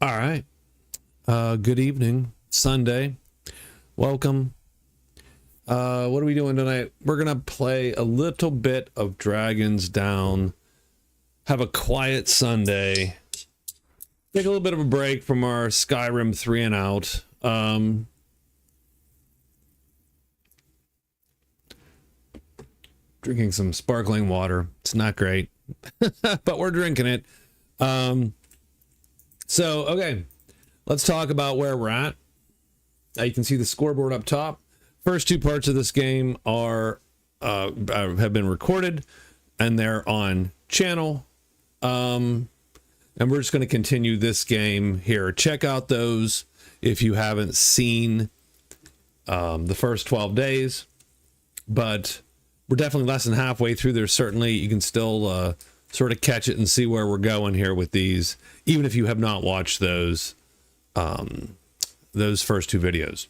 All right. Good evening. Sunday. Welcome. What are we doing tonight? We're going to play a little bit of Dragons Down. Have a quiet Sunday. Take a little bit of a break from our Skyrim 3 and out. Drinking some sparkling water. It's not great, but we're drinking it. Okay, let's talk about where we're at. You can see the scoreboard up top. First two parts of this game are have been recorded, and they're on channel. And we're just going to continue this game here. Check out those if you haven't seen the first 12 days. But we're definitely less than halfway through. There's certainly, you can still sort of catch it and see where we're going here with these, even if you have not watched those first two videos.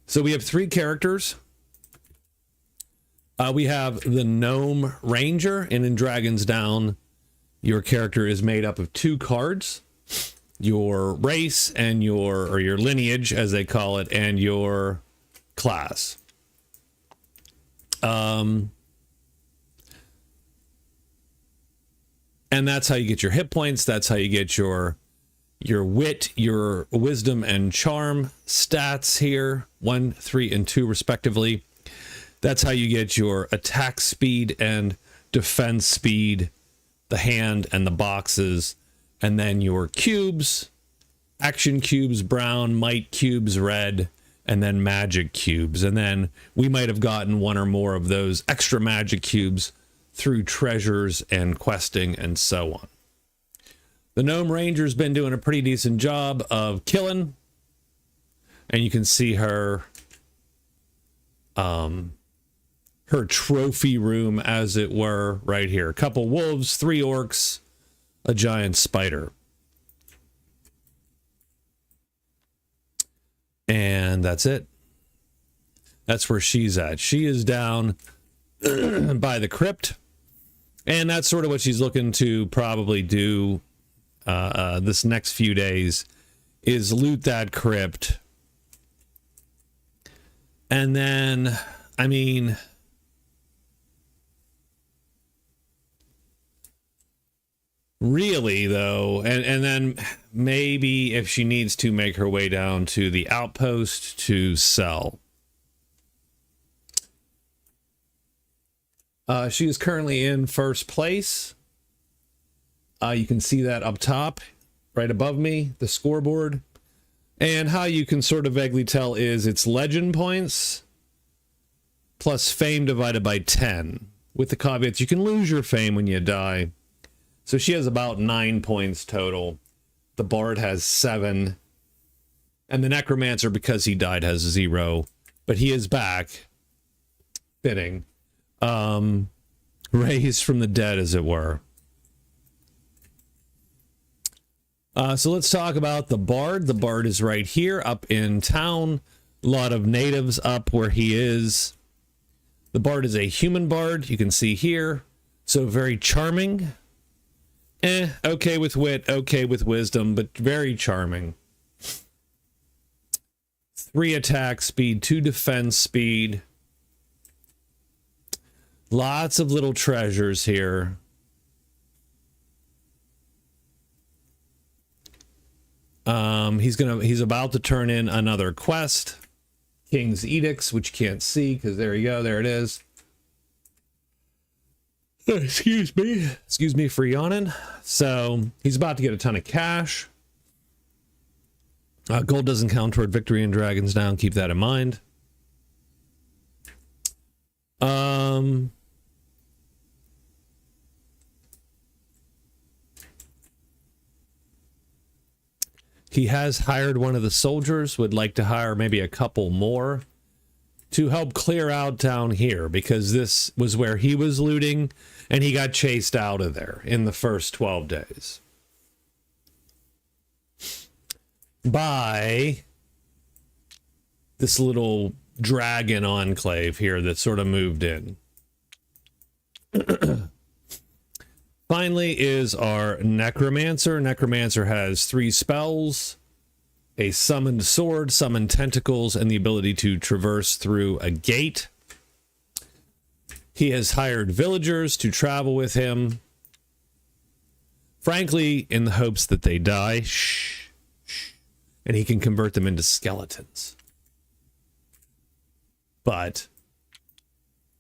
So we have three characters. We have the Gnome Ranger, and in Dragons Down, your character is made up of two cards: your race and your lineage, as they call it, and your class. And that's how you get your hit points. That's how you get your wit, your wisdom, and charm stats here, 1, 3, and 2 respectively. That's how you get your attack speed and defense speed, the hand and the boxes, and then your cubes, action cubes brown, might cubes red, and then magic cubes. And then we might have gotten one or more of those extra magic cubes through treasures and questing and so on. The Gnome Ranger's been doing a pretty decent job of killing, and you can see her her trophy room, as it were, right here. A couple wolves, 3 orcs, a giant spider. And that's it. That's where she's at. She is down by the crypt, and that's sort of what she's looking to probably do this next few days, is loot that crypt. And then, I mean, really though, and then maybe if she needs to, make her way down to the outpost to sell. She is currently in first place. You can see that up top, right above me, the scoreboard. And how you can sort of vaguely tell is it's legend points plus fame divided by 10. With the caveats, you can lose your fame when you die. So she has about 9 points total. The Bard has 7. And the Necromancer, because he died, has 0. But he is back. Fitting. Raised from the dead, as it were. So let's talk about the Bard. The Bard is right here, up in town. A lot of natives up where he is. The Bard is a human Bard, you can see here. So very charming. Okay with wit, okay with wisdom, but very charming. 3 attack speed, 2 defense speed. Lots of little treasures here. He's about to turn in another quest, King's Edicts, which you can't see because there you go, there it is. Excuse me for yawning. So he's about to get a ton of cash. Gold doesn't count toward victory in Dragons Down. Keep that in mind. He has hired one of the soldiers, would like to hire maybe a couple more to help clear out down here, because this was where he was looting and he got chased out of there in the first 12 days by this little dragon enclave here that sort of moved in. Finally is our Necromancer. Necromancer has 3 spells, a summoned sword, summoned tentacles, and the ability to traverse through a gate. He has hired villagers to travel with him, frankly, in the hopes that they die. And he can convert them into skeletons. But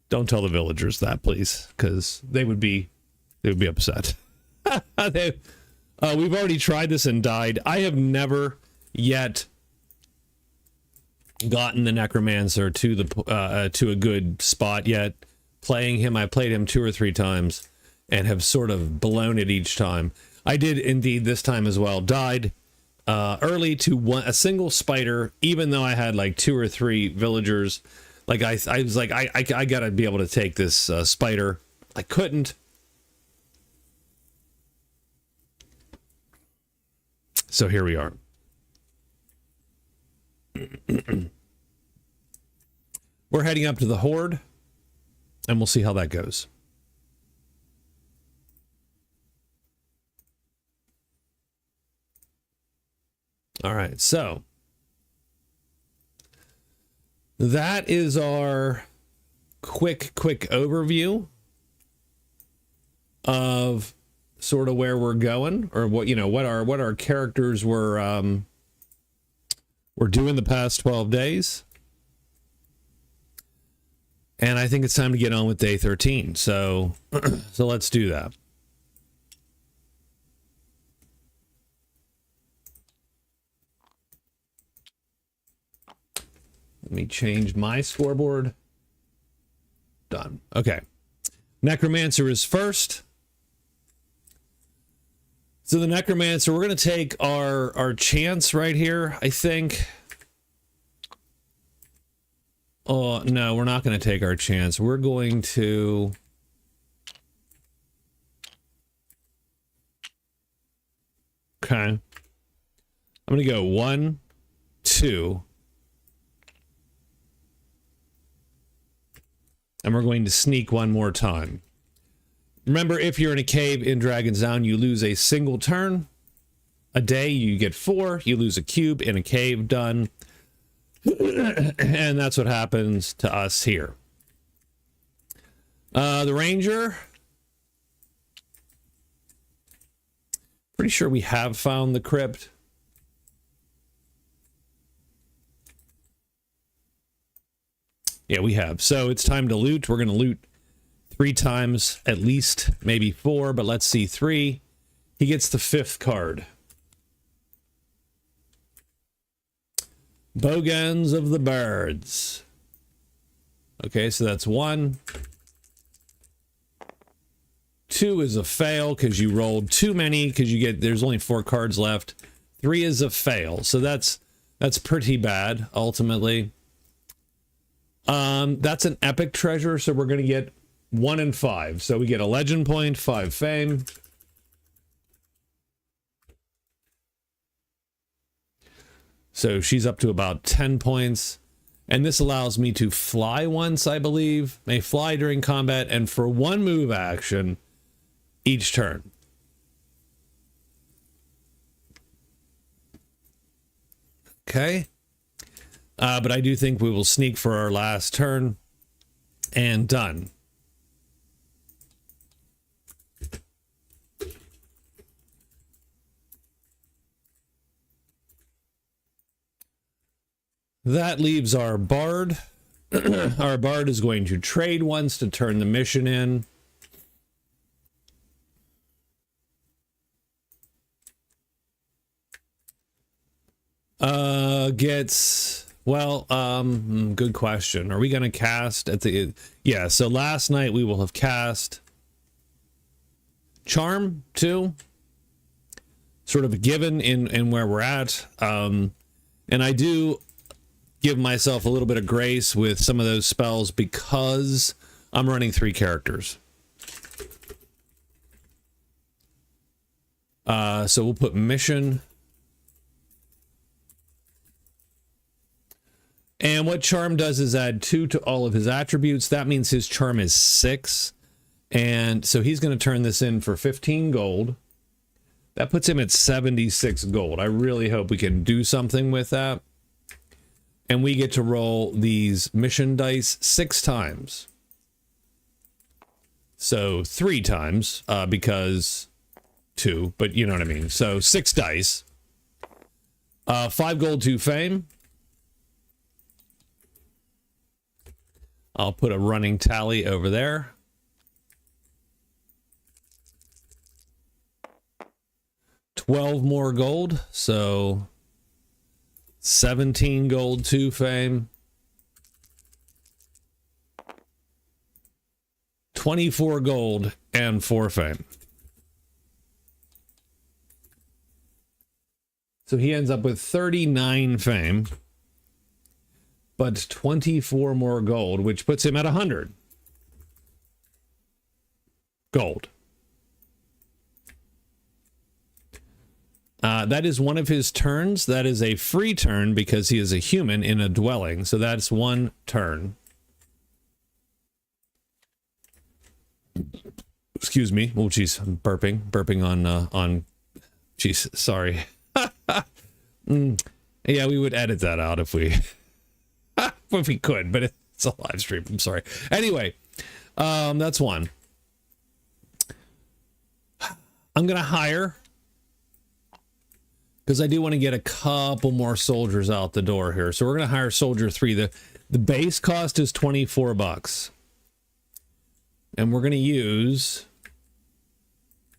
don't tell the villagers that, please, because they would be upset. We've already tried this and died. I have never yet gotten the Necromancer to the to a good spot yet. Playing him, I played him 2 or 3 times and have sort of blown it each time. I did indeed this time as well. Died early to a single spider, even though I had like 2 or 3 villagers. Like I was like, I gotta be able to take this spider. I couldn't. So here we are. We're heading up to the Horde, and we'll see how that goes. All right, so that is our quick overview of sort of where we're going, or what, you know, what our characters were doing the past 12 days. And I think it's time to get on with day 13. So so let's do that. Let me change my scoreboard. Done. Okay. Necromancer is first. So the Necromancer, we're going to take our chance right here, I think. Oh, no, we're not going to take our chance. We're going to... Okay. I'm going to go 1, 2. And we're going to sneak one more time. Remember, if you're in a cave in Dragon's Down, you lose a single turn. A day, you get 4. You lose a cube in a cave. Done. And that's what happens to us here. The Ranger. Pretty sure we have found the crypt. Yeah, we have. So it's time to loot. We're going to loot 3 times, at least, maybe 4, but let's see, 3. He gets the 5th card. Bogans of the Birds. Okay, so that's 1. 2 is a fail because you rolled too many, because there's only 4 cards left. 3 is a fail, so that's pretty bad ultimately. That's an epic treasure, so we're going to get 1 and 5. So we get a legend point, 5 fame. So she's up to about 10 points. And this allows me to fly once, I believe. May fly during combat and for 1 move action each turn. Okay. But I do think we will sneak for our last turn. And done. That leaves our Bard. Our Bard is going to trade once to turn the mission in. Good question. Are we going to cast at the... Yeah, so last night we will have cast Charm, too. Sort of a given in where we're at. And I do give myself a little bit of grace with some of those spells because I'm running 3 characters. So we'll put mission. And what Charm does is add 2 to all of his attributes. That means his Charm is 6. And so he's going to turn this in for 15 gold. That puts him at 76 gold. I really hope we can do something with that. And we get to roll these mission dice 6 times. So 3 times, because 2, but you know what I mean. So 6 dice. 5 gold, 2 fame. I'll put a running tally over there. $12 more gold, so 17 gold, 2 fame. 24 gold and 4 fame. So he ends up with 39 fame, but 24 more gold, which puts him at 100 gold. That is one of his turns. That is a free turn because he is a human in a dwelling. So that's 1 turn. Excuse me. Oh, geez, I'm burping on. Geez, sorry. Yeah, we would edit that out if we could, but it's a live stream. I'm sorry. Anyway, that's 1. I'm gonna hire, because I do want to get a couple more soldiers out the door here. So we're going to hire soldier 3. The base cost is $24. And we're going to use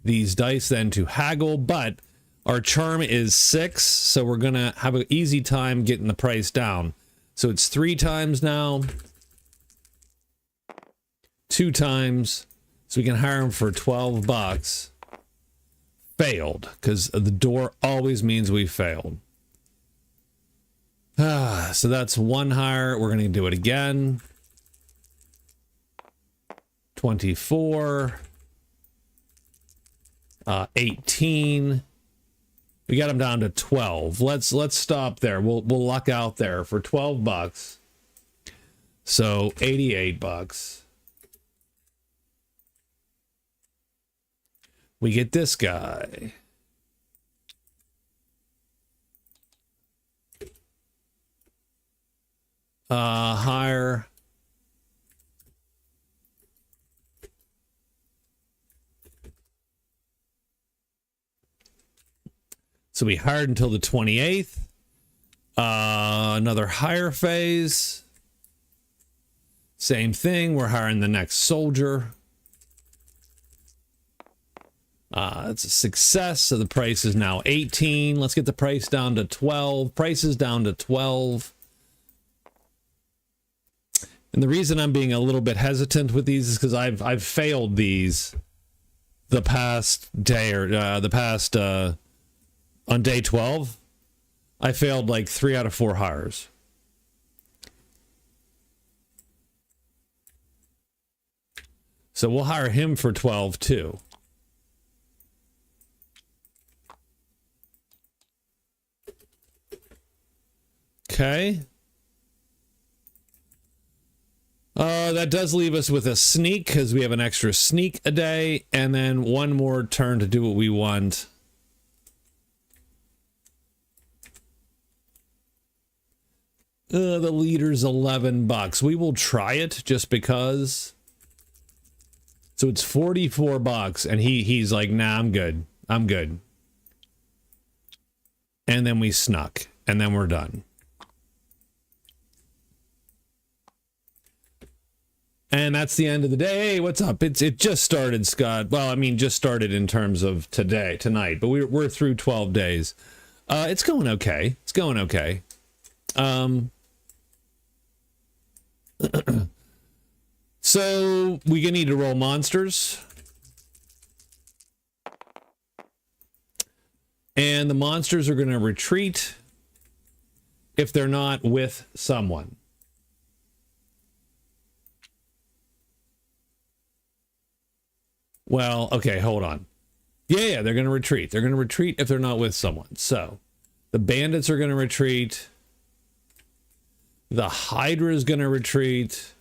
these dice then to haggle, but our charm is 6, so we're going to have an easy time getting the price down. So it's 3 times now. 2 times. So we can hire him for $12. Failed, because the door always means we failed. So that's 1 hire. We're going to do it again. 24. 18. We got him down to 12. Let's stop there. We'll luck out there for $12. So $88. We get this guy. Hire. So we hired until the 28th. Another hire phase. Same thing. We're hiring the next soldier. It's a success, so the price is now 18. Let's get the price down to 12. Price is down to 12. And the reason I'm being a little bit hesitant with these is because I've failed these the past day, or on day 12. I failed like 3 out of 4 hires. So we'll hire him for 12 too. Okay. That does leave us with a sneak, because we have an extra sneak a day, and then 1 more turn to do what we want. The leader's $11. We will try it just because. So it's $44, and he's like, nah, I'm good. I'm good. And then we snuck, and then we're done. And that's the end of the day. Hey, what's up? It just started, Scott. Well, I mean, just started in terms of tonight, but we're through 12 days. It's going okay. It's going okay. So we're gonna need to roll monsters. And the monsters are gonna retreat if they're not with someone. Well, okay, hold on. Yeah, they're going to retreat. They're going to retreat if they're not with someone. So, the bandits are going to retreat. The Hydra is going to retreat.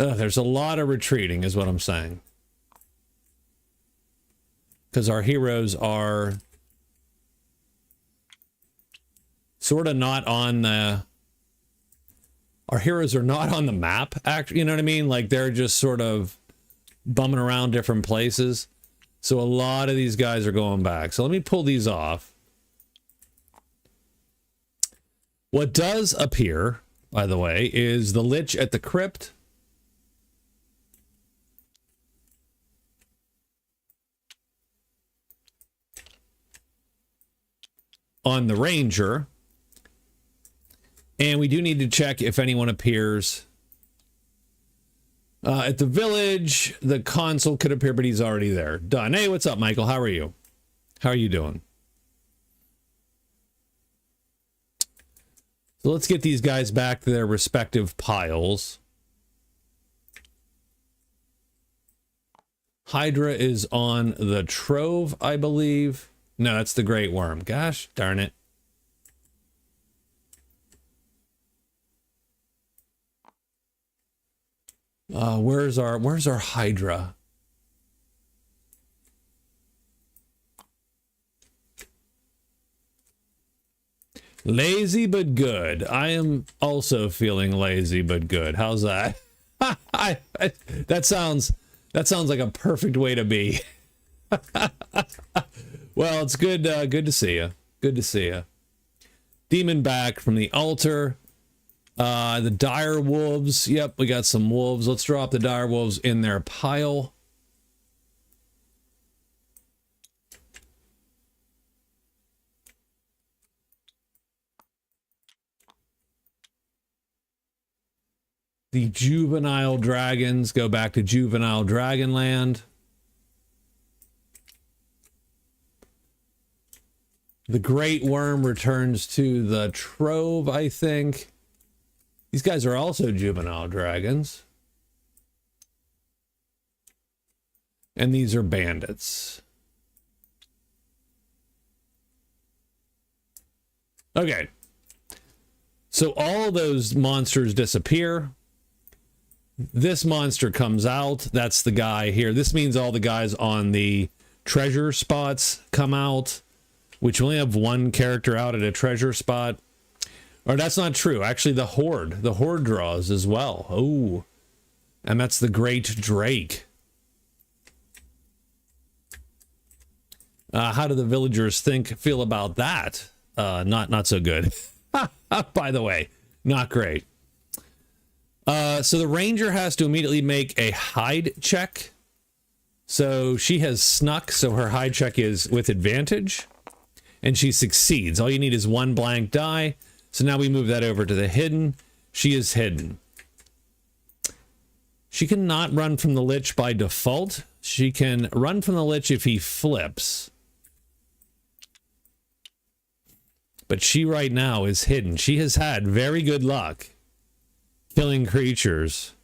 There's a lot of retreating is what I'm saying. Because our heroes are sort of not on the... Our heroes are not on the map, actually, you know what I mean? Like, they're just sort of bumming around different places. So a lot of these guys are going back. So let me pull these off. What does appear, by the way, is the Lich at the Crypt. On the Ranger. And we do need to check if anyone appears at the village. The consul could appear, but he's already there. Done. Hey, what's up, Michael? How are you? How are you doing? So let's get these guys back to their respective piles. Hydra is on the Trove, I believe. No, that's the Great Worm. Gosh darn it. Where's our Hydra? Lazy but good. I am also feeling lazy but good. How's that? That sounds like a perfect way to be. Well, it's good. Good to see you. Good to see you. Demon back from the altar. The dire wolves. Yep, we got some wolves. Let's drop the dire wolves in their pile. The juvenile dragons go back to juvenile Dragonland. The Great Worm returns to the Trove, I think. These guys are also juvenile dragons. And these are bandits. Okay. So all those monsters disappear. This monster comes out. That's the guy here. This means all the guys on the treasure spots come out, which only have one character out at a treasure spot. Or that's not true. Actually, the Horde draws as well. Oh, and that's the Great Drake. How do the villagers feel about that? Not so good. By the way, not great. So the Ranger has to immediately make a hide check. So she has snuck, so her hide check is with advantage. And she succeeds. All you need is one blank die. So now we move that over to the hidden. She is hidden. She cannot run from the Lich by default. She can run from the Lich if he flips. But she right now is hidden. She has had very good luck killing creatures.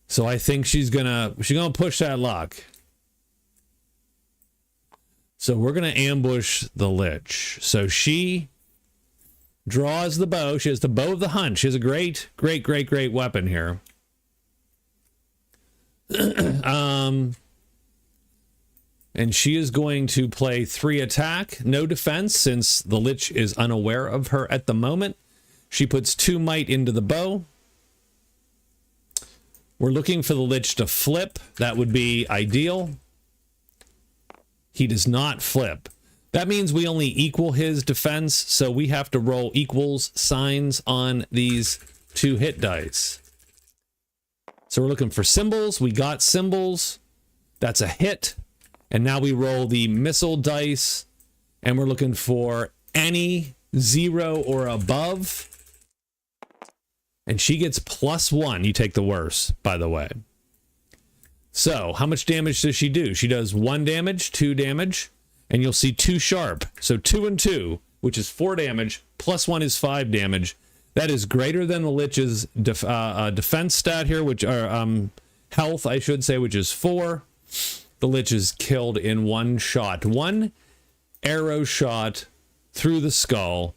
So I think she's gonna push that luck. So we're gonna ambush the Lich. So she draws the bow. She has the bow of the hunt. She has a great weapon here. And she is going to play 3 attack, no defense, since the Lich is unaware of her at the moment. She puts 2 might into the bow. We're looking for the Lich to flip. That would be ideal. He does not flip. That means we only equal his defense, so we have to roll equals signs on these 2 hit dice. So we're looking for symbols. We got symbols. That's a hit. And now we roll the missile dice, and we're looking for any 0 or above. And she gets +1. You take the worst, by the way. So how much damage does she do? She does 1 damage, 2 damage, and you'll see 2 sharp. So 2 and 2, which is 4 damage, +1 is 5 damage. That is greater than the Lich's defense stat here, which are health, I should say, which is 4. The Lich is killed in 1 shot. 1 arrow shot through the skull.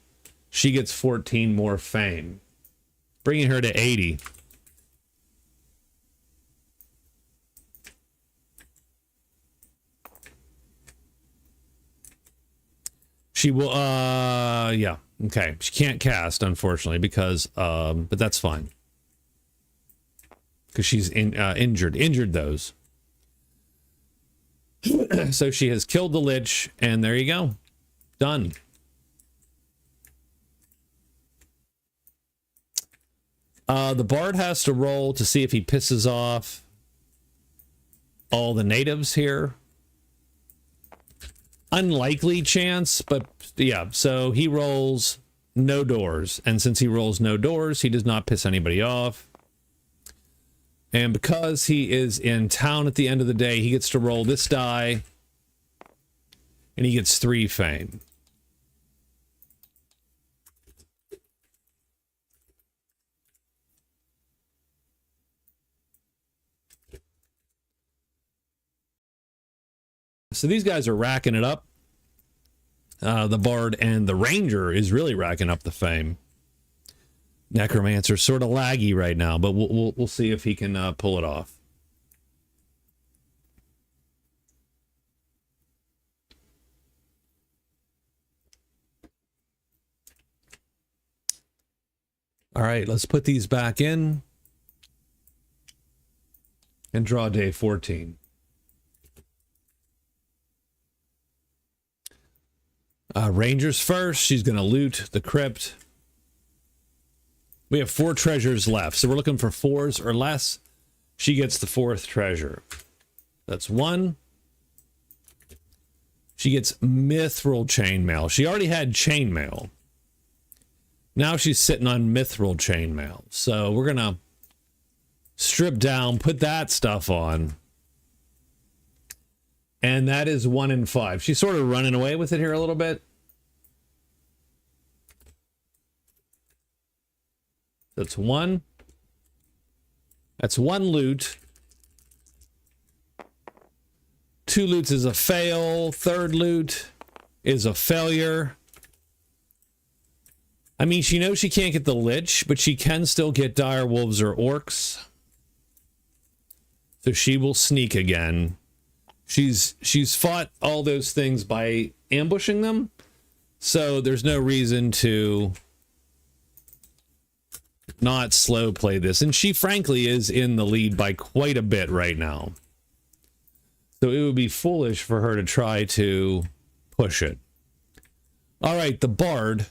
She gets 14 more fame, bringing her to 80. She will, yeah. Okay. She can't cast, unfortunately, because, but that's fine. Because she's injured those. So she has killed the Lich, and there you go. Done. The Bard has to roll to see if he pisses off all the natives here. Unlikely chance, but yeah, so he rolls no doors. And since he rolls no doors, he does not piss anybody off. And because he is in town at the end of the day, he gets to roll this die. And he gets 3 fame. So these guys are racking it up. The Bard and the Ranger is really racking up the fame. Necromancer sort of laggy right now, but we'll see if he can pull it off. All right, let's put these back in and draw day 14. Rangers first. She's going to loot the crypt. We have 4 treasures left, so we're looking for 4s or less. She gets the 4th treasure. That's 1. She gets mithril chainmail. She already had chainmail. Now she's sitting on mithril chainmail. So we're going to strip down, put that stuff on. And that is 1 in 5. She's sort of running away with it here a little bit. That's 1. That's 1 loot. 2 loots is a fail. 3rd loot is a failure. I mean, she knows she can't get the Lich, but she can still get dire wolves or orcs. So she will sneak again. She's fought all those things by ambushing them, so there's no reason to not slow play this. And she frankly is in the lead by quite a bit right now. So it would be foolish for her to try to push it. All right, the Bard.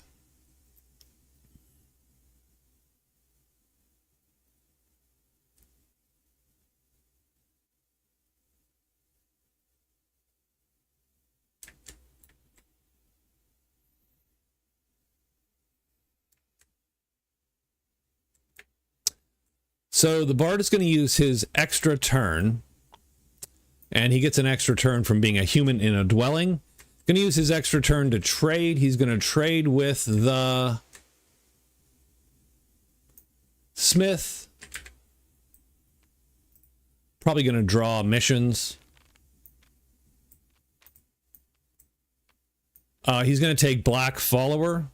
So the Bard is going to use his extra turn, and he gets an extra turn from being a human in a dwelling. Going to use his extra turn to trade. He's going to trade with the Smith. Probably going to draw missions. He's going to take Black Follower.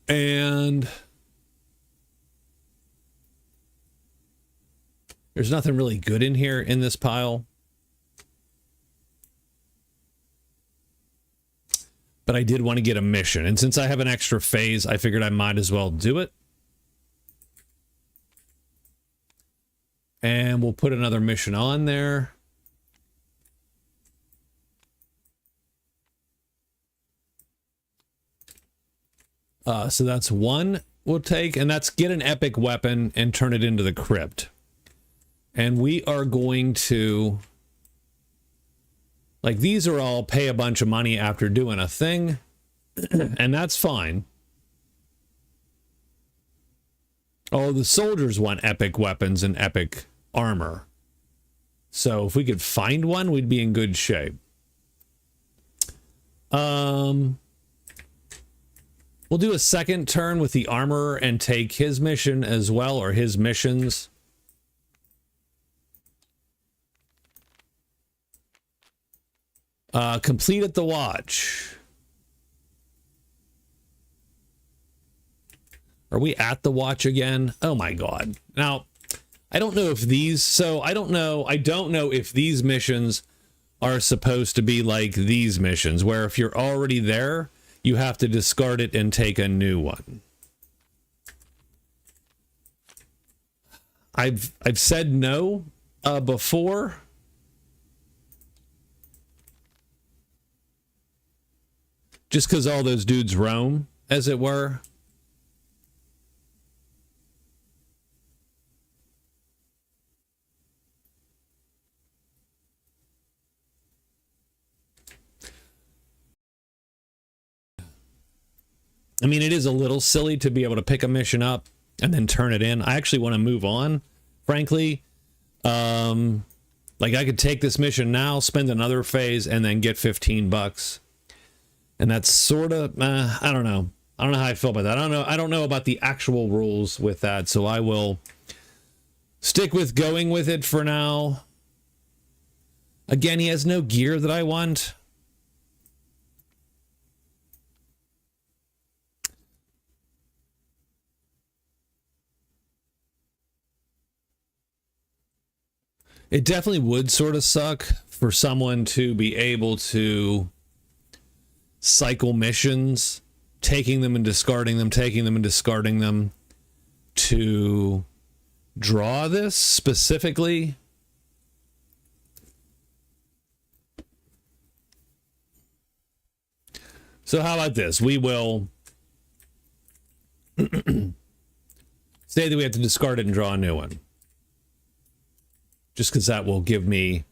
And there's nothing really good in here in this pile. But I did want to get a mission. And since I have an extra phase, I figured I might as well do it. And we'll put another mission on there. So that's 1 we'll take. And that's get an epic weapon and turn it into the crypt. And we are going to, like, these are all pay a bunch of money after doing a thing, and that's fine. Oh, the soldiers want epic weapons and epic armor. So if we could find one, we'd be in good shape. We'll do a second turn with the armorer and take his mission as well, or his missions. Complete at the watch. Are we at the watch again? Oh my god. Now, I don't know if these, so I don't know if these missions are supposed to be like these missions, where if you're already there, you have to discard it and take a new one. I've said no before. Just because all those dudes roam, as it were. I mean, it is a little silly to be able to pick a mission up and then turn it in. I actually want to move on, frankly. Like, I could take this mission now, spend another phase, and then get $15. And that's sort of, I don't know. I don't know how I feel about that. I don't know about the actual rules with that, so I will stick with going with it for now. Again, he has no gear that I want. It definitely would sort of suck for someone to be able to cycle missions, taking them and discarding them, taking them and discarding them, to draw this specifically. So how about this? We will say that we have to discard it and draw a new one. Just because that will give me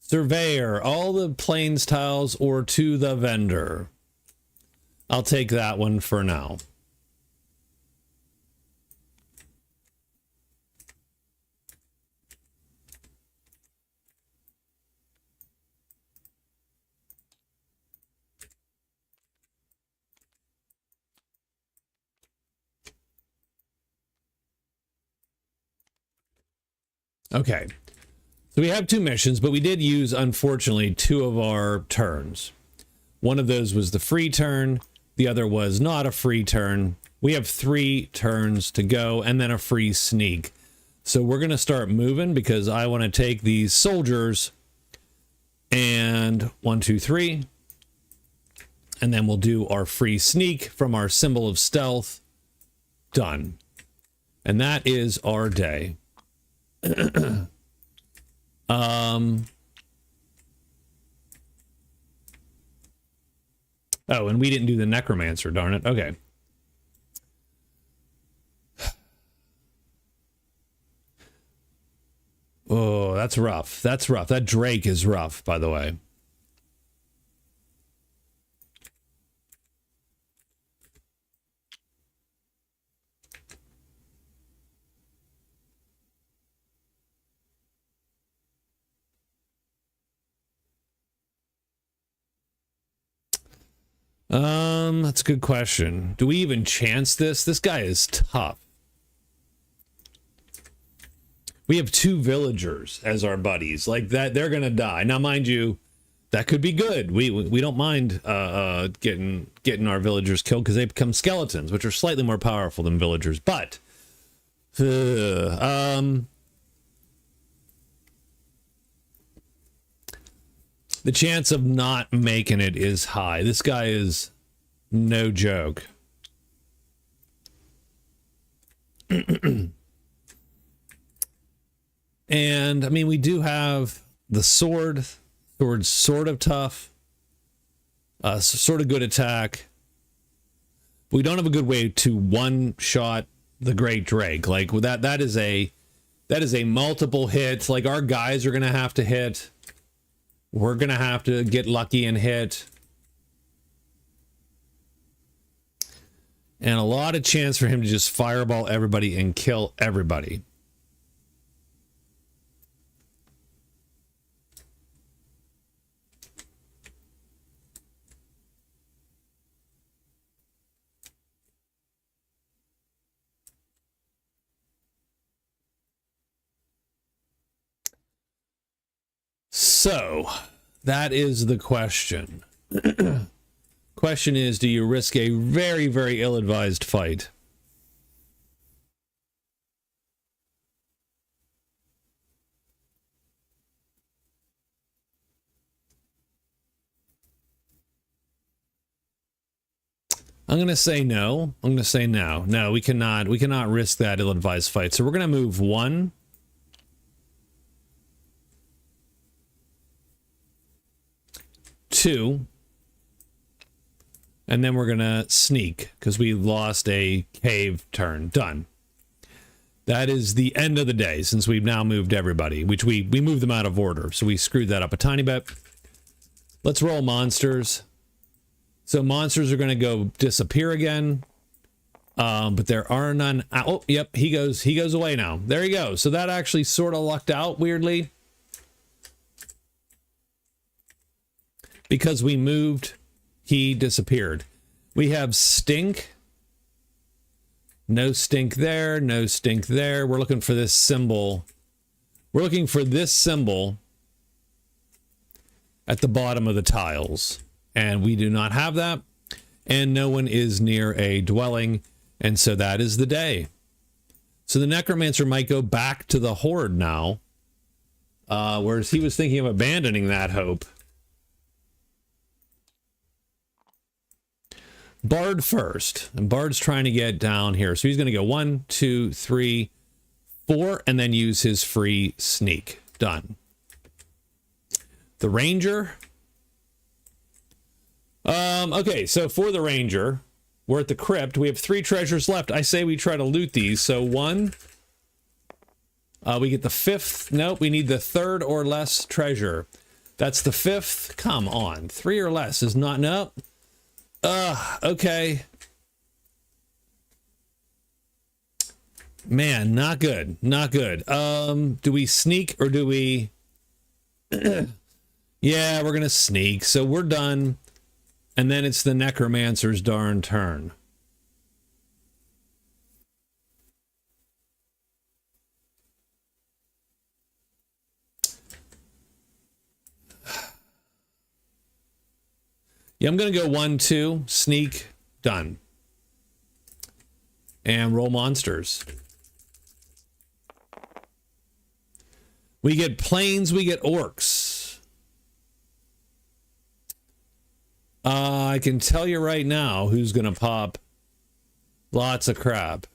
Surveyor, all the plains tiles, or to the vendor. I'll take that one for now. Okay. So we have 2 missions, but we did use, unfortunately, 2 of our turns. One of those was the free turn. The other was not a free turn. We have 3 turns to go and then a free sneak. So we're going to start moving because I want to take these soldiers and 1, 2, 3. And then we'll do our free sneak from our symbol of stealth. Done. And that is our day. Oh, and we didn't do the Necromancer, darn it. Okay. Oh, that's rough. That's rough. That Drake is rough, by the way. That's a good question. Do we even chance this? This guy is tough. We have 2 villagers as our buddies. Like that, they're gonna die. Now, mind you, that could be good. We don't mind getting our villagers killed because they become skeletons, which are slightly more powerful than villagers. But the chance of not making it is high. This guy is no joke. And I mean, we do have the sword. Sword's sort of tough. Sort of good attack. But we don't have a good way to one-shot the Great Drake. Like that is a multiple hit. Like our guys are gonna have to hit. We're gonna have to get lucky and hit. And a lot of chance for him to just fireball everybody and kill everybody. So, that is the question. Question is, do you risk a very, very ill-advised fight? I'm going to say no. I'm going to say no. No, we cannot risk that ill-advised fight. So we're going to move 1. Two. And then we're going to sneak because we lost a cave turn. Done. That is the end of the day since we've now moved everybody, which we moved them out of order. So we screwed that up a tiny bit. Let's roll monsters. So monsters are going to go disappear again. But there are none. Oh, yep. He goes away now. There he goes. So that actually sort of lucked out weirdly. Because we moved, he disappeared. We have stink. No stink there. No stink there. We're looking for this symbol. We're looking for this symbol at the bottom of the tiles. And we do not have that. And no one is near a dwelling. And so that is the day. So the Necromancer might go back to the Horde now. Whereas he was thinking of abandoning that hope. Bard first. And Bard's trying to get down here. So he's going to go 1, 2, 3, 4, and then use his free sneak. Done. The Ranger. Okay, so for the Ranger, we're at the crypt. We have 3 treasures left. I say we try to loot these. So 1. We get the 5th. Nope, we need the 3rd or less treasure. That's the 5th. Come on. 3 or less is not... Nope. Okay. Man, not good. Not good. Do we sneak or do we... Yeah, we're gonna sneak. So we're done. And then it's the Necromancer's darn turn. Yeah, I'm going to go 1, 2, sneak, done. And roll monsters. We get planes, we get orcs. I can tell you right now who's going to pop lots of crap.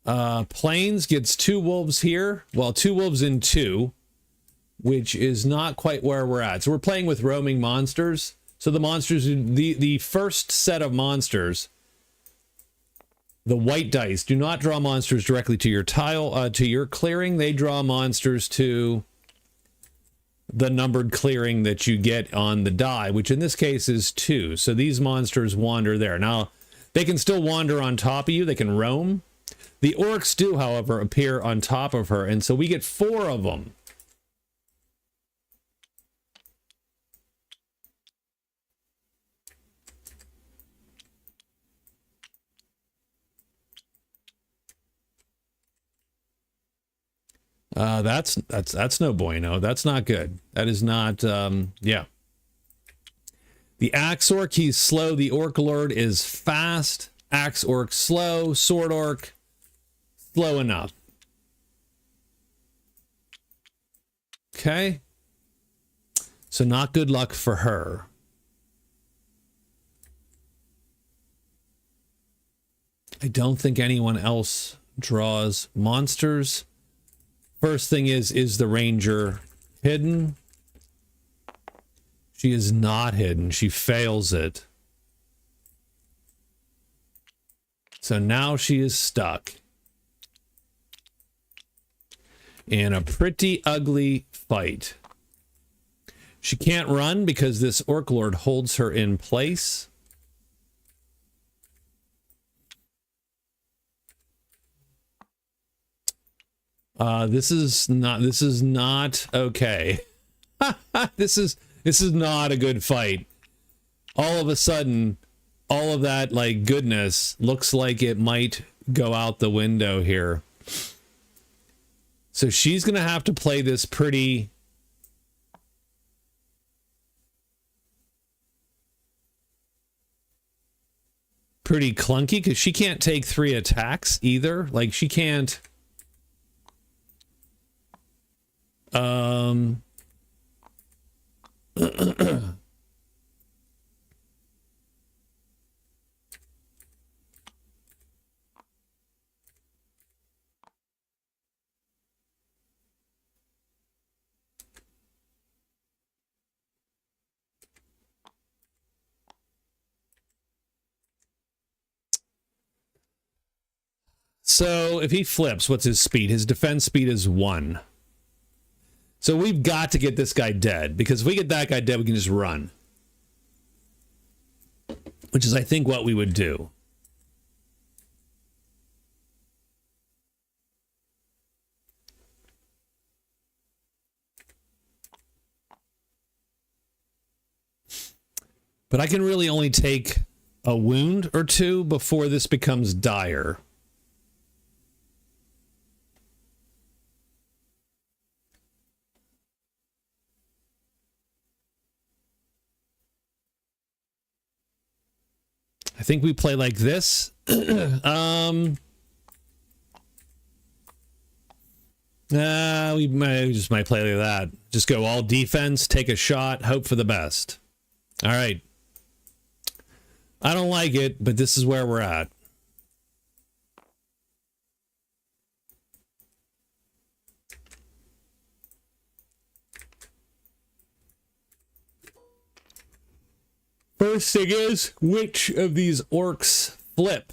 Planes gets 2 wolves here. Well, 2 wolves in 2. Which is not quite where we're at. So we're playing with roaming monsters. So the monsters, the first set of monsters, the white dice, do not draw monsters directly to your tile, to your clearing. They draw monsters to the numbered clearing that you get on the die, which in this case is 2. So these monsters wander there. Now, they can still wander on top of you. They can roam. The orcs do, however, appear on top of her. And so we get 4 of them. That's no bueno. That's not good. That is not, yeah. The Axe Orc, he's slow. The Orc Lord is fast. Axe Orc, slow. Sword Orc, slow enough. Okay. So not good luck for her. I don't think anyone else draws monsters. First thing is the Ranger hidden? She is not hidden. She fails it. So now she is stuck in a pretty ugly fight. She can't run because this Orc Lord holds her in place. This is not okay. This is not a good fight. All of a sudden, all of that like goodness looks like it might go out the window here. So she's gonna have to play this pretty clunky because she can't take 3 attacks either. Like she can't. So if he flips, what's his speed? His defense speed is 1. So we've got to get this guy dead, because if we get that guy dead, we can just run. Which is, I think, what we would do. But I can really only take a wound or two before this becomes dire. I think we play like this. We just might play like that. Just go all defense, take a shot, hope for the best. All right. I don't like it, but this is where we're at. First thing is, which of these orcs flip?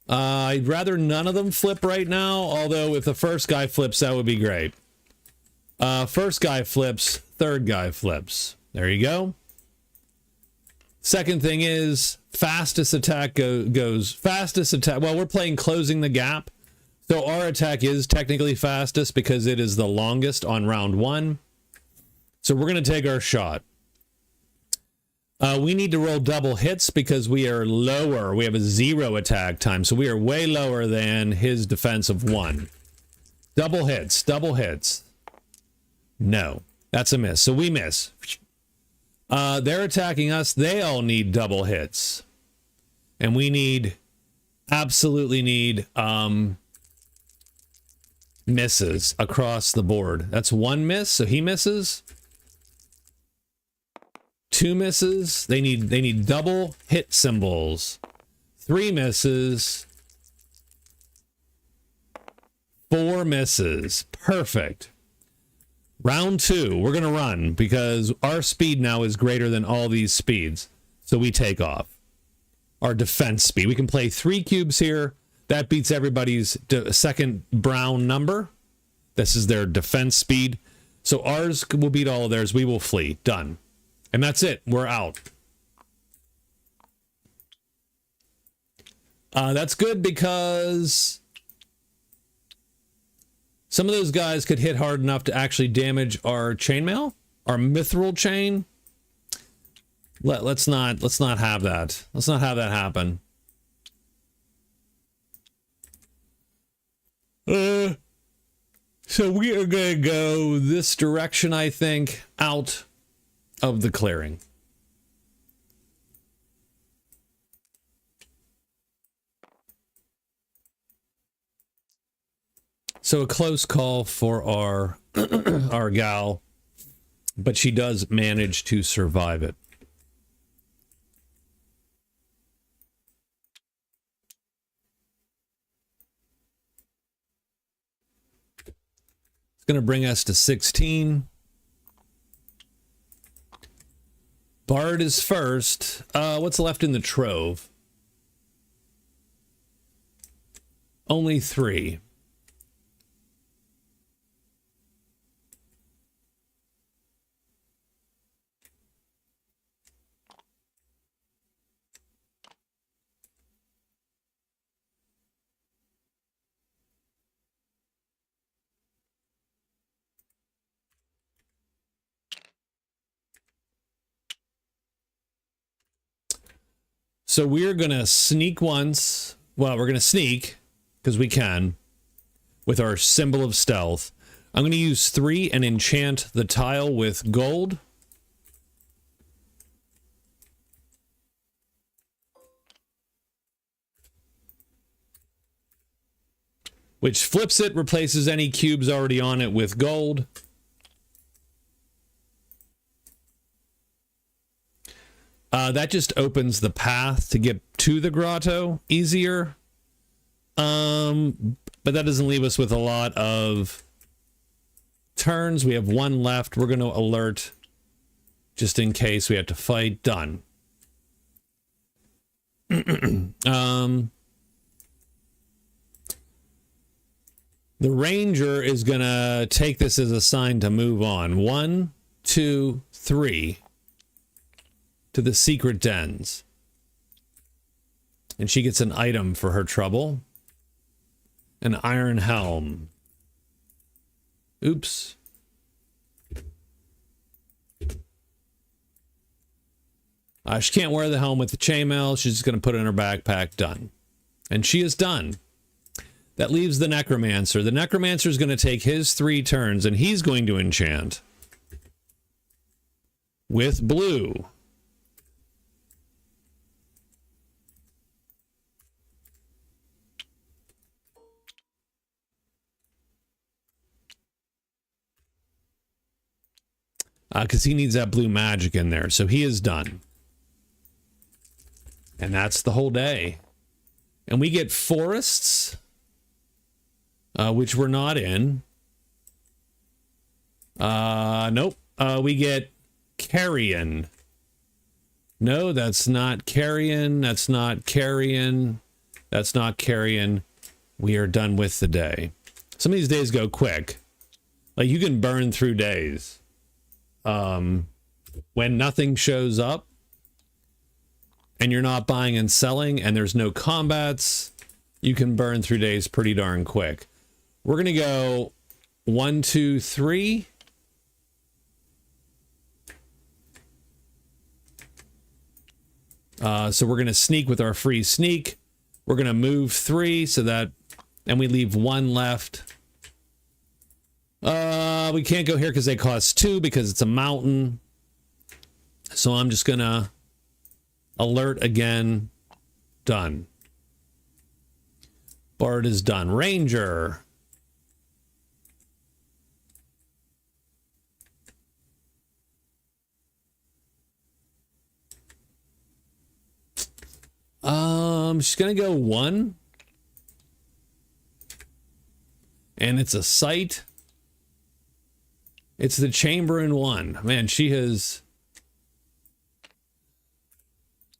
I'd rather none of them flip right now, although if the first guy flips, that would be great. First guy flips, third guy flips. There you go. Second thing is, fastest attack goes fastest attack. Well, we're playing closing the gap. So our attack is technically fastest because it is the longest on round 1. So we're going to take our shot. We need to roll double hits because we are lower. We have a 0 attack time. So we are way lower than his defense of 1. Double hits. Double hits. No. That's a miss. So we miss. They're attacking us. They all need double hits. And we need... absolutely need... misses across the board. That's 1 miss. So he misses. 2 misses. They need double hit symbols. 3 misses. 4 misses. Perfect. Round 2, we're gonna run because our speed now is greater than all these speeds. So we take off. Our defense speed. We can play 3 cubes here. That beats everybody's second brown number. This is their defense speed. So ours will beat all of theirs. We will flee. Done. And that's it. We're out. That's good because some of those guys could hit hard enough to actually damage our chainmail, our mithril chain. Let's not have that. Let's not have that happen. So we are gonna go this direction, I think, out of the clearing. So a close call for our our gal, but she does manage to survive it. It's going to bring us to 16. Bard is first. What's left in the trove? Only 3. So we're going to sneak once. Well, we're going to sneak because we can with our symbol of stealth. I'm going to use 3 and enchant the tile with gold. Which flips it, replaces any cubes already on it with gold. That just opens the path to get to the grotto easier. But that doesn't leave us with a lot of turns. We have 1 left. We're going to alert just in case we have to fight. Done. The ranger is going to take this as a sign to move on. 1, 2, 3 to the secret dens. And she gets an item for her trouble. An iron helm. Oops. She can't wear the helm with the chainmail. She's just going to put it in her backpack. Done. And she is done. That leaves the Necromancer. The Necromancer is going to take his 3 turns, and he's going to enchant with blue. Because he needs that blue magic in there. So he is done. And that's the whole day. And we get forests, which we're not in. Nope. We get carrion. No, that's not carrion. That's not carrion. That's not carrion. We are done with the day. Some of these days go quick. Like, you can burn through days. When nothing shows up and you're not buying and selling and there's no combats, you can burn through days pretty darn quick. We're going to go 1, 2, 3. So we're going to sneak with our free sneak. We're going to move 3 so that, and we leave 1 left. We can't go here because they cost 2 because it's a mountain. So I'm just gonna alert again. Done. Bard is done. Ranger. She's gonna go 1. And it's a sight. It's the chamber in 1. Man, she is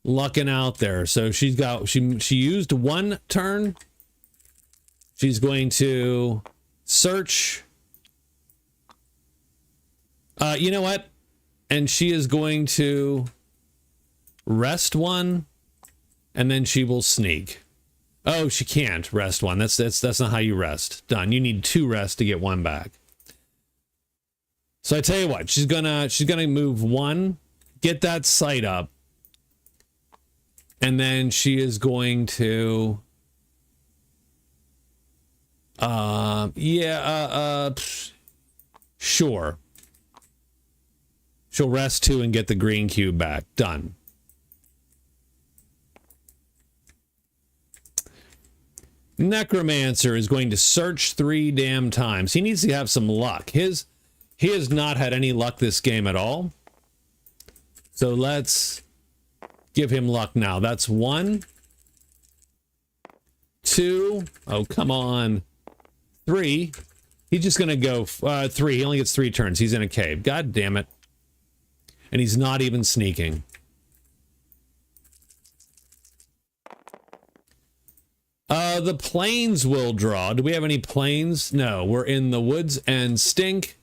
lucking out there. So she's got, she used 1 turn. She's going to search. You know what? And she is going to rest 1, and then she will sneak. Oh, she can't rest 1. That's not how you rest. Done. You need 2 rests to get 1 back. So I tell you what, she's gonna move 1, get that sight up, and then she is going to sure. She'll rest 2 and get the green cube back. Done. Necromancer is going to search 3 damn times. He needs to have some luck. He has not had any luck this game at all. So let's give him luck now. That's 1, 2. Oh, come on. 3. He's just going to go 3. He only gets 3 turns. He's in a cave. God damn it. And he's not even sneaking. The plains will draw. Do we have any plains? No, we're in the woods and stink.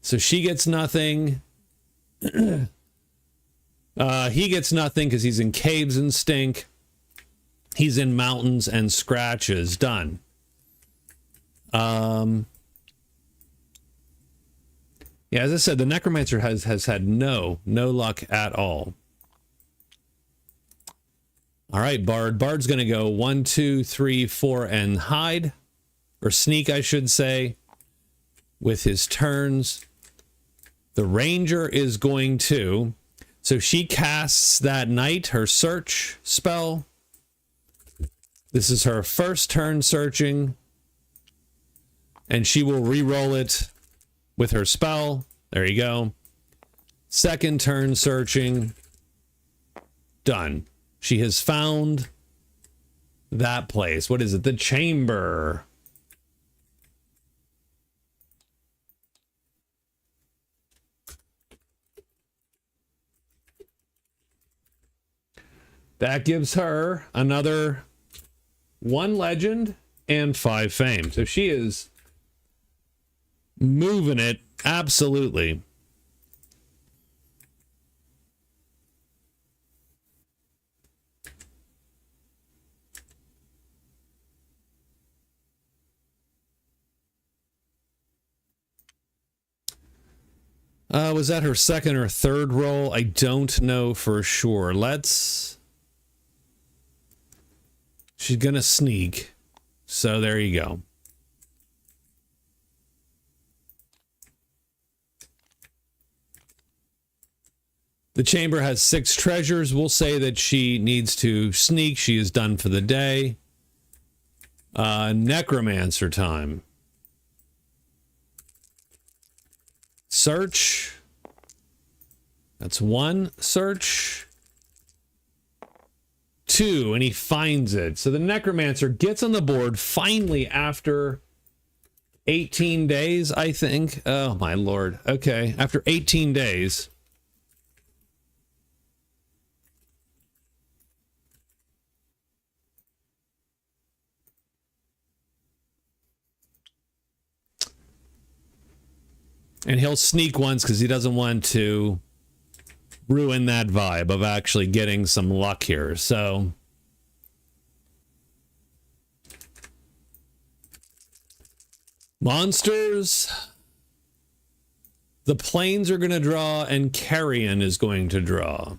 So she gets nothing. He gets nothing because he's in caves and stink. He's in mountains and scratches. Done. Yeah, as I said, the Necromancer has had no luck at all. All right, Bard. Bard's going to go 1, 2, 3, 4, and hide. Or sneak, I should say, with his turns. The Ranger is going to... So she casts that night, her search spell. This is her first turn searching. And she will re-roll it with her spell. There you go. Second turn searching. Done. She has found that place. What is it? The chamber. That gives her another 1 legend and 5 fame. So she is moving it absolutely. Was that her second or third roll? I don't know for sure. She's gonna sneak. So there you go. The chamber has 6 treasures. We'll say that she needs to sneak. She is done for the day. Necromancer time. Search. That's 1 search. 2, and he finds it. So the Necromancer gets on the board finally after 18 days, I think. Oh, my lord. Okay, after 18 days. And he'll sneak once because he doesn't want to ruin that vibe of actually getting some luck here. So monsters. The planes are going to draw and Carrion is going to draw.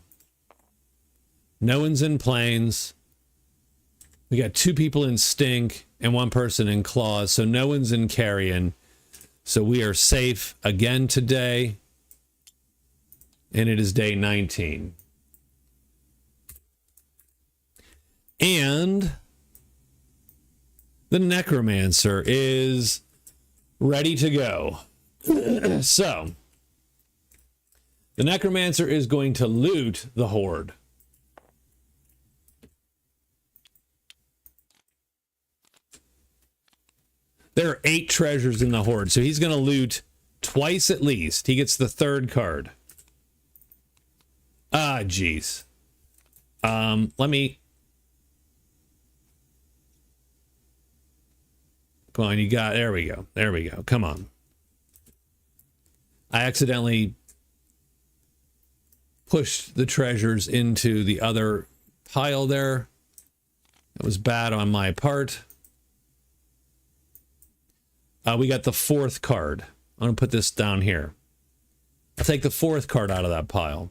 No one's in planes. We got 2 people in Stink and 1 person in Claws. So no one's in Carrion. So we are safe again today. And it is day 19. And the Necromancer is ready to go. So the Necromancer is going to loot the Horde. There are 8 treasures in the Horde, so he's going to loot twice at least. He gets the 3rd card. Ah, jeez. Let me... Come on, you got... There we go. There we go. Come on. I accidentally pushed the treasures into the other pile there. That was bad on my part. We got the 4th card. I'm going to put this down here. I'll take the 4th card out of that pile.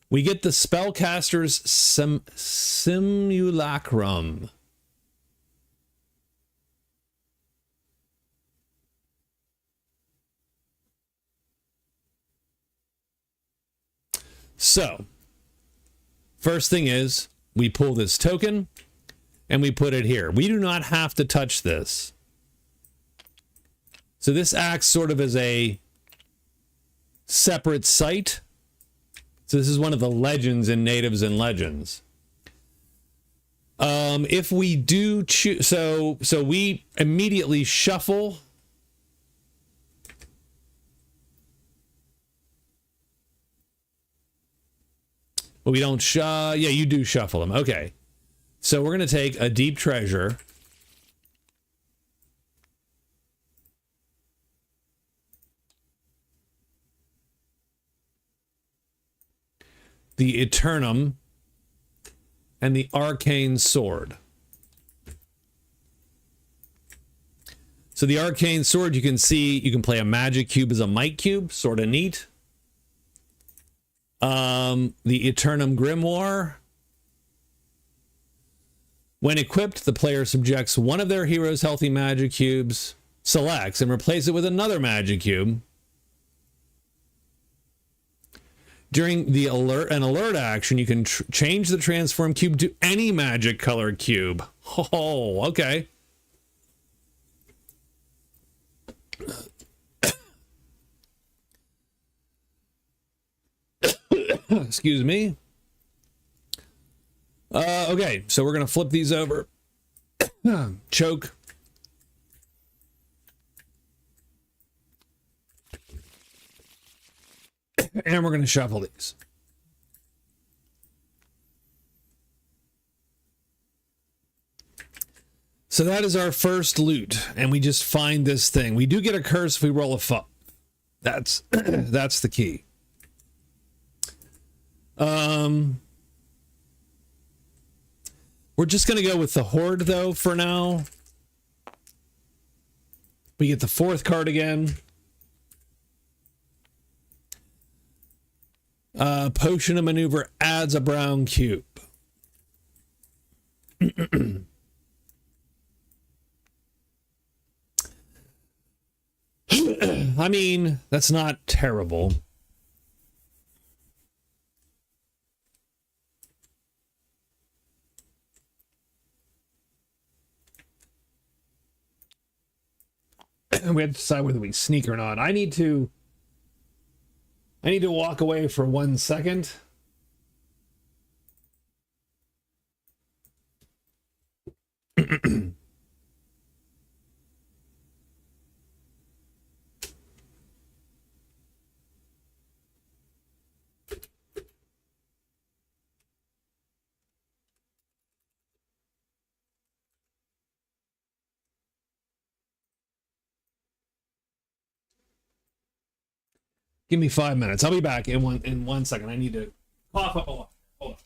We get the Spellcaster's Simulacrum. So, first thing is, we pull this token, and we put it here. We do not have to touch this. So this acts sort of as a separate site. So this is one of the legends in Natives and Legends. If we do choose, so we immediately shuffle. But we don't yeah, you do shuffle them. Okay. So we're going to take a Deep Treasure. The Eternum, and the Arcane Sword. So the Arcane Sword, you can see, you can play a Magic Cube as a Might Cube, sort of neat. The Eternum Grimoire. When equipped, the player subjects one of their hero's healthy Magic Cubes, selects, and replaces it with another Magic Cube. During the alert action, you can change the transform cube to any magic colored cube. Oh, okay. Excuse me. Okay, so we're going to flip these over. Choke. And we're going to shuffle these. So that is our first loot, and we just find this thing. We do get a curse if we roll a 5. That's that's the key. We're just gonna go with the Horde though for now. We get the 4th card again. Potion of Maneuver adds a brown cube. I mean, that's not terrible. We have to decide whether we sneak or not. I need to walk away for 1 second. Give me 5 minutes. I'll be back in one second. I need to cough up a lot. Hold on.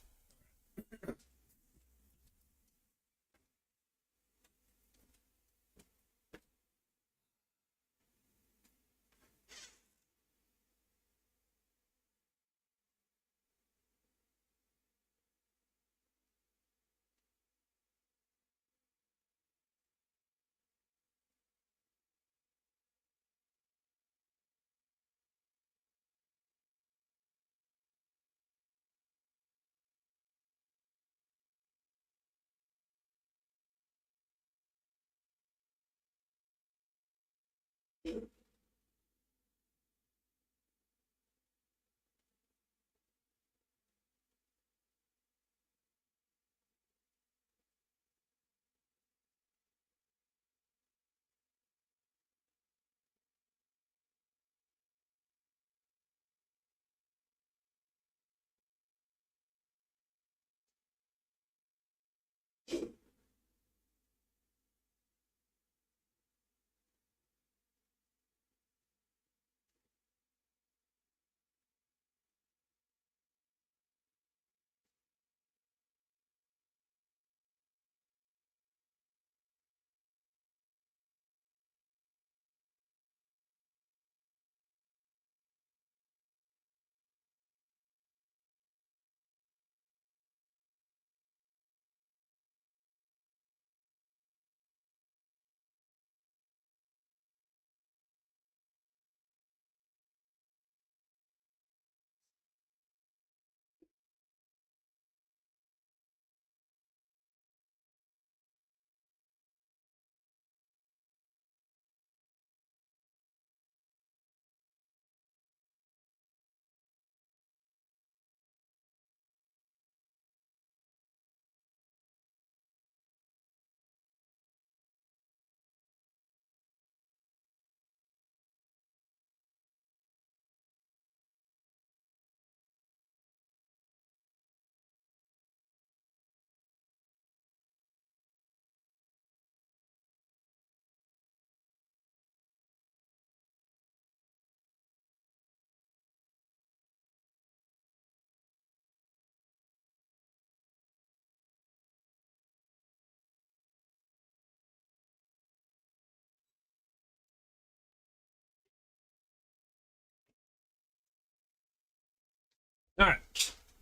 All right.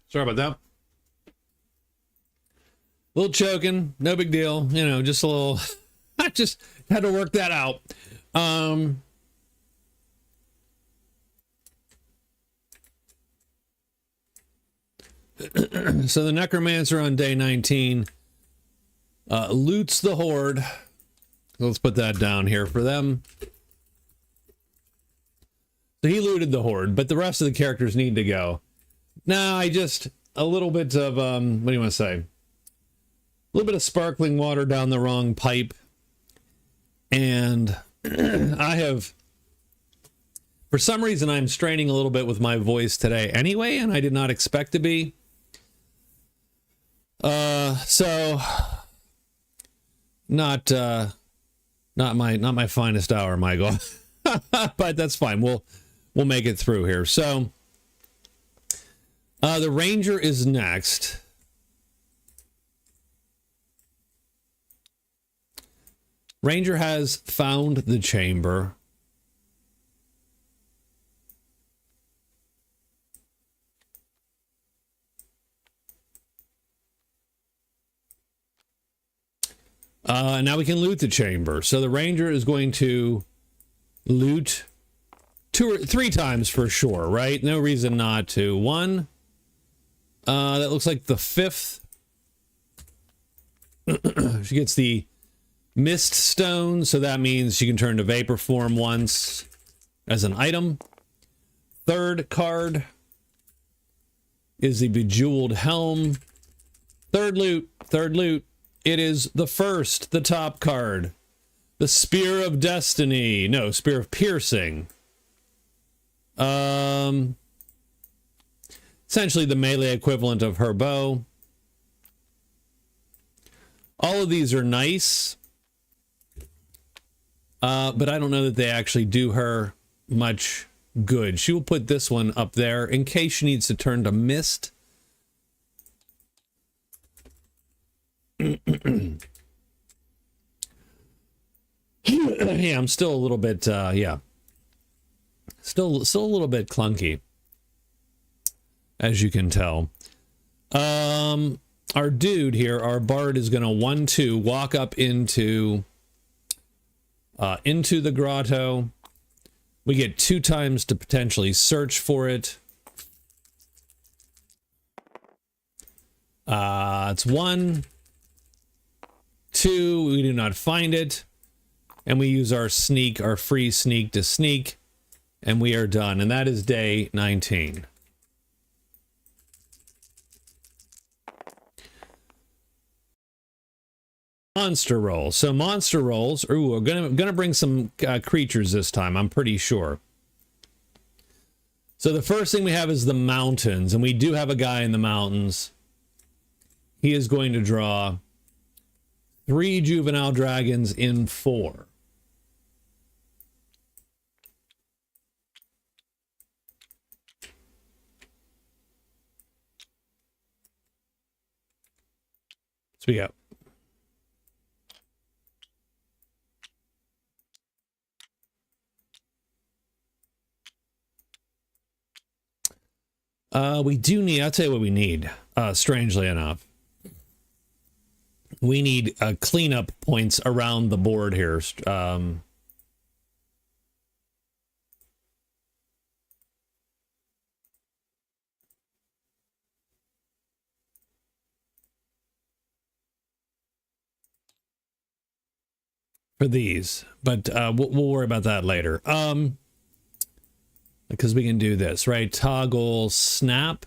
Sorry about that. A little choking, no big deal. You know, just a little. I just had to work that out. So the Necromancer on day 19 loots the Horde. Let's put that down here for them. So he looted the Horde, but the rest of the characters need to go. Now, a little bit of, what do you want to say? A little bit of sparkling water down the wrong pipe. And I have, for some reason, I'm straining a little bit with my voice today anyway, and I did not expect to be. So not my finest hour, Michael. But that's fine. We'll make it through here. So the Ranger is next. Ranger has found the chamber. Now we can loot the chamber. So the Ranger is going to loot 2 or 3 times for sure, right? No reason not to. 1. That looks like the 5th. She gets the Mist Stone, so that means she can turn to Vapor form once as an item. 3rd card is the Bejeweled Helm. 3rd loot. It is the 1st, the top card. The Spear of Destiny. No, Spear of Piercing. Essentially the melee equivalent of her bow. All of these are nice. But I don't know that they actually do her much good. She will put this one up there in case she needs to turn to Mist. Yeah, I'm still a little bit, yeah. Still a little bit clunky, as you can tell. Our dude here, our bard, is going to 1-2 walk up into the grotto. We get 2 times to potentially search for it. It's 1, 2. We do not find it, and we use our sneak, our free sneak, to sneak, and we are done. And that is day 19. Monster roll. So monster rolls. Ooh, we're gonna bring some creatures this time, I'm pretty sure. So the first thing we have is the mountains, and we do have a guy in the mountains. He is going to draw 3 juvenile dragons in 4. Speak up. We do need, I'll tell you what we need, strangely enough. We need cleanup points around the board here. For these, but we'll worry about that later. Because we can do this, right? Toggle snap.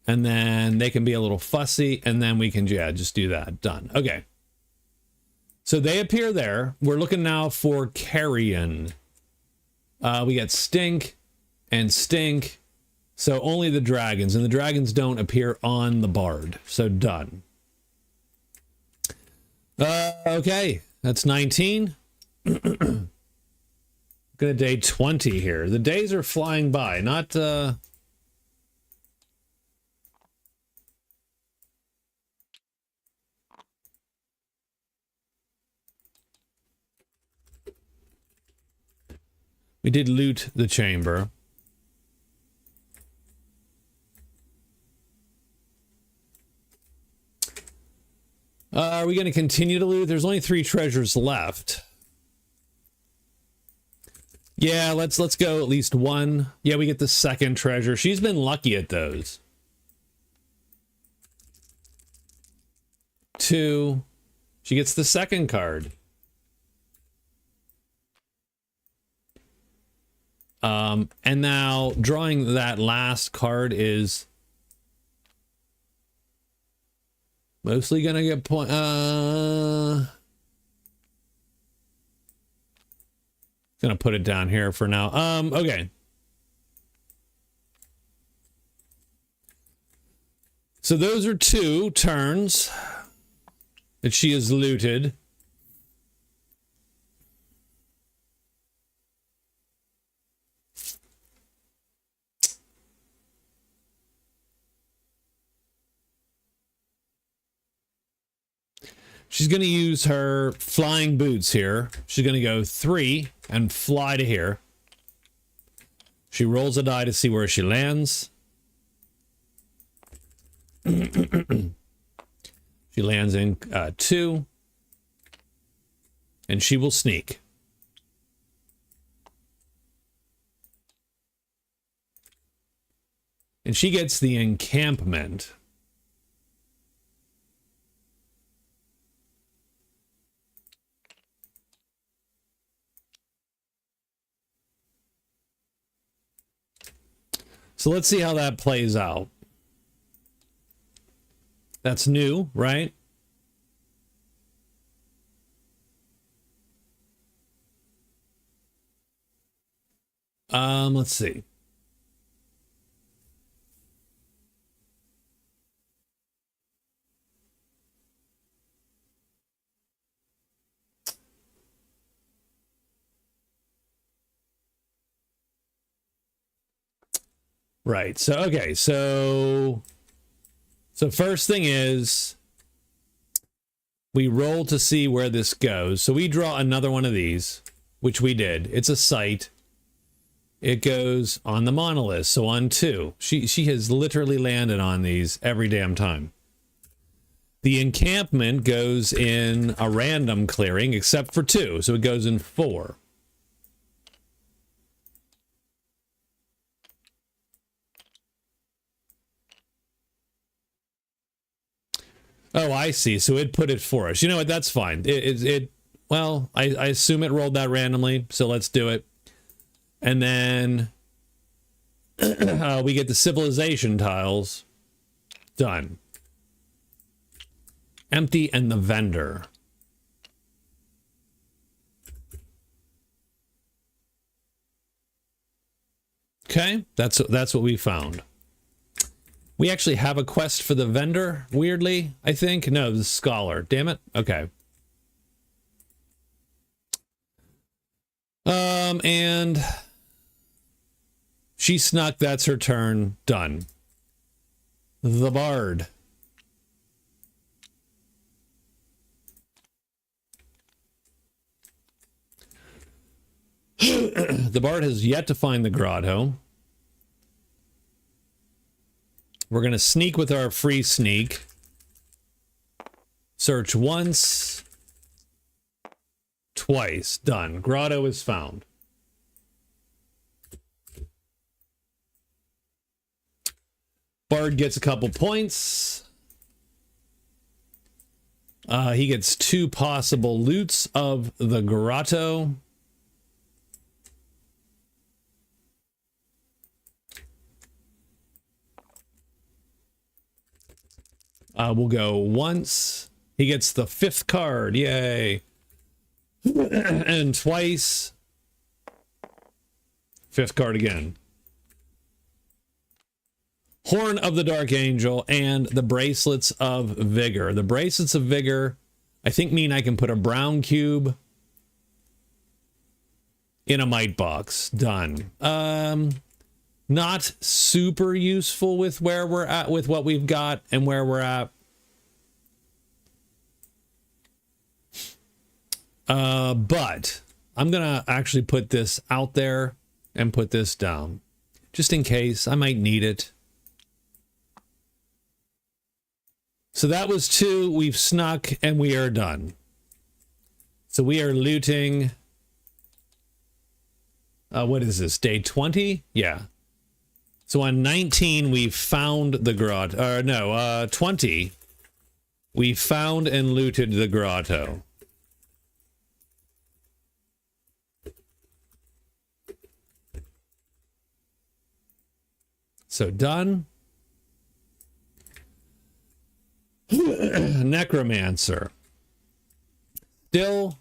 And then they can be a little fussy, and then we can, yeah, just do that. Done. Okay. So they appear there. We're looking now for carrion. We got stink and stink. So only the dragons, and the dragons don't appear on the bard. So done. Okay. That's 19. Gonna day 20 here. The days are flying by. Not we did loot the chamber. Are we going to continue to loot? There's only 3 treasures left. Yeah, let's go at least 1. Yeah, we get the 2nd treasure. She's been lucky at those. 2. She gets the 2nd card. And now drawing that last card is mostly gonna get point. Gonna put it down here for now. Okay. So those are 2 turns. that she is looted. She's going to use her flying boots here. She's going to go 3 and fly to here. She rolls a die to see where she lands. She lands in 2. And she will sneak. And she gets the encampment. So let's see how that plays out. That's new, right? Let's see. Right. So, okay. So first thing is we roll to see where this goes. So we draw another one of these, which we did. It's a site. It goes on the monolith. So on 2. She has literally landed on these every damn time. The encampment goes in a random clearing, except for 2. So it goes in 4. Oh, I see. So it put it for us. You know what? That's fine. Well, I assume it rolled that randomly. So let's do it. And then we get the civilization tiles. Done. Empty and the vendor. Okay, that's what we found. We actually have a quest for the vendor, weirdly, I think. No, the scholar. Damn it. Okay. And she snuck. That's her turn. Done. The bard. The bard has yet to find the grotto. We're going to sneak with our free sneak. Search once. Twice. Done. Grotto is found. Bard gets a couple points. He gets 2 possible loots of the grotto. We'll go once. He gets the 5th card. Yay. And twice. 5th card again. Horn of the Dark Angel and the Bracelets of Vigor. The Bracelets of Vigor, I think, mean I can put a brown cube in a mite box. Done. Not super useful with where we're at, with what we've got and where we're at. But I'm going to actually put this out there and put this down. Just in case. I might need it. So that was 2. We've snuck and we are done. So we are looting. What is this? Day 20? Yeah. So on 19, we found the grotto. No, 20. We found and looted the grotto. So done. Necromancer. Still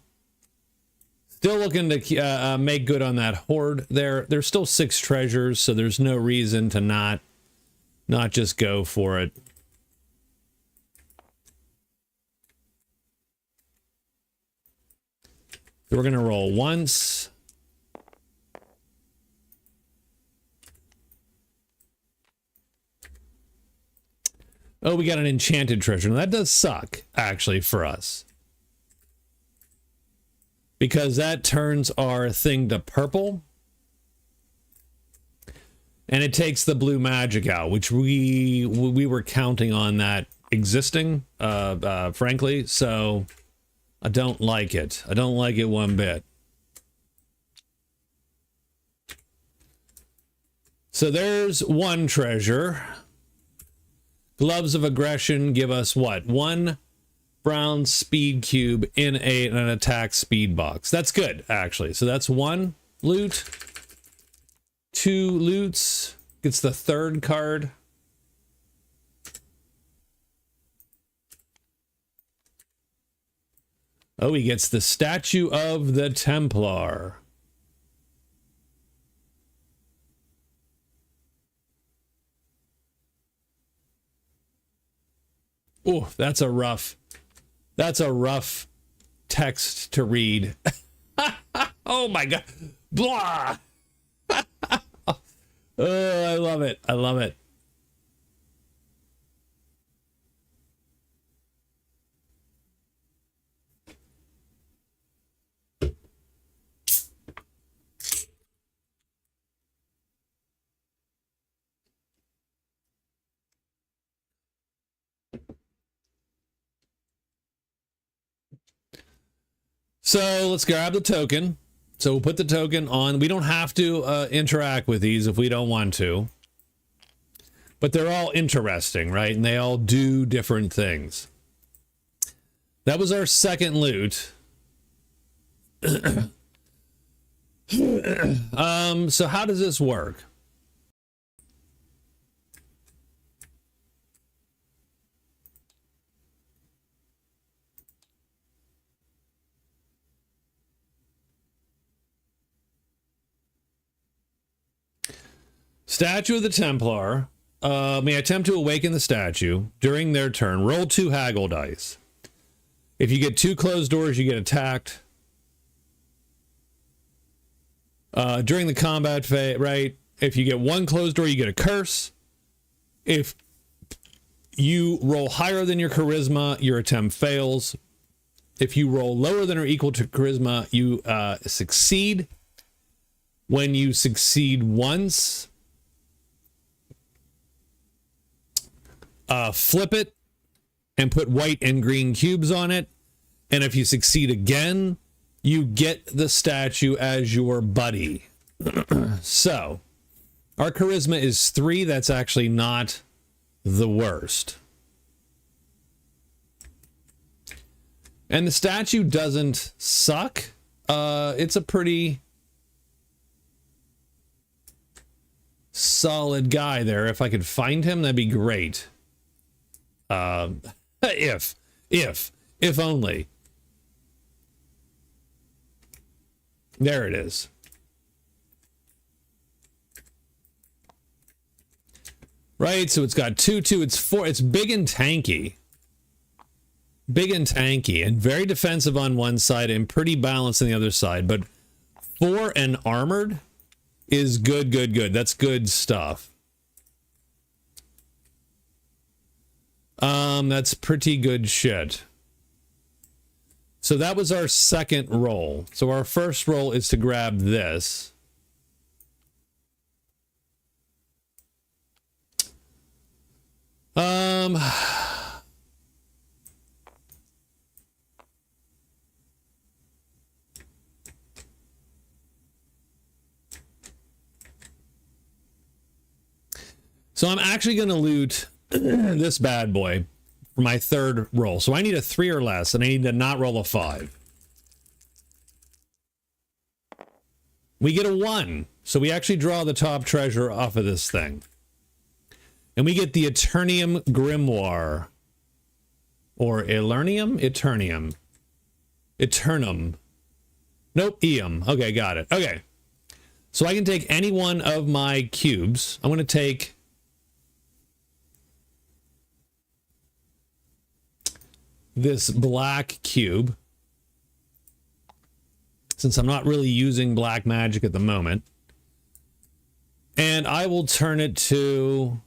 looking to make good on that hoard there. There's still 6 treasures, so there's no reason to not just go for it. So we're going to roll once. Oh, we got an enchanted treasure. Now, that does suck, actually, for us. Because that turns our thing to purple. And it takes the blue magic out, which we were counting on that existing, frankly. So I don't like it. I don't like it one bit. So there's one treasure. Gloves of Aggression give us what? 1 brown speed cube in an attack speed box. That's good, actually. So that's 1 loot. 2 loots. Gets the 3rd card. Oh, he gets the Statue of the Templar. Oh, that's a rough text to read. Oh my God. Blah. Oh, I love it. I love it. So let's grab the token. So we'll put the token on. We don't have to interact with these if we don't want to. But they're all interesting, right? And they all do different things. That was our second loot. So how does this work? Statue of the Templar may attempt to awaken the statue during their turn. Roll 2 haggle dice. If you get 2 closed doors, you get attacked. During the combat phase, right? If you get 1 closed door, you get a curse. If you roll higher than your charisma, your attempt fails. If you roll lower than or equal to charisma, you succeed. When you succeed once, flip it and put white and green cubes on it. And if you succeed again, you get the statue as your buddy. So, our charisma is 3. That's actually not the worst. And the statue doesn't suck. It's a pretty solid guy there. If I could find him, that'd be great. If only. There it is. Right, so it's got 2/2, it's 4, it's big and tanky. Big and tanky, and very defensive on one side and pretty balanced on the other side. But 4 and armored is good. That's good stuff. That's pretty good shit. So that was our second roll. So our first roll is to grab this. So I'm actually going to loot this bad boy for my third roll. So I need a 3 or less, and I need to not roll a 5. We get a 1. So we actually draw the top treasure off of this thing. And we get the Eternium Grimoire. Or Elernium? Eternium. Eternum. Nope, Eum. Okay, got it. Okay. So I can take any one of my cubes. I'm going to take this black cube. since I'm not really using black magic at the moment. And I will turn it to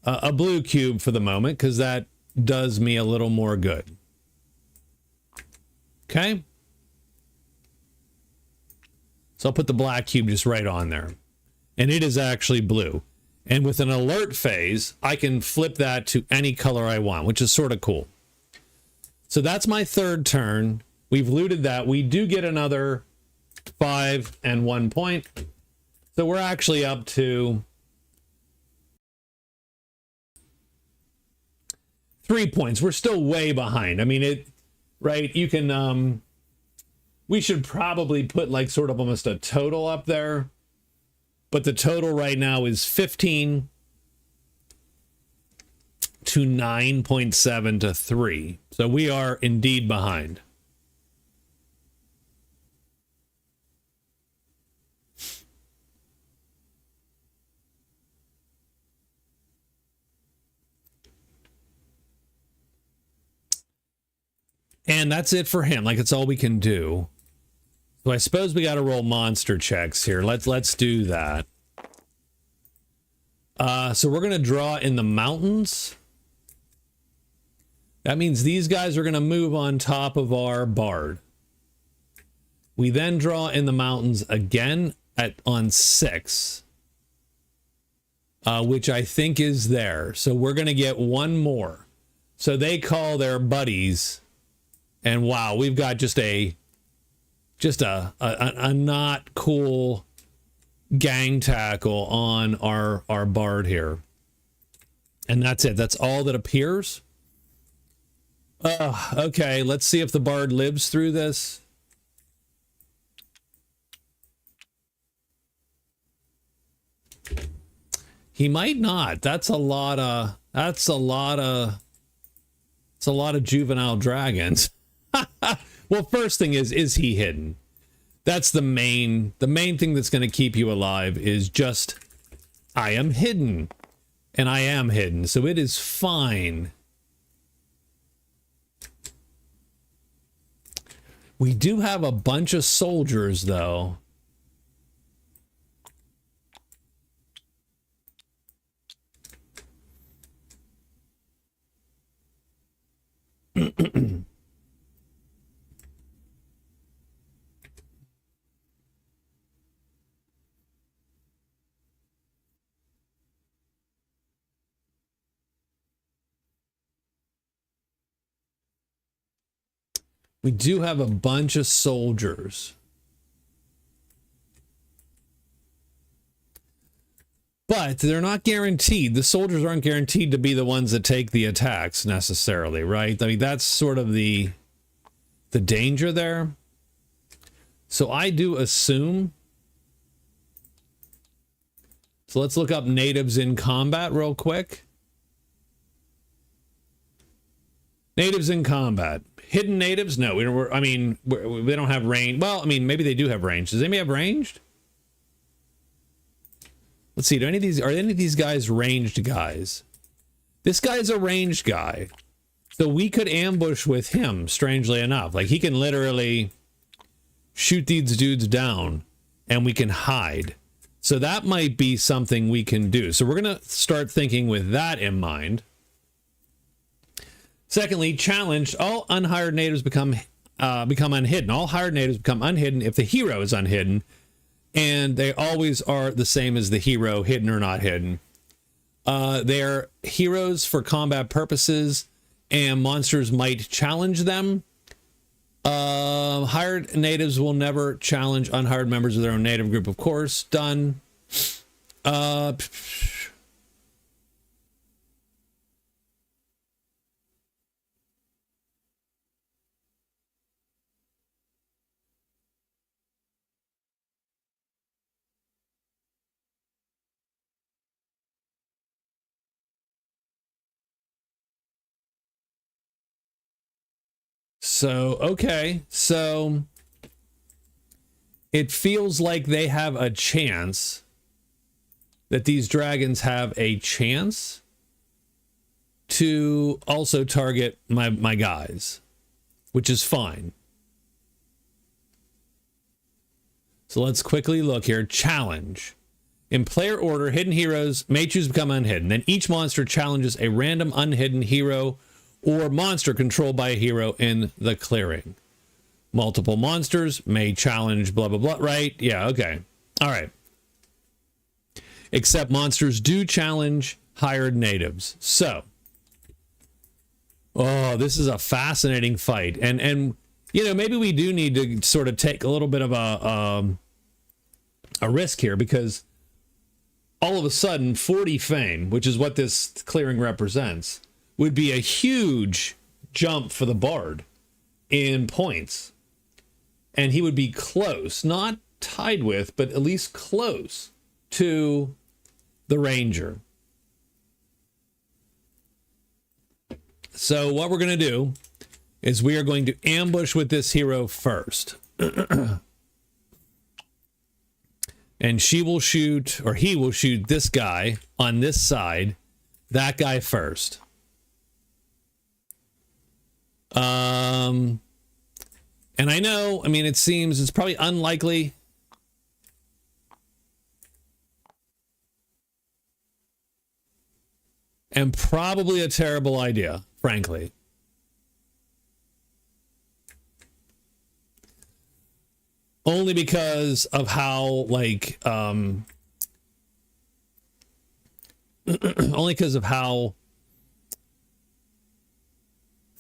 a blue cube for the moment, because that does me a little more good. Okay. So I'll put the black cube just right on there. And it is actually blue. And with an alert phase, I can flip that to any color I want, which is sort of cool. So that's my third turn. We've looted that. We do get another 5 and 1 point. So we're actually up to 3 points. We're still way behind. I mean, right? You can, we should probably put like sort of almost a total up there. But the total right now is 15 to 9.7 to 3. So we are indeed behind. And that's it for him. Like, it's all we can do. So I suppose we got to roll monster checks here. Let's do that. So we're going to draw in the mountains. That means these guys are going to move on top of our bard. We then draw in the mountains again on 6. Which I think is there. So we're going to get one more. So they call their buddies. And wow, we've got just a not cool gang tackle on our bard here. And that's it. That's all that appears. Okay, let's see if the bard lives through this. He might not. That's a lot of juvenile dragons. Well, first thing is he hidden? That's the main thing that's going to keep you alive is just, I am hidden. And I am hidden, so it is fine. We do have a bunch of soldiers, though. We do have a bunch of soldiers. But they're not guaranteed. The soldiers aren't guaranteed to be the ones that take the attacks necessarily, right? I mean, that's sort of the danger there. So I do assume. So let's look up natives in combat real quick. Natives in combat. Hidden natives? No, we don't have range. Well, I mean, maybe they do have range. Does anybody have ranged? Let's see. Are any of these guys ranged guys? This guy's a ranged guy. So we could ambush with him, strangely enough. Like, he can literally shoot these dudes down and we can hide. So that might be something we can do. So we're going to start thinking with that in mind. Secondly, challenged, all unhired natives become unhidden. All hired natives become unhidden if the hero is unhidden, and they always are the same as the hero, hidden or not hidden. They're heroes for combat purposes, and monsters might challenge them. Hired natives will never challenge unhired members of their own native group, of course. Done. So, okay, so it feels like they have a chance, that these dragons have a chance to also target my guys, which is fine. So let's quickly look here. Challenge. In player order, hidden heroes may choose to become unhidden. Then each monster challenges a random unhidden hero or monster controlled by a hero in the clearing. Multiple monsters may challenge blah, blah, blah. Right? Yeah, okay. All right. Except monsters do challenge hired natives. So, oh, this is a fascinating fight. And you know, maybe we do need to sort of take a little bit of a risk here, because all of a sudden 40 fame, which is what this clearing represents, would be a huge jump for the bard in points. And he would be close, not tied with, but at least close to the ranger. So what we're going to do is we are going to ambush with this hero first. And she will shoot, or he will shoot this guy on this side, that guy first. And I know, I mean, it seems it's probably unlikely. And probably a terrible idea, frankly. Only because of how, like, only because of how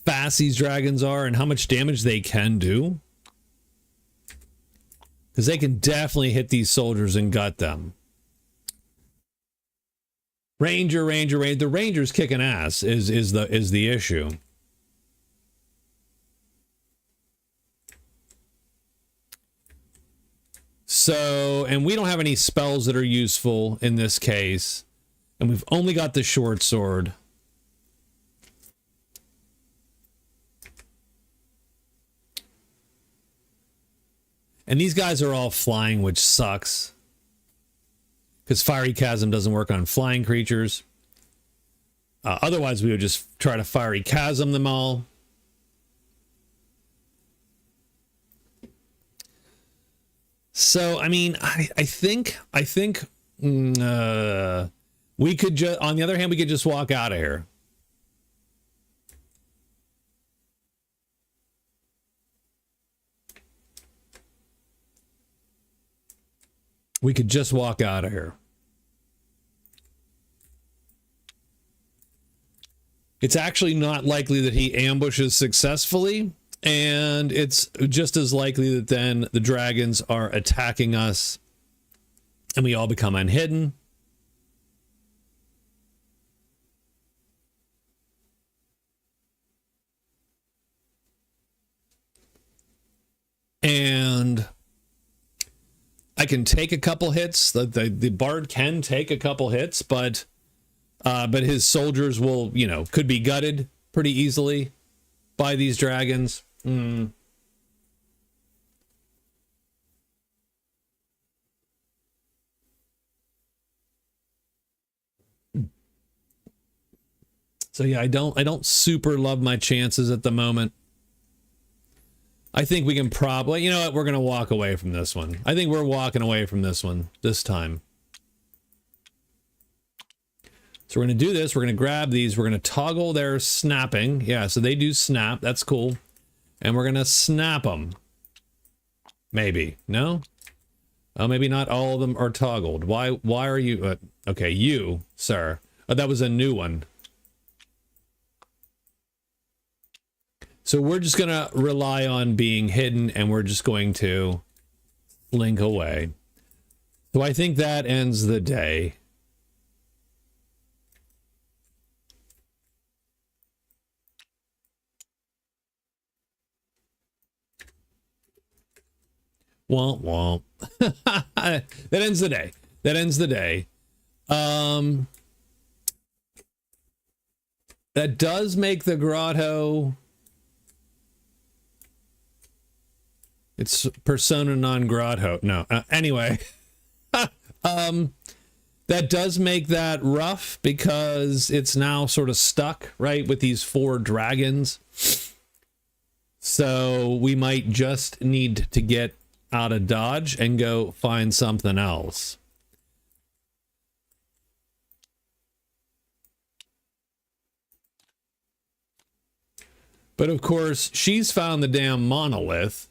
fast these dragons are and how much damage they can do. Because they can definitely hit these soldiers and gut them. Ranger. The ranger's kicking ass is the issue. So, and we don't have any spells that are useful in this case. And we've only got the short sword. And these guys are all flying, which sucks. Because Fiery Chasm doesn't work on flying creatures. Otherwise, we would just try to Fiery Chasm them all. So, I mean, I think we could just, on the other hand, we could just walk out of here. We could just walk out of here. It's actually not likely that he ambushes successfully, and it's just as likely that then the dragons are attacking us and we all become unhidden. And I can take a couple hits. The bard can take a couple hits, but his soldiers will, you know, could be gutted pretty easily by these dragons. So yeah, I don't super love my chances at the moment. I think we can probably, you know what, we're going to walk away from this one. I think we're walking away from this one this time. So we're going to do this. We're going to grab these. We're going to toggle their snapping. Yeah, so they do snap. That's cool. And we're going to snap them. Maybe. No? Oh, maybe not all of them are toggled. Why are you... okay, you, sir. Oh, that was a new one. So we're just going to rely on being hidden, and we're just going to slink away. So I think that ends the day. Womp womp. That ends the day. That ends the day. That does make the grotto... It's persona non grata. No. Anyway. That does make that rough because it's now sort of stuck, right, with these 4 dragons. So we might just need to get out of dodge and go find something else. But of course, she's found the damn monolith.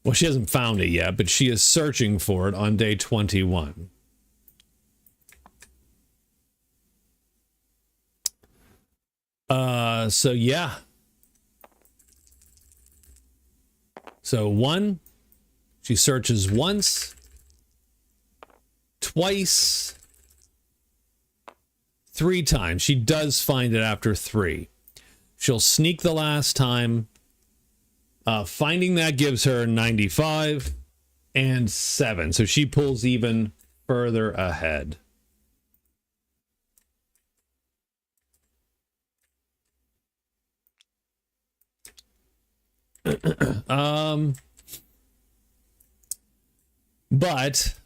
Well, she hasn't found it yet, but she is searching for it on day 21. So yeah. So 1, she searches once, twice, 3 times. She does find it after 3. She'll sneak the last time. Finding that gives her 95 and 7. So she pulls even further ahead.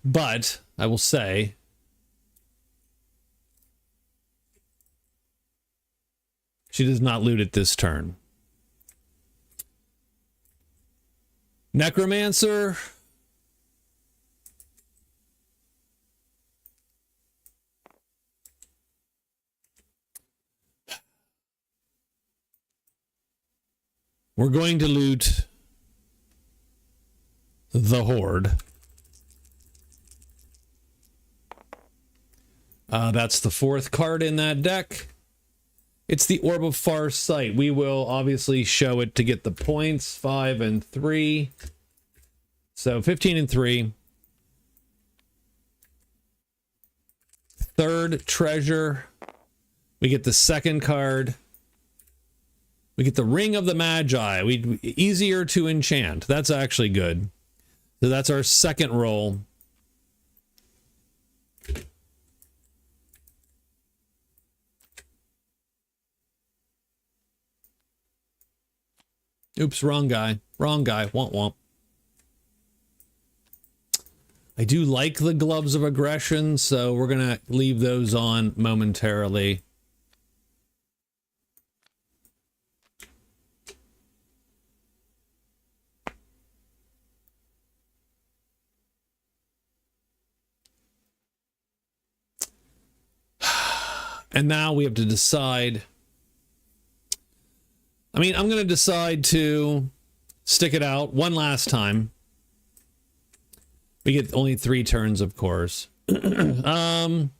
But I will say, she does not loot it this turn. Necromancer. We're going to loot the Horde. That's the 4th card in that deck. It's the Orb of Far Sight. We will obviously show it to get the points. 5 and 3. So 15 and 3. 3rd treasure. We get the 2nd card. We get the Ring of the Magi. Easier to enchant. That's actually good. So that's our 2nd roll. Oops, wrong guy. Wrong guy. Womp womp. I do like the Gloves of Aggression, so we're going to leave those on momentarily. And now we have to decide. I mean, I'm going to decide to stick it out one last time. We get only 3 turns, of course. And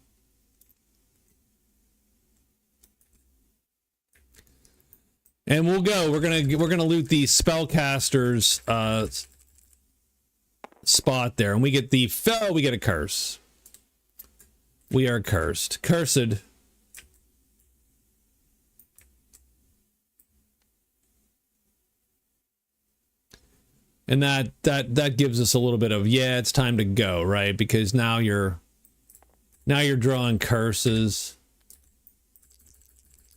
we'll go. We're gonna loot the spellcaster's spot there, and we get the we get a curse. We are cursed. Cursed. And that gives us a little bit of, yeah, it's time to go, right? Because now you're drawing curses.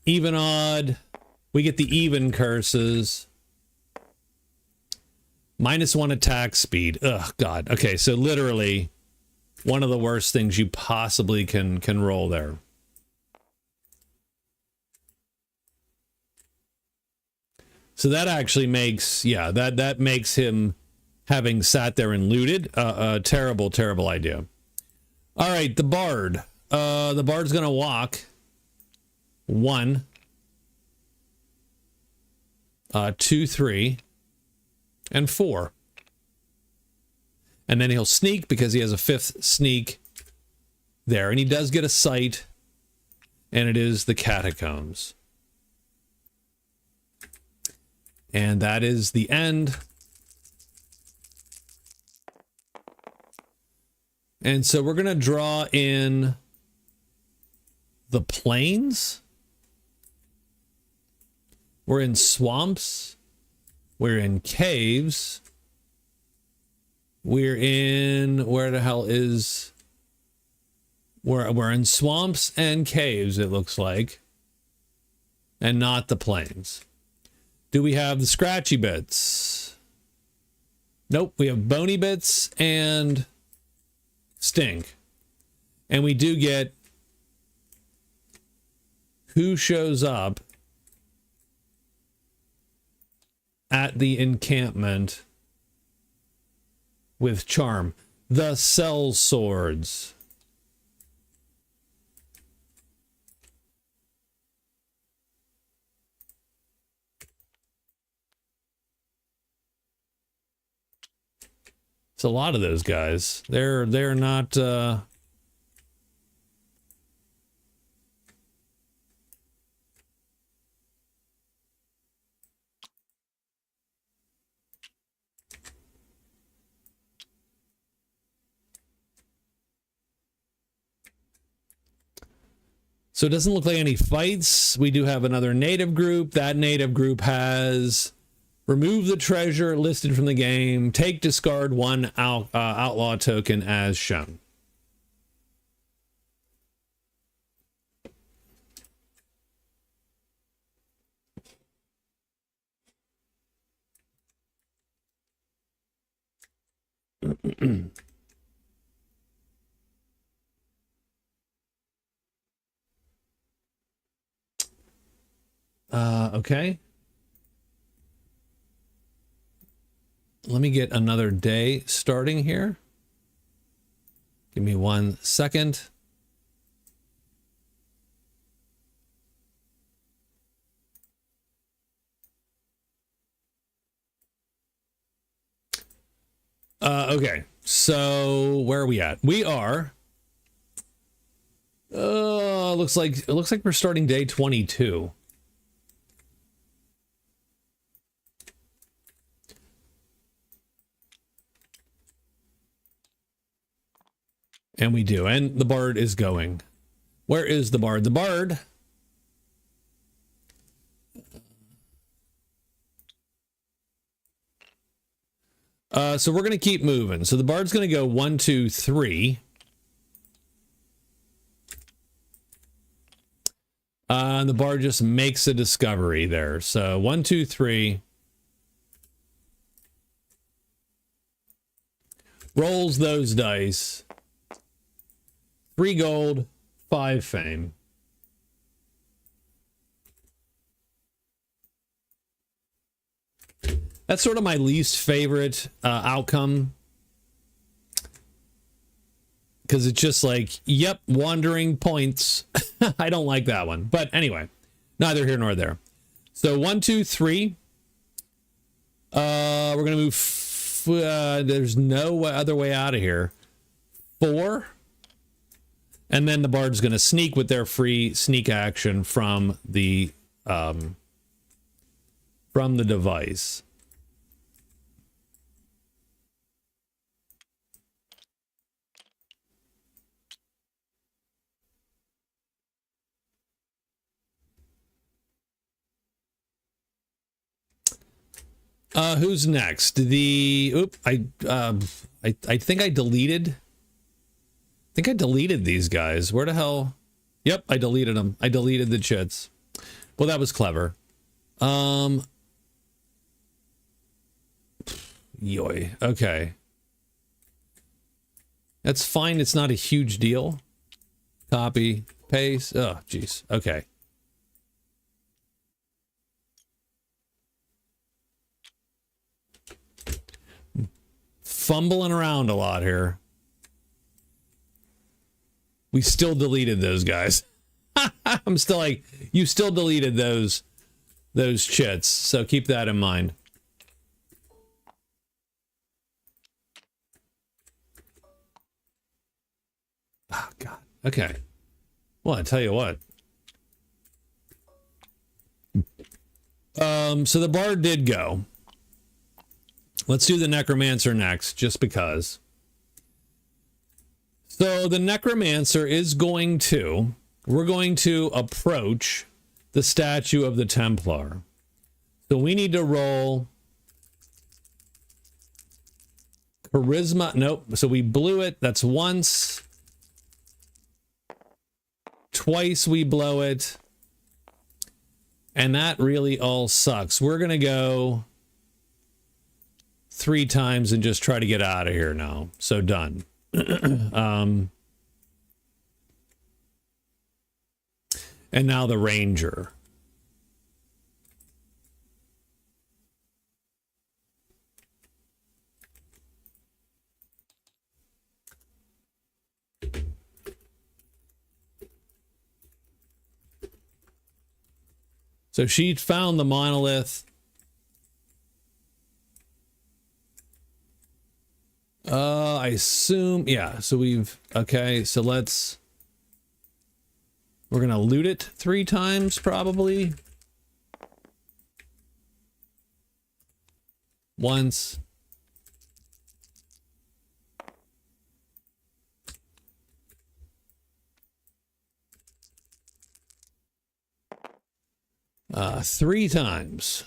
Even odd. We get the even curses. -1 attack speed. Ugh, God. Okay, so literally one of the worst things you possibly can roll there. So that actually makes, yeah, that makes him, having sat there and looted, a terrible, terrible idea. All right, the Bard. The Bard's going to walk 1, 2, 3, and 4. And then he'll sneak because he has a 5th sneak there. And he does get a sight, and it is the Catacombs. And that is the end. And so we're going to draw in the plains. We're in swamps. We're in caves. We're in, where the hell is, we're in swamps and caves, it looks like. And not the plains. Do we have the scratchy bits? Nope, we have bony bits and stink. And we do get who shows up at the encampment with charm. The cell swords. It's a lot of those guys. They're not so it doesn't look like any fights. We do have another native group. That native group has remove the treasure listed from the game. Take, discard one outlaw token as shown. Okay. Let me get another day starting here. Give me 1 second. Okay, so where are we at? We are. Looks like we're starting day 22. And we do. And the bard is going. Where is the bard? The bard. So we're going to keep moving. So the bard's going to go 1, 2, 3. And the bard just makes a discovery there. So 1, 2, 3. Rolls those dice. 3 gold, 5 fame. That's sort of my least favorite outcome. Because it's just like, yep, wandering points. I don't like that one. But anyway, neither here nor there. So 1, 2, 3. We're going to move. There's no other way out of here. 4. And then the bard's going to sneak with their free sneak action from the device. Who's next? I think I deleted. I think I deleted these guys. Where the hell? Yep, I deleted them. I deleted the chits. Well, that was clever. Yoy. Okay. That's fine. It's not a huge deal. Copy, paste. Oh, jeez. Okay. Fumbling around a lot here. We still deleted those guys. I'm still like, you still deleted those chits, so keep that in mind. Oh, God. Okay. Well, I tell you what. So the bard did go. Let's do the Necromancer next, just because. So the Necromancer is going to... We're going to approach the statue of the Templar. So we need to roll... Charisma. Nope. So we blew it. That's once. Twice we blow it. And that really all sucks. We're going to go 3 times and just try to get out of here now. So done. And now the Ranger. So she found the monolith. I assume, yeah, so okay, so we're gonna loot it 3 times, probably. Once. Three times.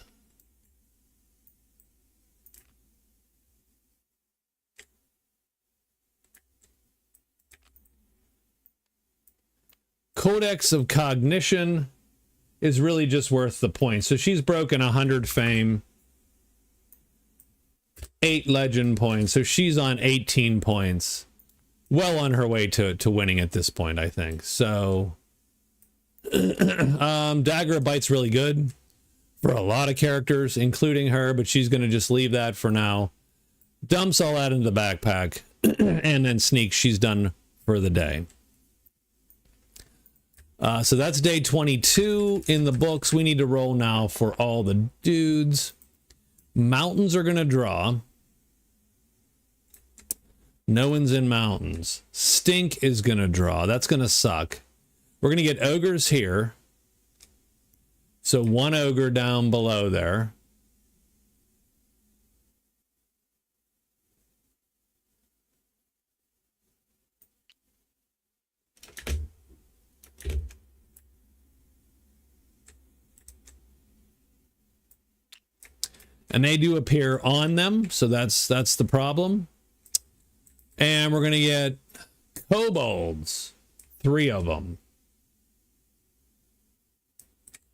Codex of Cognition is really just worth the point. So she's broken 100 fame, 8 legend points. So she's on 18 points. Well on her way to winning at this point, I think. So Dagger of Bite's really good for a lot of characters, including her, but she's going to just leave that for now. Dumps all that into the backpack, and then Sneak, she's done for the day. So that's day 22 in the books. We need to roll now for all the dudes. Mountains are going to draw. No one's in mountains. Stink is going to draw. That's going to suck. We're going to get ogres here. So 1 ogre down below there. And they do appear on them, so that's the problem. And we're going to get kobolds, 3 of them,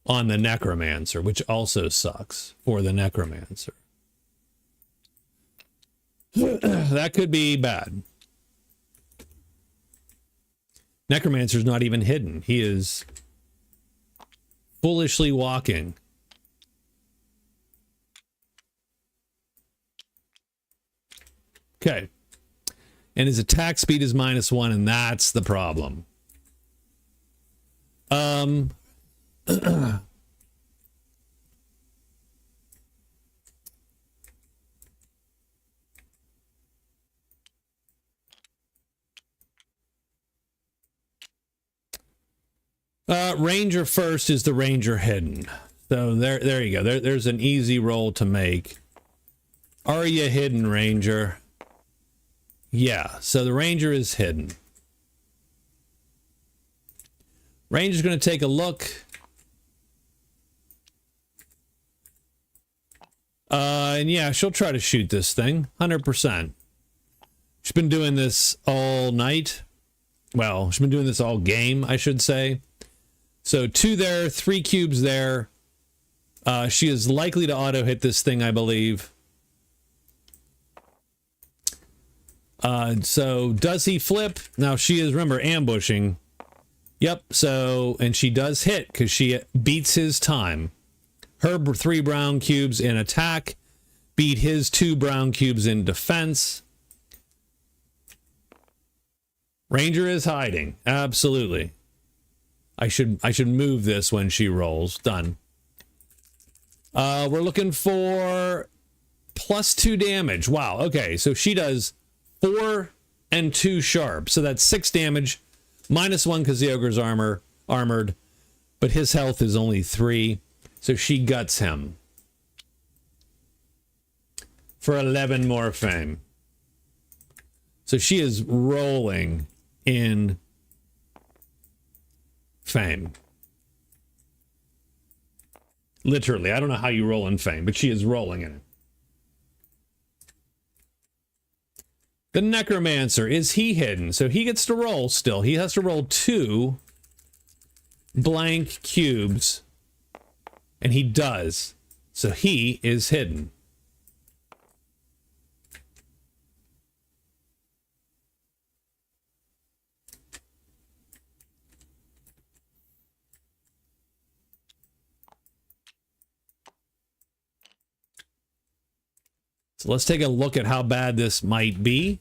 on the Necromancer, which also sucks for the Necromancer. That could be bad. Necromancer's not even hidden. He is foolishly walking. Okay. And his attack speed is -1, and that's the problem. Ranger first is the Ranger hidden. So there you go. There's an easy roll to make. Are you hidden, Ranger? Yeah, so the Ranger is hidden. Ranger's going to take a look. And yeah, she'll try to shoot this thing. 100%. She's been doing this all night. Well, she's been doing this all game, I should say. So 2 there, 3 cubes there. She is likely to auto-hit this thing, I believe. So does he flip? Now she is, remember, ambushing. Yep, so, and she does hit because she beats his time. Her 3 brown cubes in attack beat his 2 brown cubes in defense. Ranger is hiding. Absolutely. I should move this when she rolls. Done. We're looking for +2 damage. Wow, okay, so she does 4 and 2 sharp. So that's 6 damage. -1 because the ogre's armored. But his health is only 3. So she guts him. For 11 more fame. So she is rolling in fame. Literally. I don't know how you roll in fame, but she is rolling in it. The Necromancer, is he hidden? So he gets to roll still. He has to roll 2 blank cubes. And he does. So he is hidden. So let's take a look at how bad this might be.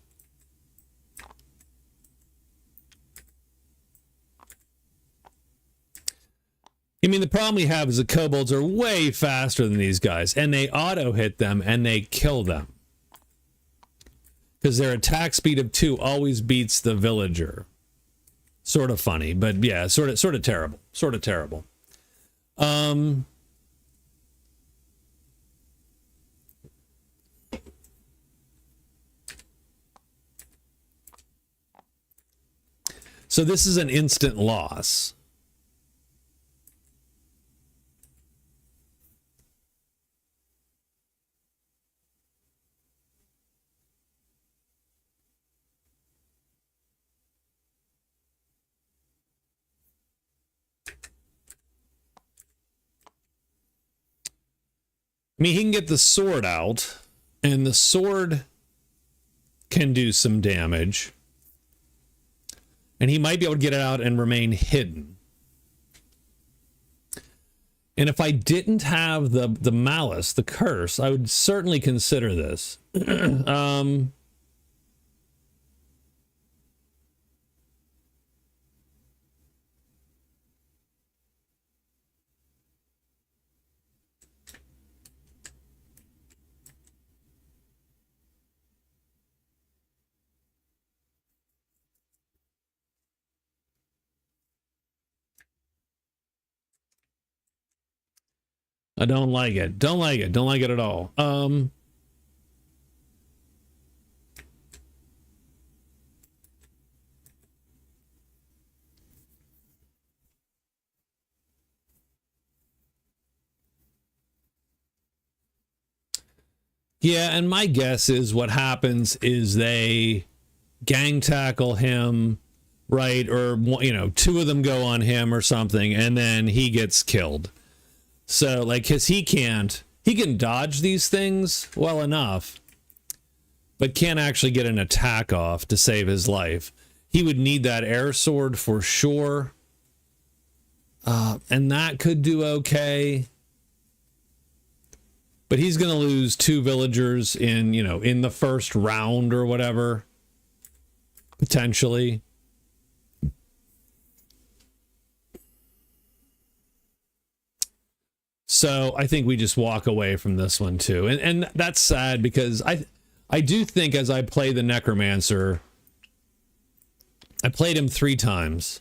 I mean, the problem we have is the kobolds are way faster than these guys, and they auto hit them and they kill them. Because their attack speed of 2 always beats the villager. Sort of funny, but yeah, sort of terrible. Sort of terrible. So this is an instant loss. I mean, he can get the sword out, and the sword can do some damage. And he might be able to get it out and remain hidden. And if I didn't have the malice, the curse, I would certainly consider this. I don't like it. Don't like it. Don't like it at all. Yeah, and my guess is what happens is they gang tackle him, right? Or, you know, 2 of them go on him or something, and then he gets killed. So, like, because he can dodge these things well enough, but can't actually get an attack off to save his life. He would need that air sword for sure. And that could do okay. But he's going to lose 2 villagers in, you know, in the first round or whatever. Potentially. So I think we just walk away from this one too. And that's sad because I do think as I play the Necromancer, I played him 3 times.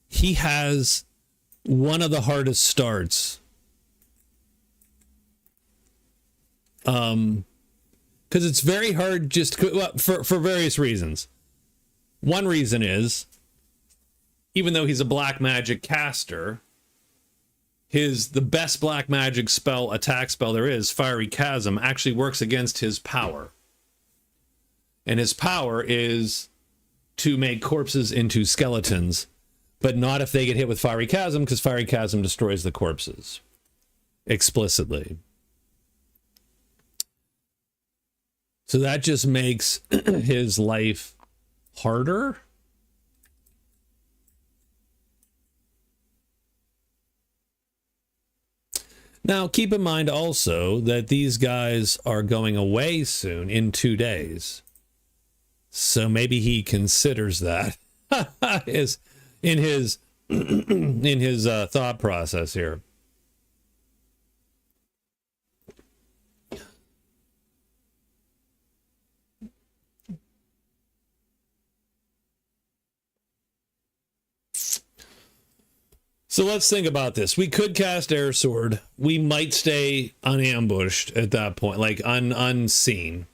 He has one of the hardest starts. Because it's very hard just for various reasons. One reason is, even though he's a black magic caster, the best black magic spell, attack spell there is, Fiery Chasm, actually works against his power. And his power is to make corpses into skeletons, but not if they get hit with Fiery Chasm, because Fiery Chasm destroys the corpses. Explicitly. So that just makes his life harder. Now, keep in mind also that these guys are going away soon in 2 days. So maybe he considers that is in his thought process here. So let's think about this. We could cast Air Sword. We might stay unambushed at that point, like unseen.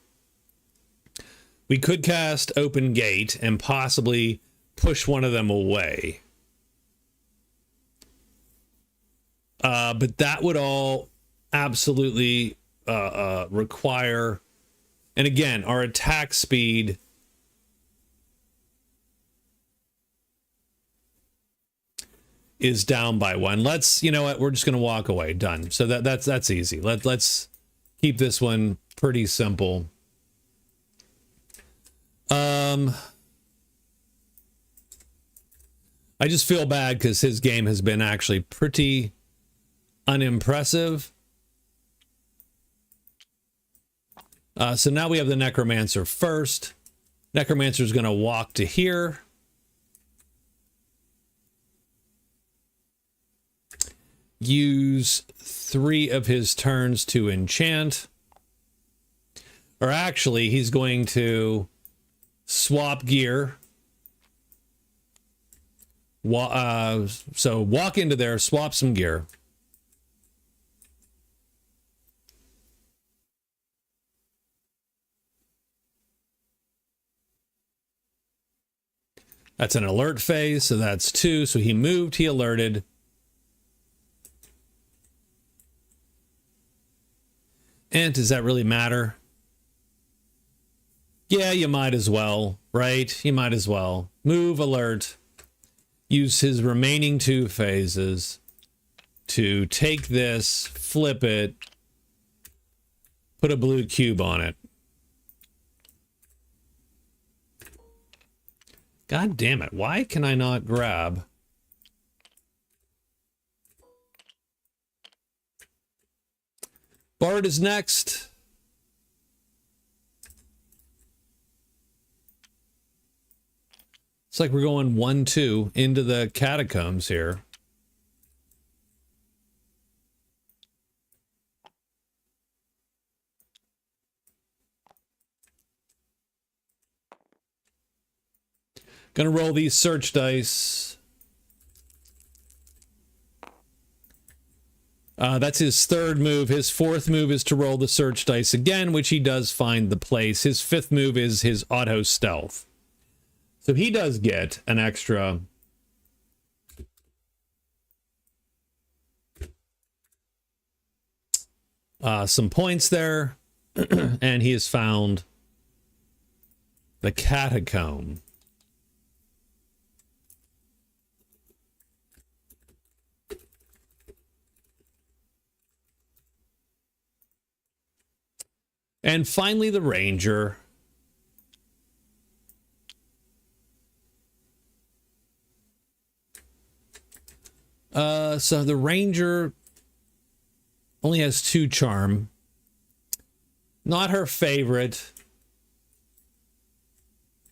We could cast Open Gate and possibly push one of them away. But that would all absolutely require... And again, our attack speed... is down by 1. Let's, you know what, we're just going to walk away. Done. So that's easy. Let's keep this one pretty simple. I just feel bad because his game has been actually pretty unimpressive. So now we have the Necromancer first. Necromancer is going to walk to here. use 3 of his turns to enchant. Or actually, he's going to swap gear. So walk into there, swap some gear. That's an alert phase, so that's 2. So he moved, he alerted. And does that really matter? Yeah, you might as well, right? You might as well. Move, alert. Use his remaining 2 phases to take this, flip it, put a blue cube on it. God damn it. Why can I not grab? Bard is next. It's like we're going 1-2 into the catacombs here. Gonna roll these search dice. That's his 3rd move. His 4th move is to roll the search dice again, which he does find the place. His 5th move is his auto stealth. So he does get an extra some points there. And he has found the catacomb. And finally, the ranger. So the ranger only has 2 charm. Not her favorite.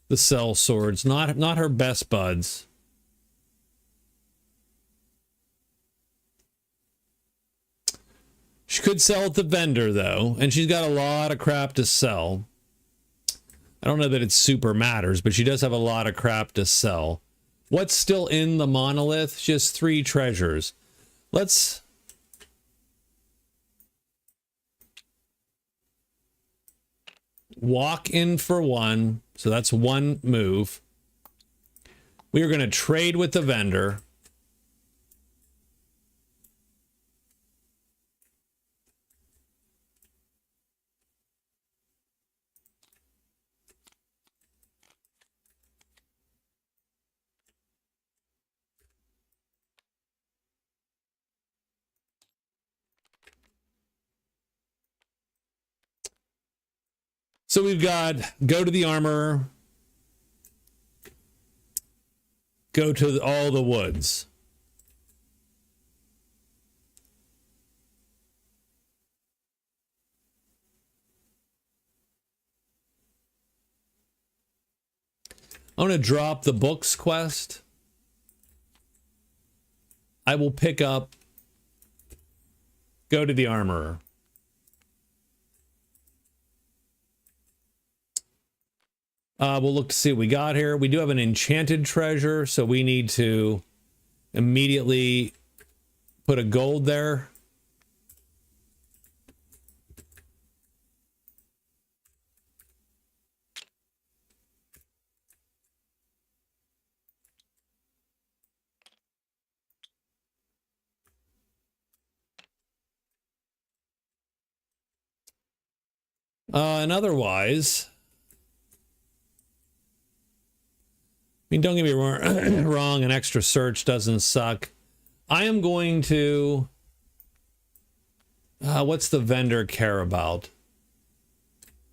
The cell swords, not her best buds. She could sell at the vendor, though, and she's got a lot of crap to sell. I don't know that it super matters, but she does have a lot of crap to sell. What's still in the monolith? Just 3 treasures. Let's... walk in for 1. So that's 1 move. We are going to trade with the vendor. So we've got go to the armorer, go to all the woods. I'm going to drop the books quest. I will pick up go to the armorer. We'll look to see what we got here. We do have an enchanted treasure, so we need to immediately put a gold there. And otherwise... I mean, don't get me wrong, an extra search doesn't suck. I am going to... what's the vendor care about?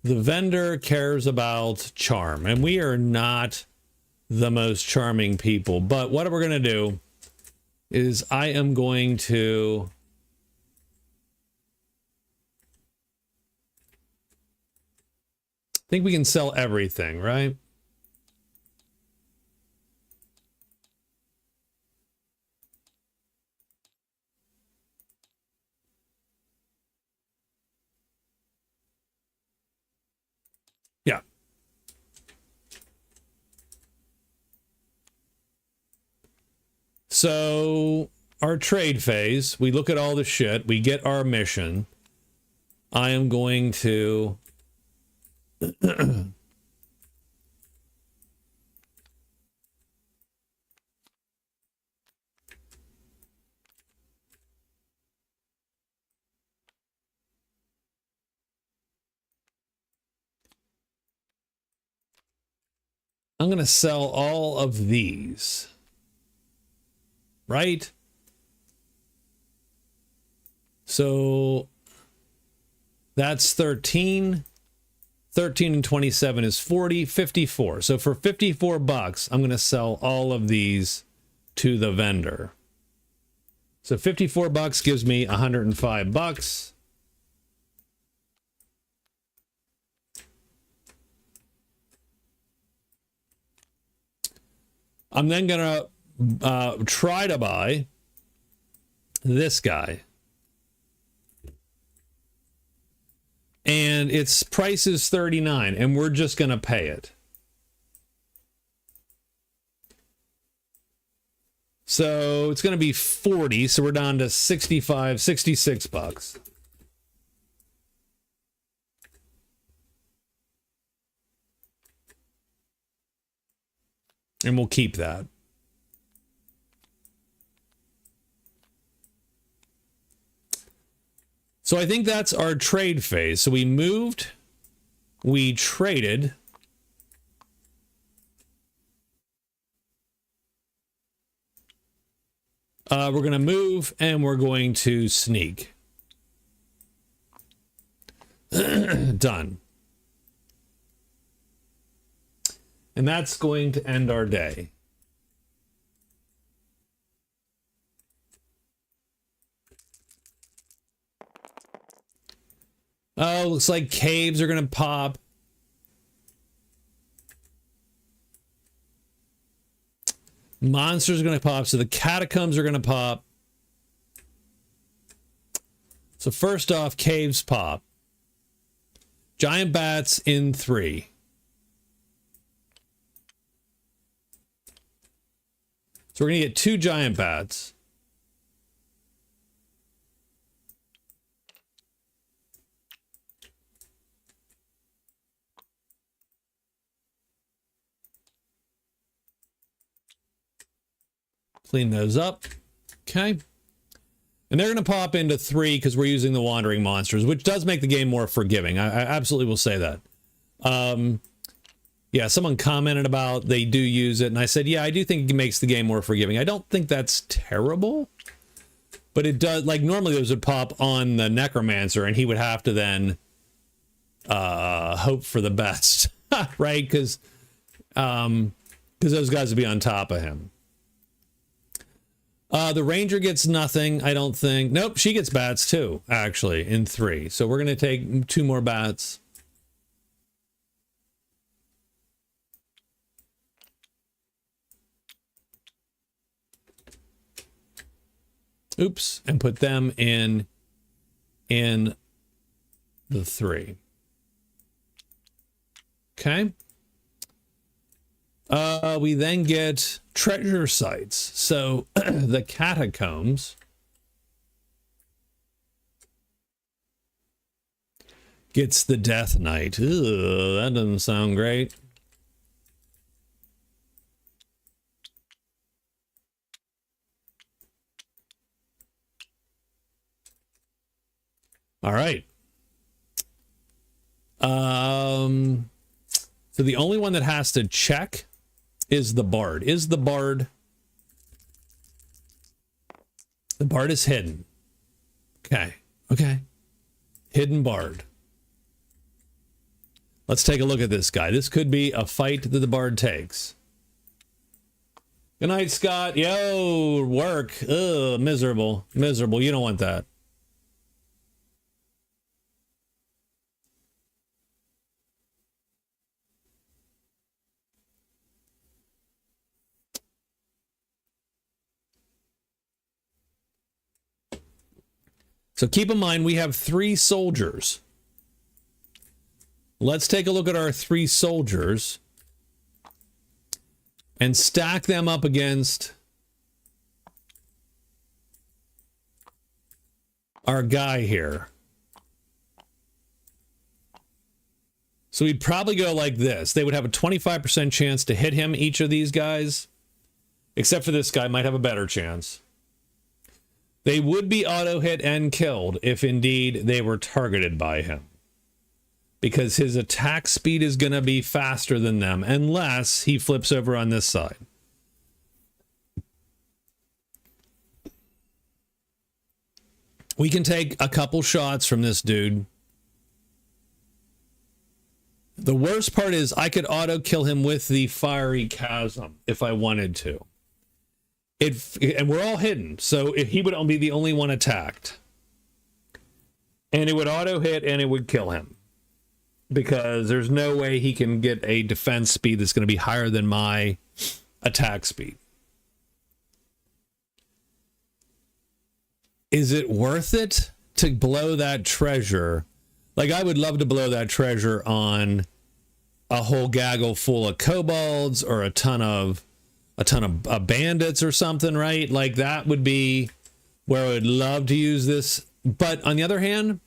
The vendor cares about charm, and we are not the most charming people. But what we're going to do is I am going to... I think we can sell everything, right? So our trade phase, we look at all the shit, we get our mission. I am going to I'm going to sell all of these. Right? So that's 13. 13 and 27 is 40, 54. So for 54 bucks, I'm going to sell all of these to the vendor. So 54 bucks gives me 105 bucks. I'm then going to try to buy this guy. And its price is 39, and we're just going to pay it. So it's going to be 40, so we're down to 65, 66 bucks. And we'll keep that. So I think that's our trade phase. So we moved, we traded. We're going to move and we're going to sneak. Done. And that's going to end our day. Oh, looks like caves are going to pop. Monsters are going to pop. So the catacombs are going to pop. So first off, caves pop. Giant bats in 3. So we're going to get 2 giant bats. Clean those up. Okay. And they're going to pop into 3 because we're using the wandering monsters, which does make the game more forgiving. I absolutely will say that. Yeah, someone commented about they do use it, and I said, yeah, I do think it makes the game more forgiving. I don't think that's terrible, but it does. Like, normally those would pop on the Necromancer, and he would have to then hope for the best, right? Because those guys would be on top of him. The Ranger gets nothing, I don't think. Nope, she gets bats too, actually, in 3. So we're going to take 2 more bats. Oops, and put them in the 3. Okay. We then get treasure sites. So the catacombs gets the Death Knight. Ugh, that doesn't sound great. All right. So the only one that has to check is the Bard. Is the Bard... The Bard is hidden. Okay. Okay. Hidden Bard. Let's take a look at this guy. This could be a fight that the Bard takes. Good night, Scott. Yo, work. Ugh, miserable. Miserable. You don't want that. So keep in mind, we have 3 soldiers. Let's take a look at our 3 soldiers and stack them up against our guy here. So we'd probably go like this. They would have a 25% chance to hit him, each of these guys. Except for this guy, might have a better chance. They would be auto-hit and killed if indeed they were targeted by him. Because his attack speed is going to be faster than them, unless he flips over on this side. We can take a couple shots from this dude. The worst part is I could auto-kill him with the Fiery Chasm if I wanted to. And we're all hidden, so he would be the only one attacked. And it would auto-hit and it would kill him. Because there's no way he can get a defense speed that's going to be higher than my attack speed. Is it worth it to blow that treasure? Like, I would love to blow that treasure on a whole gaggle full of kobolds or a ton of bandits or something, right? Like, that would be where I would love to use this. But on the other hand,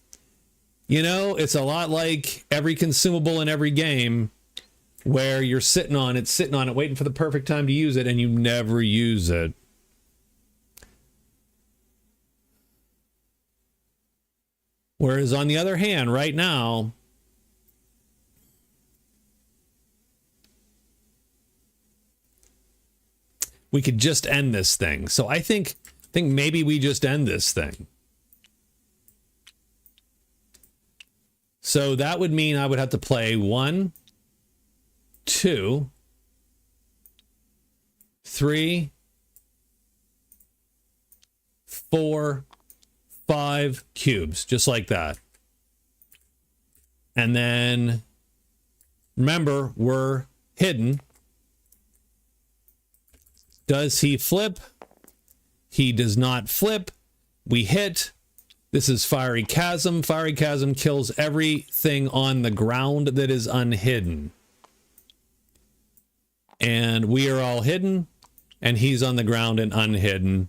you know, it's a lot like every consumable in every game where you're sitting on it, waiting for the perfect time to use it, and you never use it. Whereas on the other hand, right now, we could just end this thing. So I think maybe we just end this thing. So that would mean I would have to play 1, 2, 3, 4, 5 cubes, just like that. And then, remember, we're hidden. Does he flip? He does not flip. We hit. This is Fiery Chasm. Fiery Chasm kills everything on the ground that is unhidden. And we are all hidden, and he's on the ground and unhidden.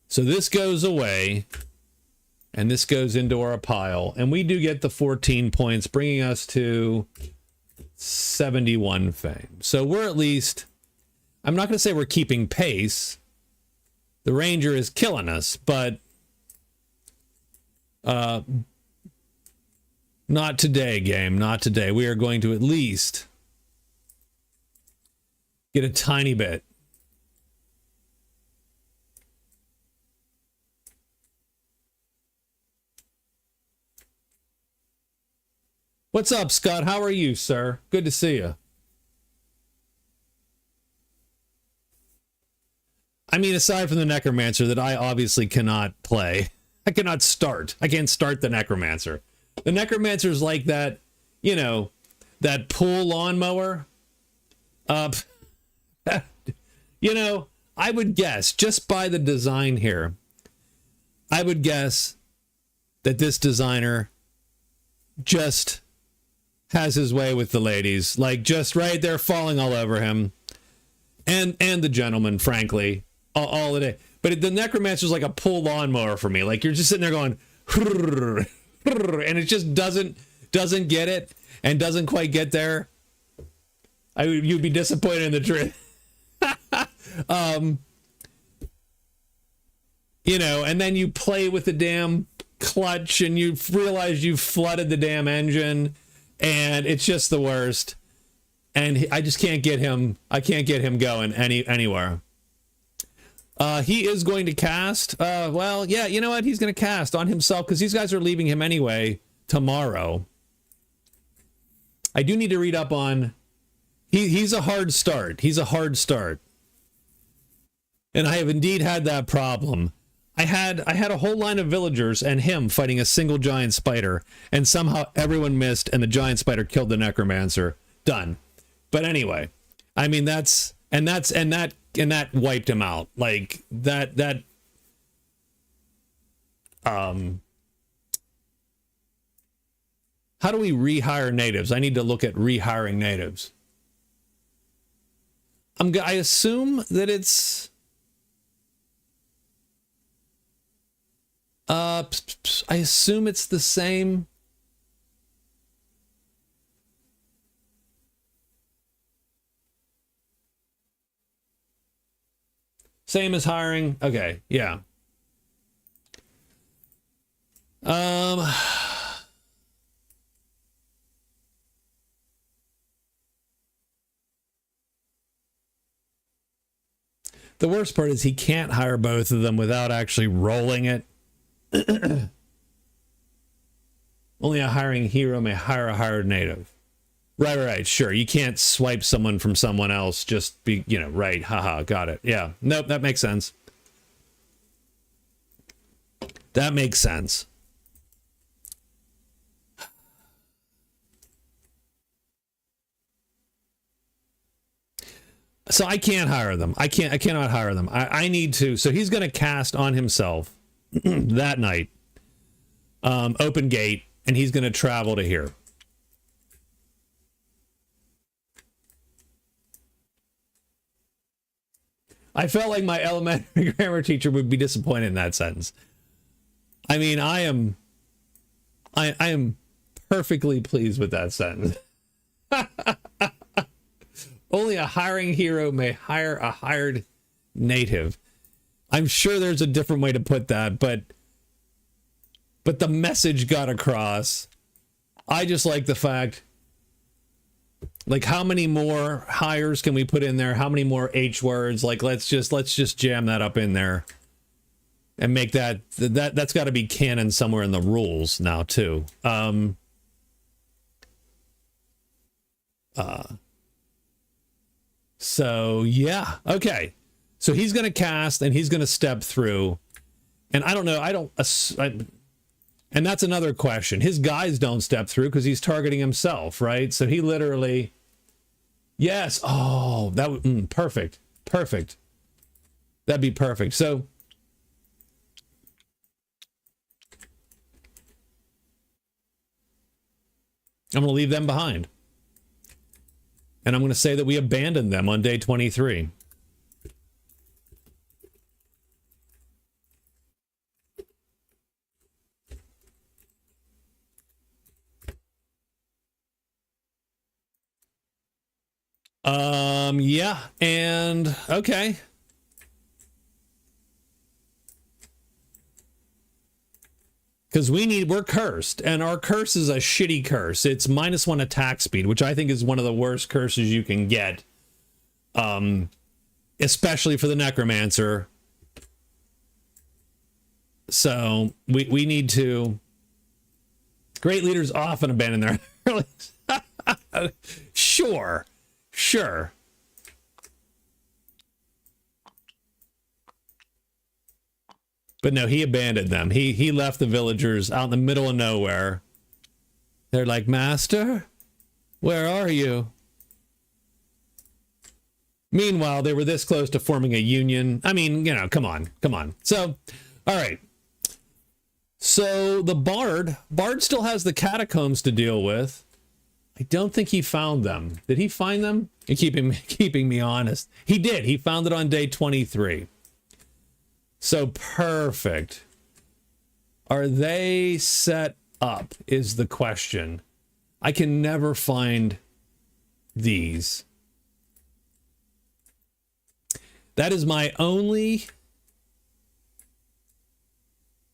So this goes away, and this goes into our pile. And we do get the 14 points, bringing us to 71 fame. So we're at least, I'm not going to say we're keeping pace. The Ranger is killing us, but not today, game. Not today. We are going to at least get a tiny bit. What's up, Scott? How are you, sir? Good to see you. I mean, aside from the Necromancer that I obviously cannot play, I cannot start. I can't start the Necromancer. The Necromancer is like that, you know, that pool lawnmower. You know, I would guess, just by the design here, I would guess that this designer just has his way with the ladies, like just right there falling all over him, and the gentleman, frankly, all the day. But the Necromancer is like a pull lawnmower for me. Like, you're just sitting there going, and it just doesn't get it and doesn't quite get there. You'd be disappointed in the truth. You know, and then you play with the damn clutch and you realize you've flooded the damn engine. And it's just the worst. And I just can't get him. I can't get him going anywhere. He is going to cast. Well, yeah, you know what? He's going to cast on himself because these guys are leaving him anyway tomorrow. I do need to read up on. He's a hard start. He's a hard start. And I have indeed had that problem. I had a whole line of villagers and him fighting a single giant spider, and somehow everyone missed, and the giant spider killed the Necromancer. Done. But anyway, I mean that wiped him out. Like that. How do we rehire natives? I need to look at rehiring natives. I assume that it's. I assume it's the same. Same as hiring. Okay, yeah. The worst part is he can't hire both of them without actually rolling it. Only a hiring hero may hire a hired native. Right, sure. You can't swipe someone from someone else, just be, you know, right, haha, got it. Yeah, nope, that makes sense. That makes sense. So I can't hire them. I cannot hire them. I need to. So he's going to cast on himself that night, open gate, and he's going to travel to here. I felt like my elementary grammar teacher would be disappointed in that sentence. I mean, I am perfectly pleased with that sentence. Only a hiring hero may hire a hired native. I'm sure there's a different way to put that, but the message got across. I just like the fact, like, how many more hires can we put in there? How many more H words? Like, let's just jam that up in there and make that's got to be canon somewhere in the rules now too. So yeah, okay. So he's going to cast and he's going to step through, and I don't know. And that's another question. His guys don't step through because he's targeting himself, right? So he literally, yes. Oh, that perfect. That'd be perfect. So I'm going to leave them behind. And I'm going to say that we abandoned them on day 23. Yeah, and okay. Because we're cursed, and our curse is a shitty curse. It's -1 attack speed, which I think is one of the worst curses you can get. Especially for the Necromancer. So we need to. Great leaders often abandon their Sure. But no, he abandoned them. He left the villagers out in the middle of nowhere. They're like, Master, where are you? Meanwhile, they were this close to forming a union. I mean, you know, come on. So, all right. So the Bard still has the catacombs to deal with. I don't think he found them. Did he find them? You're keeping me honest. He did. He found it on day 23. So perfect. Are they set up is the question. I can never find these. That is my only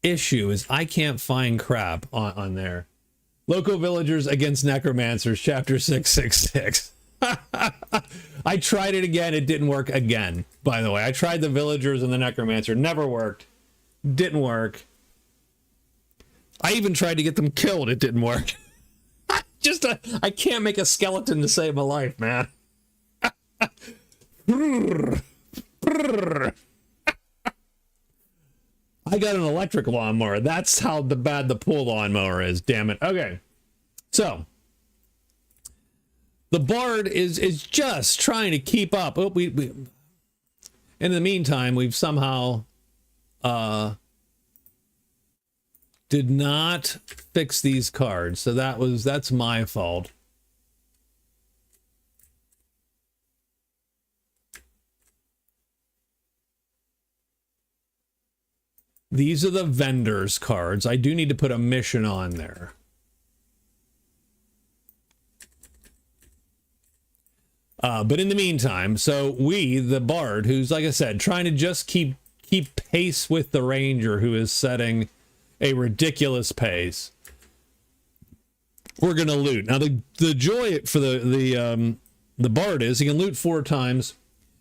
issue, is I can't find crap on there. Local villagers against necromancers, chapter 666. I tried it again. It didn't work again, by the way. I tried the villagers and the necromancer. Never worked. Didn't work. I even tried to get them killed. It didn't work. I can't make a skeleton to save my life, man. I got an electric lawnmower. That's how bad the pull lawnmower is. Damn it. Okay. So the Bard is just trying to keep up. Oh, we in the meantime, we've somehow did not fix these cards. So that's my fault. These are the vendor's cards. I do need to put a mission on there. But in the meantime, so we, the bard, who's, like I said, trying to just keep pace with the ranger, who is setting a ridiculous pace, we're gonna loot. Now the joy for the bard is he can loot 4 times,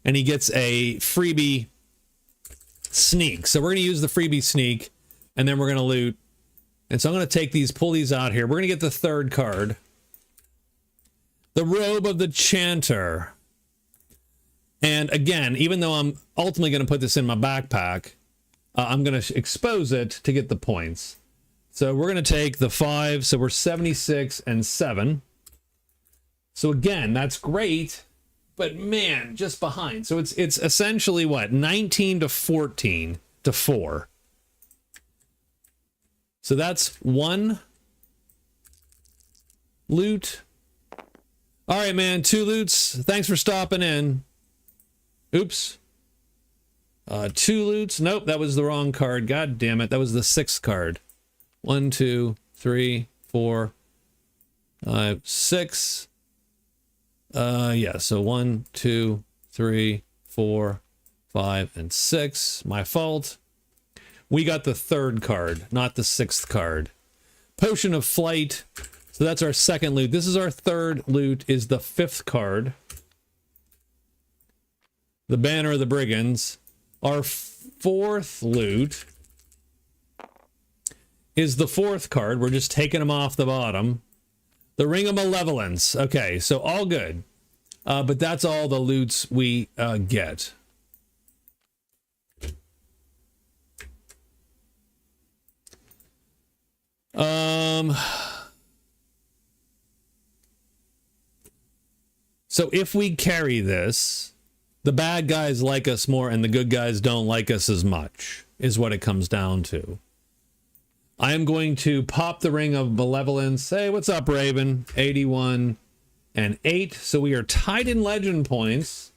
and he gets a freebie sneak. So we're gonna use the freebie sneak, and then we're gonna loot. And so I'm gonna pull these out here. We're gonna get the 3rd card. The Robe of the Chanter. And again, even though I'm ultimately going to put this in my backpack, I'm going to expose it to get the points. So we're going to take the 5. So we're 76 and 7. So again, that's great. But man, just behind. So it's essentially what? 19 to 14 to 4. So that's 1 loot. All right, man, 2 loots. Thanks for stopping in. Oops. 2 loots. Nope, that was the wrong card. God damn it. That was the 6th card. 1, 2, 3, 4, 5, 6. Yeah, so 1, 2, 3, 4, 5, and 6. My fault. We got the 3rd card, not the 6th card. Potion of Flight. So that's our 2nd loot. This is our 3rd loot, is the 5th card. The Banner of the Brigands. Our 4th loot is the 4th card. We're just taking them off the bottom. The Ring of Malevolence. Okay, so all good. But that's all the loots we get. So if we carry this, the bad guys like us more and the good guys don't like us as much, is what it comes down to. I am going to pop the Ring of Malevolence. Hey, what's up, Raven? 81 and 8. So we are tied in legend points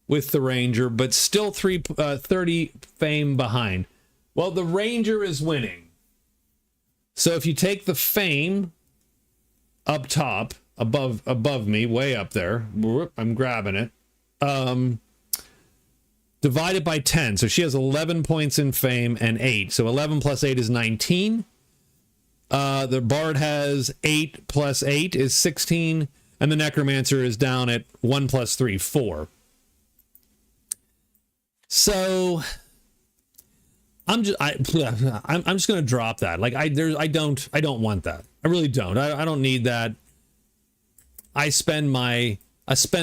with the Ranger, but still 30 fame behind. Well, the Ranger is winning. So if you take the fame up top, above me, way up there, I'm grabbing it. Divided by 10. So she has 11 points in fame and 8. So 11 plus 8 is 19. The Bard has 8 plus 8 is 16. And the Necromancer is down at 1 plus 3, 4. So I'm just going to drop that. Like I don't want that. I really don't. I don't need that. I spend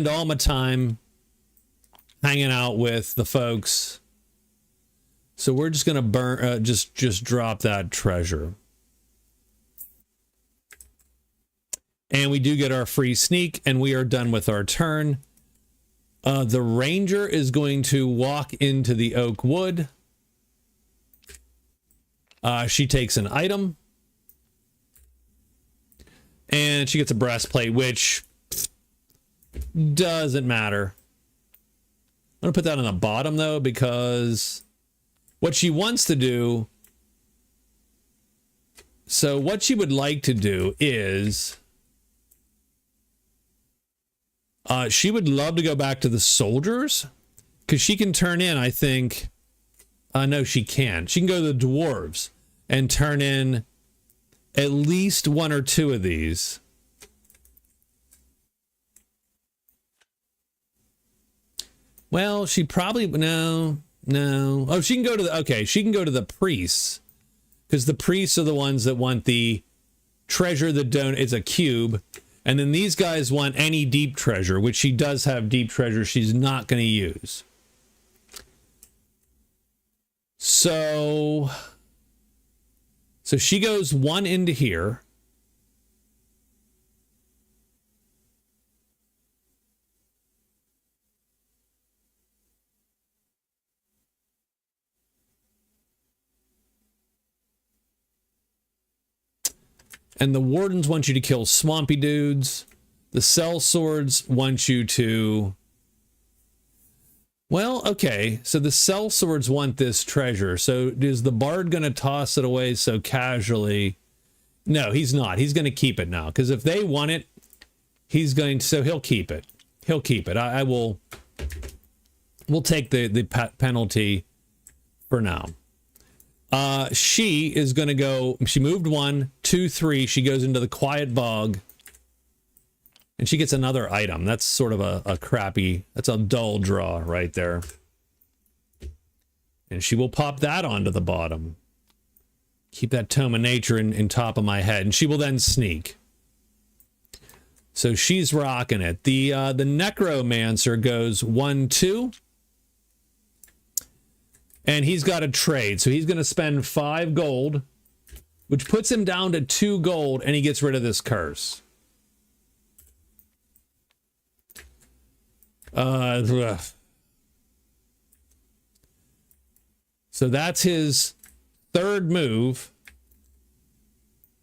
all my time hanging out with the folks. So we're just going to just drop that treasure. And we do get our free sneak, and we are done with our turn. The Ranger is going to walk into the oak wood. She takes an item. And she gets a breastplate, which doesn't matter. I'm going to put that on the bottom, though, because what she wants to do... So what she would like to do is... she would love to go back to the soldiers, because she can turn in, I think... no, she can't. She can go to the dwarves and turn in at least 1 or 2 of these. Well, she probably... No. Oh, she can go to the... Okay, she can go to the priests, because the priests are the ones that want the treasure that don't... It's a cube. And then these guys want any deep treasure, which she does have deep treasure she's not going to use. So she goes 1 into here. And the wardens want you to kill swampy dudes. The cell swords want you to Well, okay, so the sellswords want this treasure. So is the bard going to toss it away so casually? No, he's not. He's going to keep it now, because if they want it, he's going to, so he'll keep it. He'll keep it. I will, we'll take the penalty for now. She is going to go, she moved 1, 2, 3. She goes into the quiet bog. And she gets another item. That's sort of a crappy, that's a dull draw right there. And she will pop that onto the bottom. Keep that tome of nature in top of my head. And she will then sneak. So she's rocking it. The Necromancer goes 1, 2. And he's got a trade. So he's going to spend 5 gold, which puts him down to 2 gold, and he gets rid of this curse. So that's his 3rd move.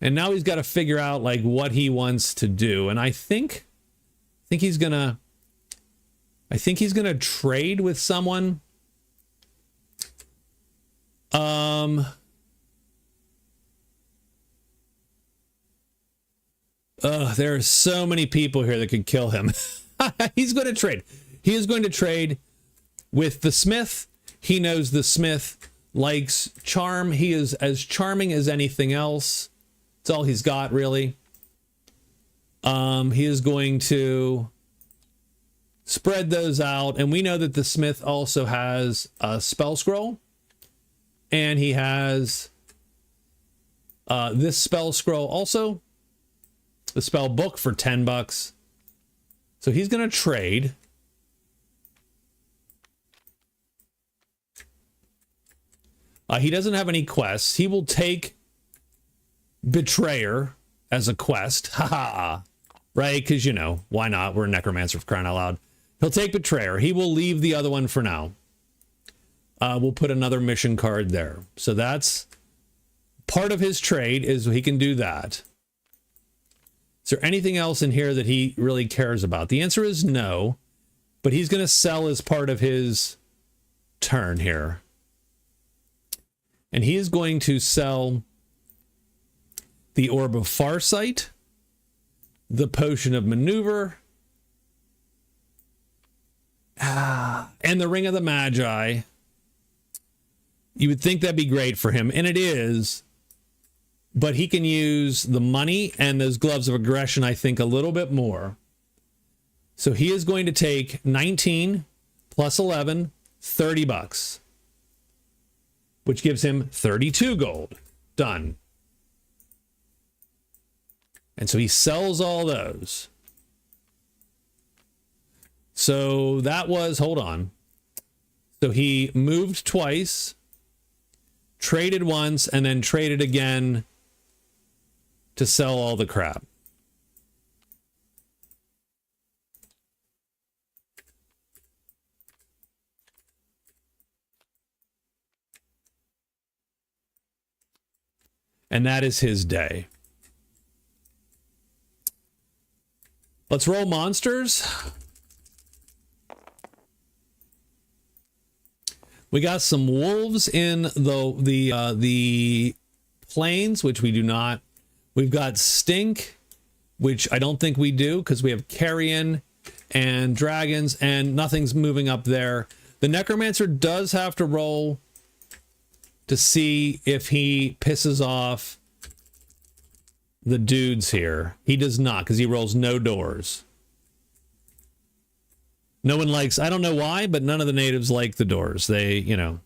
And now he's got to figure out like what he wants to do. And I think he's gonna trade with someone. There are so many people here that could kill him. He's going to trade. He is going to trade with the smith. He knows the smith likes charm. He is as charming as anything else. It's all he's got, really. He is going to spread those out. And we know that the smith also has a spell scroll. And he has this spell scroll also. The spell book for 10 bucks. So he's going to trade. He doesn't have any quests. He will take Betrayer as a quest. Haha. Right? Because, you know, why not? We're a Necromancer, for crying out loud. He'll take Betrayer. He will leave the other one for now. We'll put another mission card there. So that's part of his trade, is he can do that. Is there anything else in here that he really cares about? The answer is no, but he's going to sell as part of his turn here. And he is going to sell the Orb of Farsight, the Potion of Maneuver, and the Ring of the Magi. You would think that'd be great for him, and it is. But he can use the money and those gloves of aggression, I think, a little bit more. So he is going to take 19 plus 11, 30 bucks. Which gives him 32 gold. Done. And so he sells all those. So that was, hold on. So he moved twice, traded once, and then traded again to sell all the crap. And that is his day. Let's roll monsters. We got some wolves in the plains, which we do not. We've got stink, which I don't think we do, because we have carrion and dragons, and nothing's moving up there. The Necromancer does have to roll to see if he pisses off the dudes here. He does not, because he rolls no doors. No one likes, I don't know why, but none of the natives like the doors. They, you know,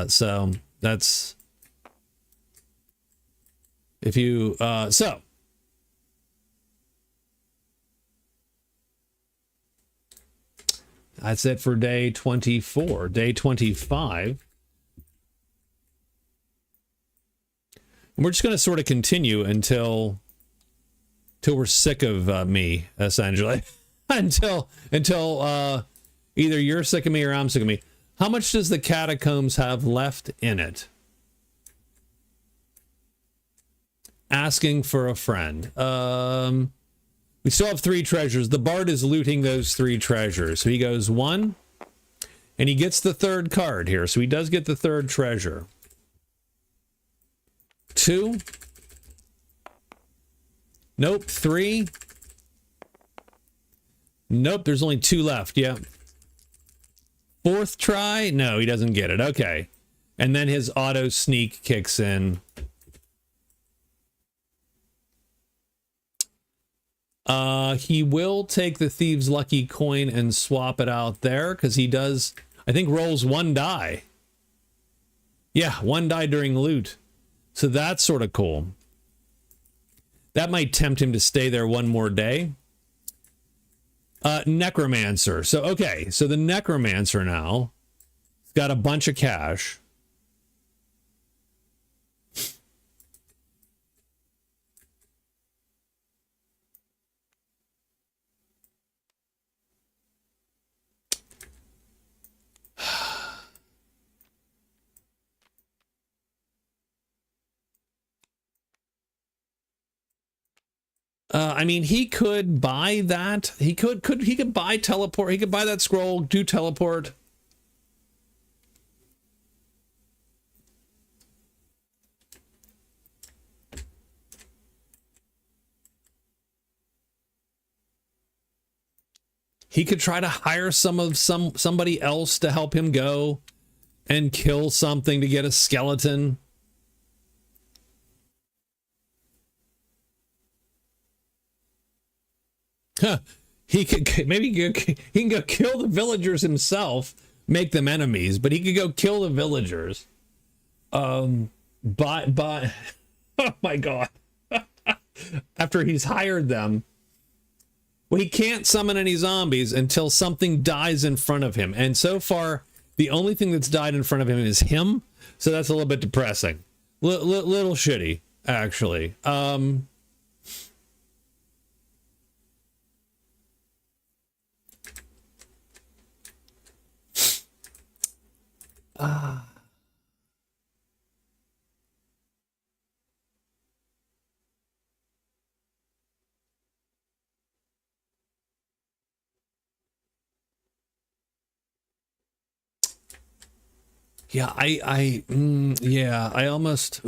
so that's, if you, so. That's it for day 24. Day 25. And we're just going to sort of continue until we're sick of me, essentially. until either you're sick of me or I'm sick of me. How much does the catacombs have left in it? Asking for a friend. We still have 3 treasures. The bard is looting those 3 treasures. So he goes 1, And he gets the third card here, so he does get the third treasure. 2. Nope. 3. Nope, there's only 2 left. Yeah. 4th try? No, he doesn't get it. Okay. And then his auto sneak kicks in. He will take the Thieves' Lucky Coin and swap it out there, because he does, I think, rolls 1 die. Yeah, 1 die during loot. So that's sort of cool. That might tempt him to stay there 1 more day. Necromancer. So, okay, so the Necromancer now has got a bunch of cash. I mean, he could buy that. He could buy teleport. He could buy that scroll, do teleport. He could try to hire somebody else to help him go and kill something to get a skeleton. Huh. He could maybe he can go kill the villagers himself, make them enemies, but he could go kill the villagers. But oh my god. After he's hired them. Well, he can't summon any zombies until something dies in front of him. And so far, the only thing that's died in front of him is him. So that's a little bit depressing. Little shitty, actually. Yeah, I almost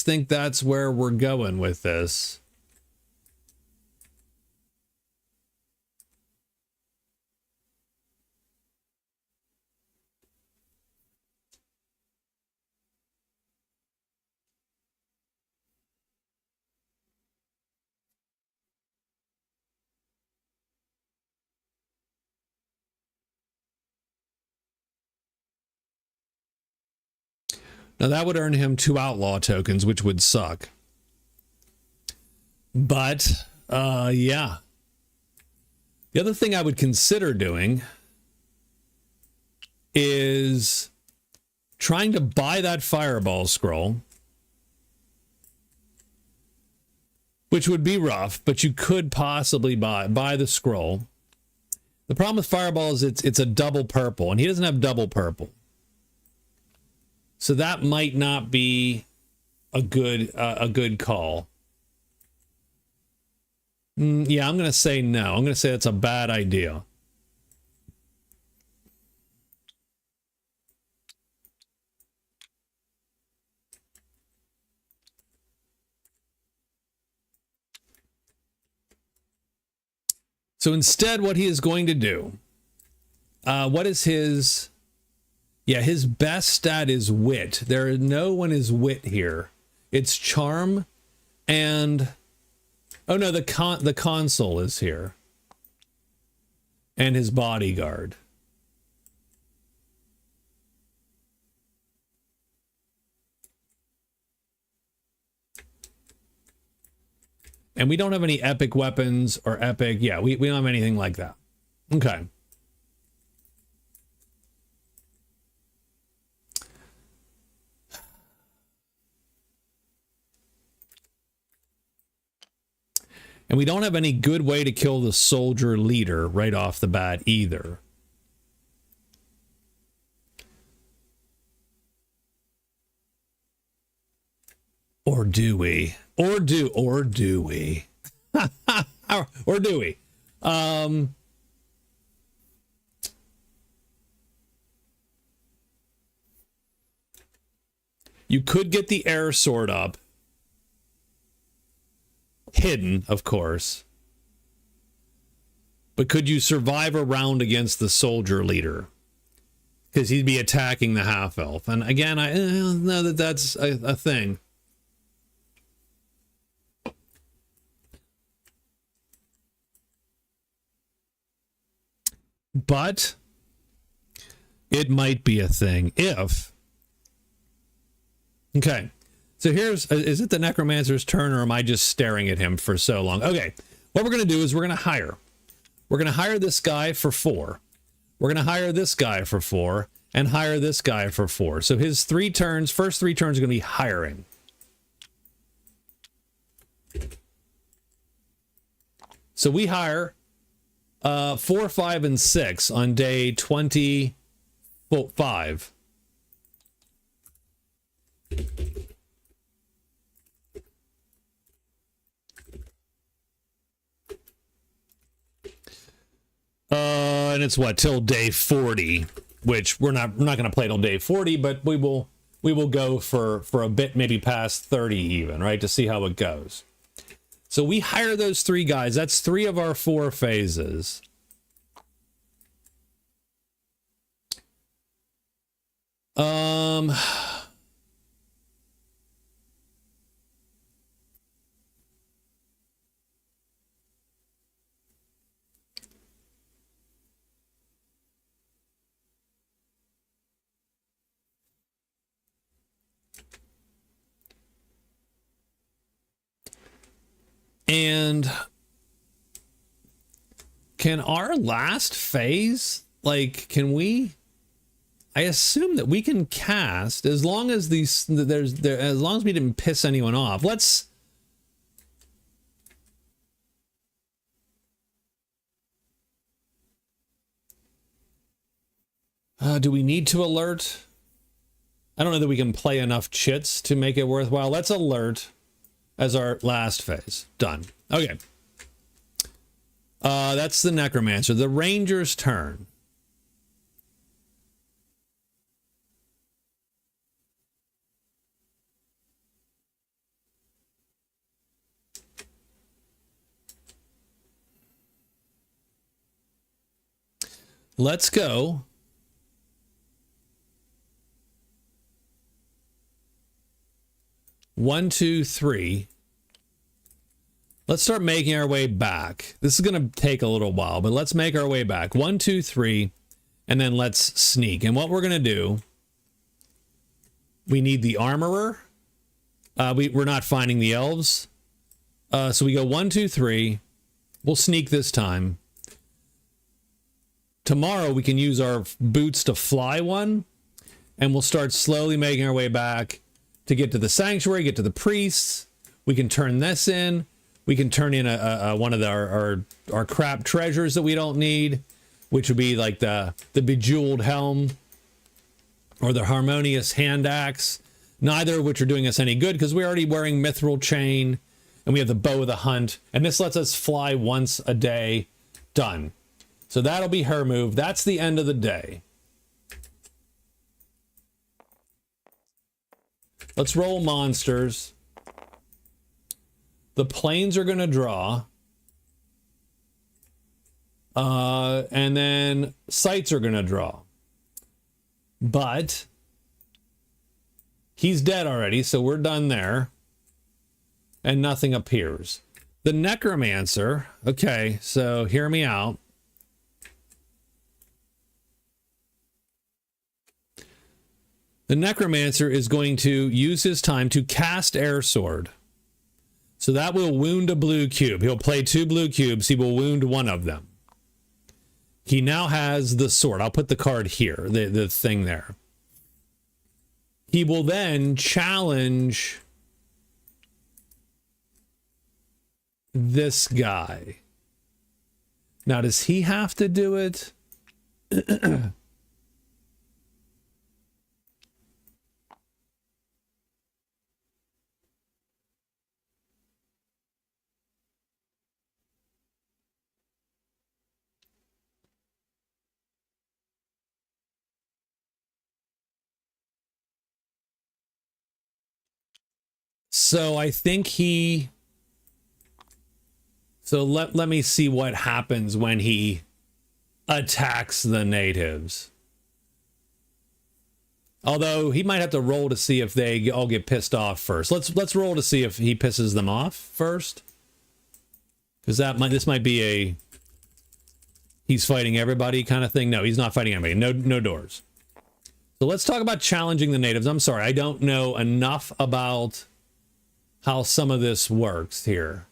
think that's where we're going with this. Now that would earn him 2 outlaw tokens, which would suck. But, yeah. The other thing I would consider doing is trying to buy that fireball scroll, which would be rough, but you could possibly buy the scroll. The problem with fireball is it's a double purple, and he doesn't have double purple. So that might not be a good call. Yeah, I'm going to say no. I'm going to say that's a bad idea. So instead, what he is going to do, what is his... Yeah, his best stat is wit. No one is wit here. It's charm and... Oh no, the consul is here. And his bodyguard. And we don't have any epic weapons or epic... Yeah, we don't have anything like that. Okay. And we don't have any good way to kill the soldier leader right off the bat either. Or do we? Or do we? Or do we? You could get the air sword up. Hidden, of course. But could you survive a round against the soldier leader? Because he'd be attacking the half-elf. And again, I know that that's a thing. But it might be a thing if... Okay. So here's... Is it the Necromancer's turn, or am I just staring at him for so long? Okay. What we're going to do is we're going to hire. We're going to hire this guy for 4. We're going to hire this guy for 4. And hire this guy for 4. So his 3 turns, first 3 turns are going to be hiring. So we hire 4, 5, and 6 on day 25. And it's what, till day 40, which we're not going to play till day 40, but we will go for a bit, maybe past 30 even, right, to see how it goes. So we hire those 3 guys. That's 3 of our 4 phases. And can our last phase, like, can we? I assume that we can cast as long as as long as we didn't piss anyone off. Let's. Do we need to alert? I don't know that we can play enough chits to make it worthwhile. Let's alert as our last phase. Done. Okay. That's the Necromancer. The Ranger's turn. Let's go. One, two, three. Let's start making our way back. This is going to take a little while, but let's make our way back. 1, 2, 3, and then let's sneak. And what we're going to do, we need the armorer. We're not finding the elves. So we go 1, 2, 3. We'll sneak this time. Tomorrow we can use our boots to fly one, and we'll start slowly making our way back to get to the sanctuary, get to the priests. We can turn this in. We can turn in one of our crap treasures that we don't need, which would be like the bejeweled helm or the harmonious hand axe, neither of which are doing us any good because we're already wearing mithril chain and we have the bow of the hunt, and this lets us fly once a day. Done. So that'll be her move. That's the end of the day. Let's roll monsters. The planes are going to draw. And then sights are going to draw. But he's dead already, so we're done there. And nothing appears. The Necromancer. Okay, so hear me out. The Necromancer is going to use his time to cast Air Sword. So that will wound a blue cube. He'll play 2 blue cubes. He will wound one of them. He now has the sword. I'll put the card here, the thing there. He will then challenge this guy. Now, does he have to do it? So I think he... So let me see what happens when he attacks the natives. Although he might have to roll to see if they all get pissed off first. Let's roll to see if he pisses them off first. Because this might be a he's fighting everybody kind of thing. No, he's not fighting anybody. No doors. So let's talk about challenging the natives. I'm sorry, I don't know enough about how some of this works here.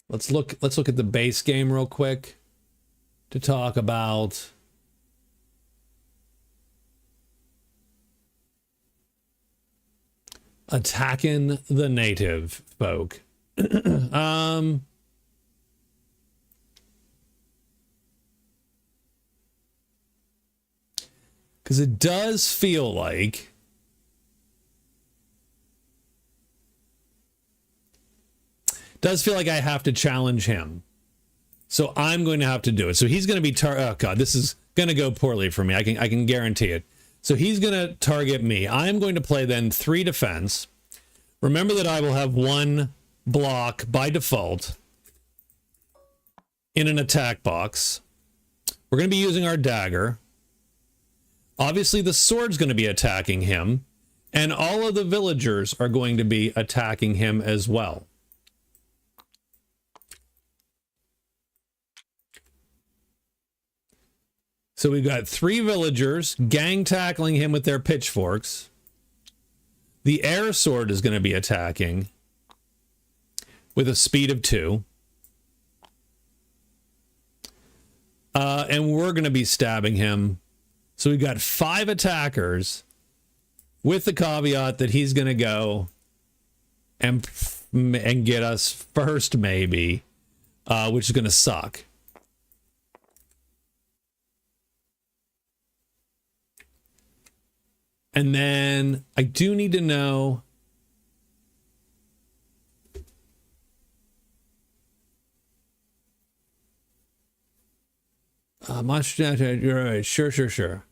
Let's look at the base game real quick to talk about attacking the native folk. Because it does feel like I have to challenge him. So I'm going to have to do it. So he's going to be oh god, this is going to go poorly for me. I can guarantee it. So he's going to target me. I'm going to play then 3 defense. Remember that I will have 1 block by default in an attack box. We're going to be using our dagger. Obviously, the sword's going to be attacking him, and all of the villagers are going to be attacking him as well. So we've got 3 villagers gang tackling him with their pitchforks. The air sword is going to be attacking with a speed of 2. And we're going to be stabbing him. So we've got 5 attackers with the caveat that he's going to go and get us first, maybe, which is going to suck. And then I do need to know much. You're right. Sure.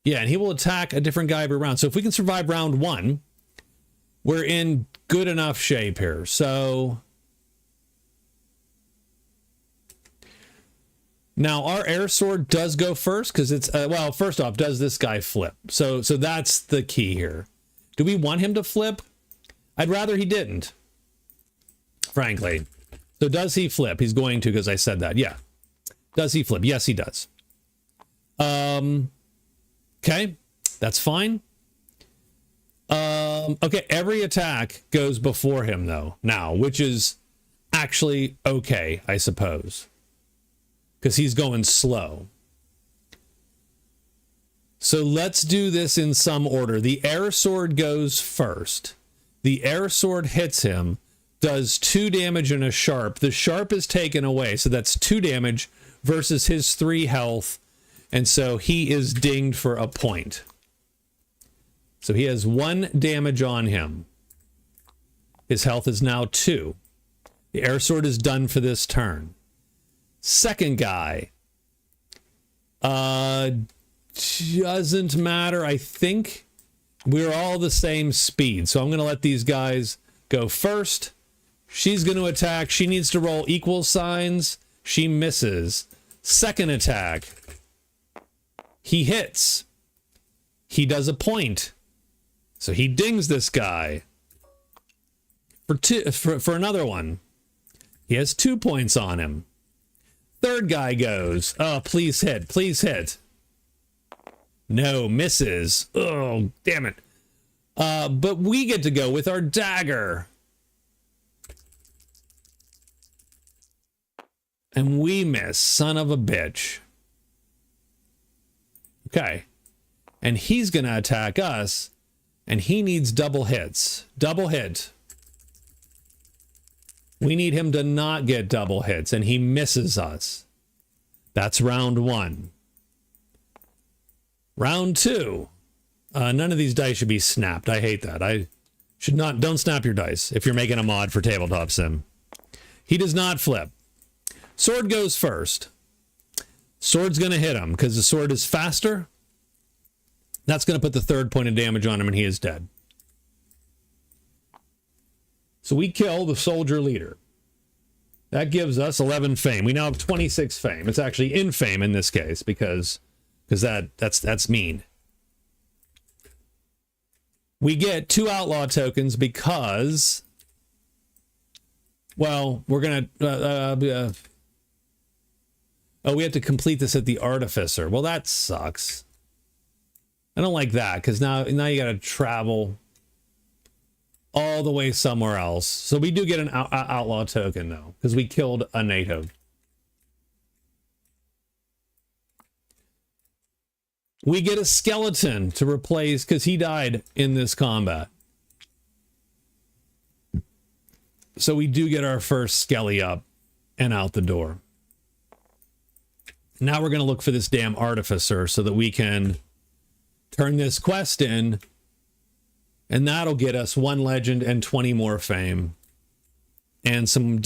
Yeah, and he will attack a different guy every round. So if we can survive round 1, we're in good enough shape here. So now our air sword does go first because it's well, first off, does this guy flip? So that's the key here. Do we want him to flip? I'd rather he didn't, frankly. So does he flip? He's going to, because I said that. Yeah. Does he flip? Yes, he does. Okay, that's fine. Okay, every attack goes before him though now, which is actually okay, I suppose, because he's going slow. So let's do this in some order. The air sword goes first. The air sword hits him, does 2 damage and a sharp. The sharp is taken away, so that's 2 damage versus his 3 health, and so he is dinged for a point. So he has 1 damage on him. His health is now 2. The air sword is done for this turn. Second guy. Doesn't matter. I think we're all the same speed. So I'm going to let these guys go first. She's going to attack. She needs to roll equal signs. She misses. Second attack. He hits. He does a point. So he dings this guy. For another one. He has 2 points on him. Third guy goes. Oh, please hit. Please hit. No, misses. Oh, damn it. But we get to go with our dagger. And we miss. Son of a bitch. Okay. And he's going to attack us, and he needs double hits. Double hit. We need him to not get double hits, and he misses us. That's round 1. Round 2. None of these dice should be snapped. I hate that. Don't snap your dice if you're making a mod for Tabletop Sim. He does not flip. Sword goes first. Sword's going to hit him because the sword is faster. That's going to put the 3rd point of damage on him, and he is dead. So we kill the soldier leader. That gives us 11 fame. We now have 26 fame. It's actually in fame in this case because that's mean. We get 2 outlaw tokens because, well, we're going to... we have to complete this at the Artificer. Well, that sucks. I don't like that, because now you got to travel all the way somewhere else. So we do get an outlaw token, though, because we killed a native. We get a skeleton to replace, because he died in this combat. So we do get our first skelly up and out the door. Now we're going to look for this damn Artificer so that we can turn this quest in, and that'll get us 1 legend and 20 more fame and some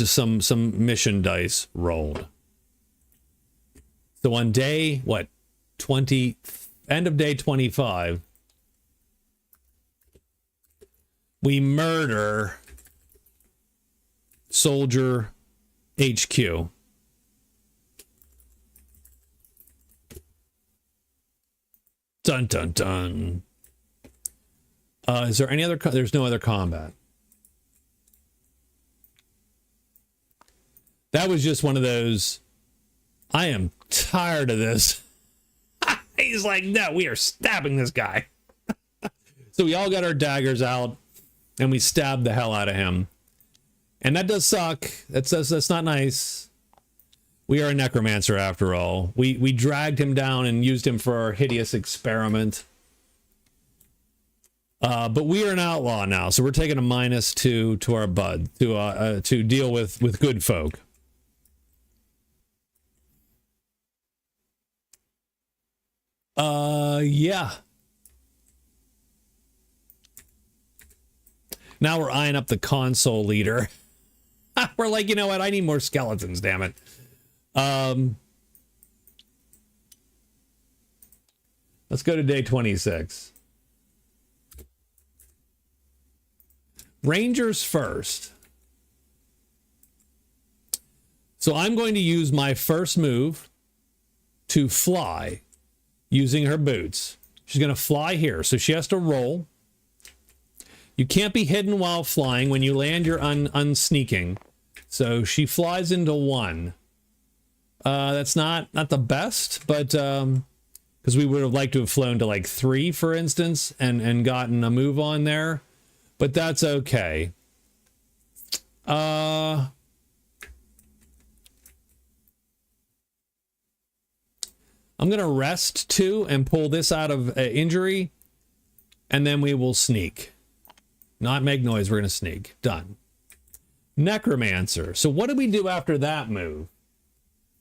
mission dice rolled. So on day, what, 20, end of day 25, we murder Soldier HQ. Dun, dun, dun. Is there any other... There's no other combat. That was just one of those... I am tired of this. He's like, no, we are stabbing this guy. So we all got our daggers out, and we stabbed the hell out of him. And that does suck. That's not nice. We are a necromancer after all. We dragged him down and used him for our hideous experiment. But we are an outlaw now, so we're taking a -2 to our bud to deal with good folk. Yeah. Now we're eyeing up the console leader. We're like, you know what? I need more skeletons, damn it. Let's go to day 26. Rangers first. So I'm going to use my first move to fly using her boots. She's going to fly here, so she has to roll. You can't be hidden while flying. When you land, you're unsneaking. So she flies into 1. That's not the best, but because we would have liked to have flown to like 3, for instance, and gotten a move on there, but that's okay. I'm gonna rest 2 and pull this out of injury, and then we will sneak. Not make noise, we're gonna sneak. Done. Necromancer. So what do we do after that move?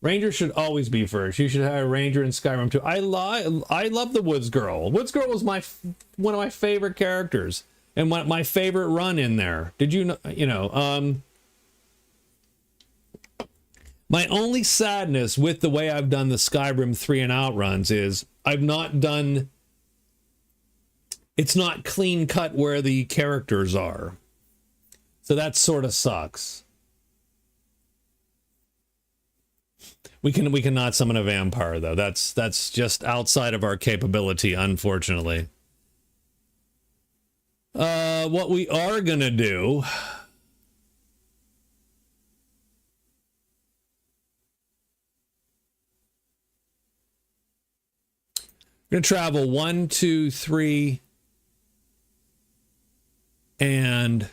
Ranger should always be first. You should have a Ranger in Skyrim too. I love the Woods Girl. Woods Girl was one of my favorite characters and my favorite run in there. Did you know? My only sadness with the way I've done the Skyrim 3 and out runs is I've not done. It's not clean cut where the characters are, so that sort of sucks. We cannot summon a vampire though. That's just outside of our capability, unfortunately. What we are gonna do. We're gonna travel 1, 2, 3, and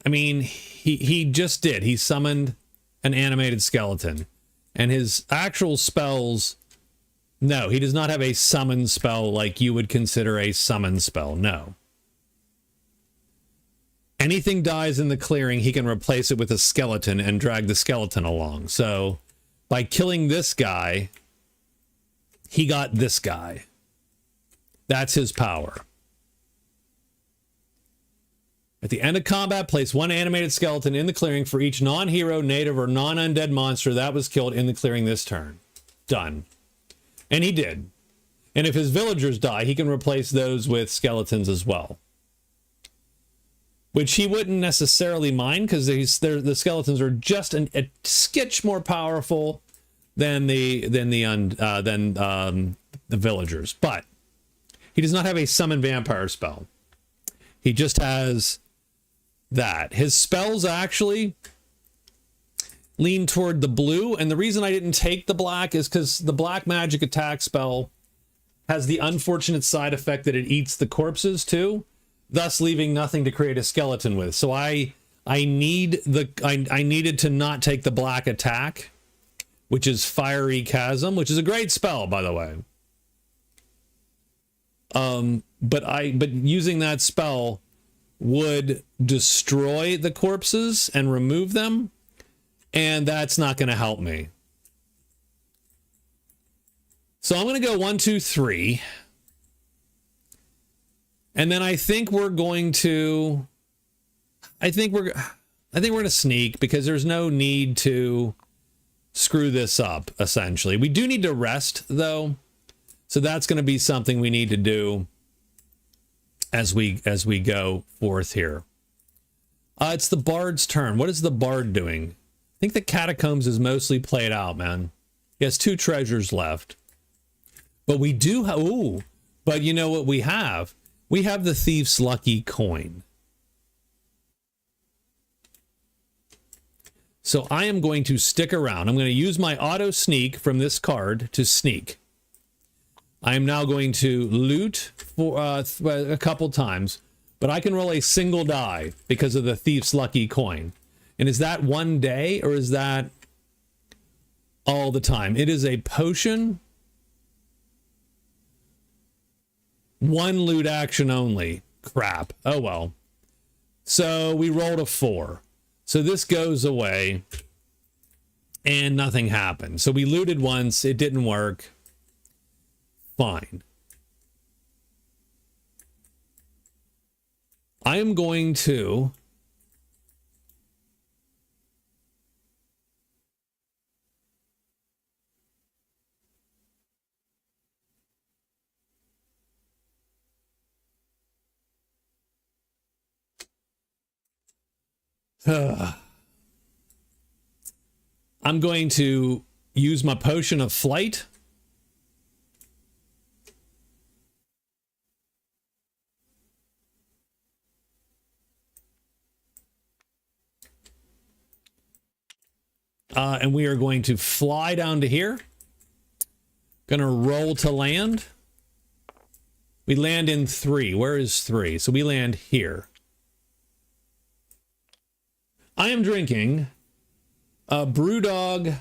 I mean, he just did. He summoned an animated skeleton. And his actual spells, no, he does not have a summon spell like you would consider a summon spell. No. Anything dies in the clearing, he can replace it with a skeleton and drag the skeleton along. So by killing this guy, he got this guy. That's his power. At the end of combat, place one animated skeleton in the clearing for each non-hero, native, or non-undead monster that was killed in the clearing this turn. Done. And he did. And if his villagers die, he can replace those with skeletons as well. Which he wouldn't necessarily mind, because the skeletons are just a skitch more powerful than the villagers. But he does not have a summon vampire spell. He just has that. His spells actually lean toward the blue, and the reason I didn't take the black is because the black magic attack spell has the unfortunate side effect that it eats the corpses too, thus leaving nothing to create a skeleton with. So I needed to not take the black attack, which is Fiery Chasm, which is a great spell, by the way. But using that spell would destroy the corpses and remove them, and that's not going to help me. So I'm going to go 1, 2, 3. And then I think we're going to going to sneak, because there's no need to screw this up, essentially. We do need to rest though. So that's going to be something we need to do as we go forth here. It's the Bard's turn. What is the Bard doing? I think the Catacombs is mostly played out, man. He has 2 treasures left. But we do have... Ooh. But you know what we have? We have the Thief's Lucky Coin. So I am going to stick around. I'm going to use my auto sneak from this card to sneak. I am now going to loot for a couple times, but I can roll a single die because of the Thief's Lucky Coin. And is that one day, or is that all the time? It is a potion. 1 loot action only. Crap. Oh well. So we rolled a 4. So this goes away and nothing happened. So we looted once. It didn't work. Fine. I am going to I'm going to use my potion of flight. And we are going to fly down to here. Gonna roll to land. We land in 3. Where is 3? So we land here. I am drinking a Brewdog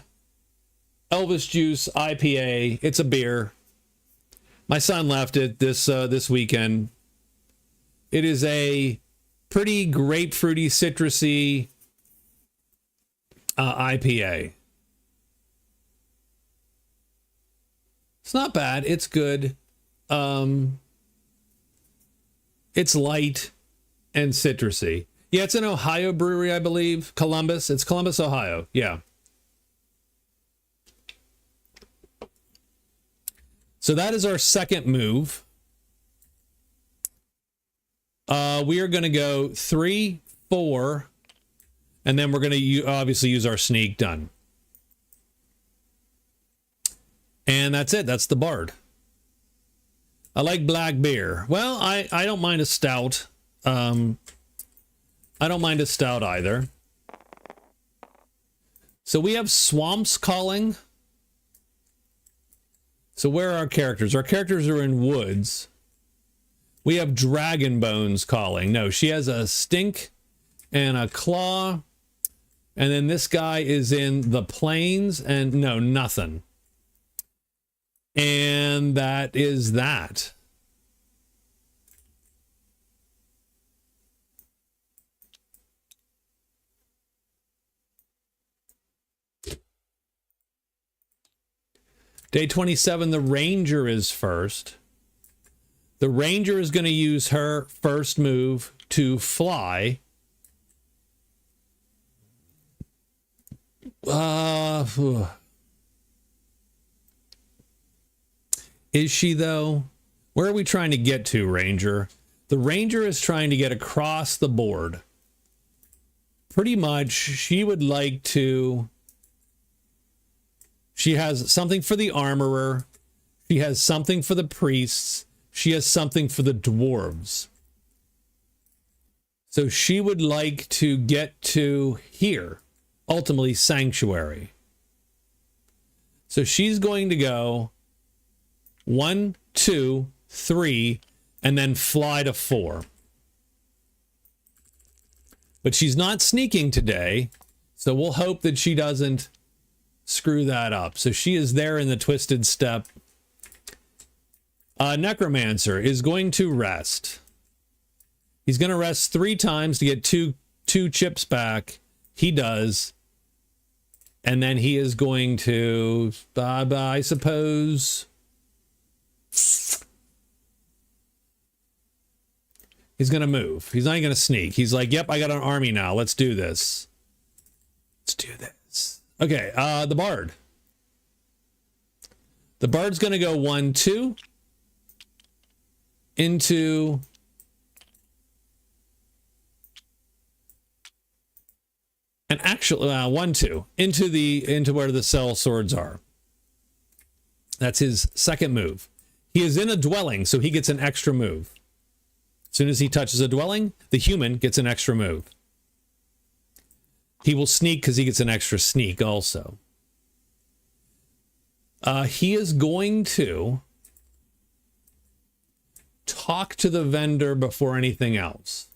Elvis Juice IPA. It's a beer. My son left it this weekend. It is a pretty grapefruity, citrusy IPA. It's not bad. It's good. It's light and citrusy. Yeah, it's an Ohio brewery, I believe. Columbus. It's Columbus, Ohio. Yeah. So that is our second move. We are going to go 3, 4, and then we're going to obviously use our sneak. Done. And that's it. That's the Bard. I like black beer. Well, I don't mind a stout. I don't mind a stout either. So we have Swamps Calling. So where are our characters? Our characters are in woods. We have Dragon Bones Calling. No, she has a stink and a claw. And then this guy is in the plains and no, nothing. And that is that. Day 27, the Ranger is first. The Ranger is going to use her first move to fly. Is she, though? Where are we trying to get to, Ranger? The Ranger is trying to get across the board. Pretty much, she would like to... She has something for the armorer. She has something for the priests. She has something for the dwarves. So she would like to get to here, ultimately Sanctuary. So she's going to go 1, 2, 3, and then fly to 4. But she's not sneaking today, so we'll hope that she doesn't screw that up. So she is there in the twisted step. Necromancer is going to rest. He's going to rest 3 times to get two chips back. He does. And then he is going to, I suppose... He's going to move. He's not going to sneak. He's like, yep, I got an army now. Let's do this. Let's do this. Okay, the Bard. The Bard's going to go 1, 2 into... And actually, 1, 2 into where the cell swords are. That's his second move. He is in a dwelling, so he gets an extra move. As soon as he touches a dwelling, the human gets an extra move. He will sneak because he gets an extra sneak also. He is going to talk to the vendor before anything else.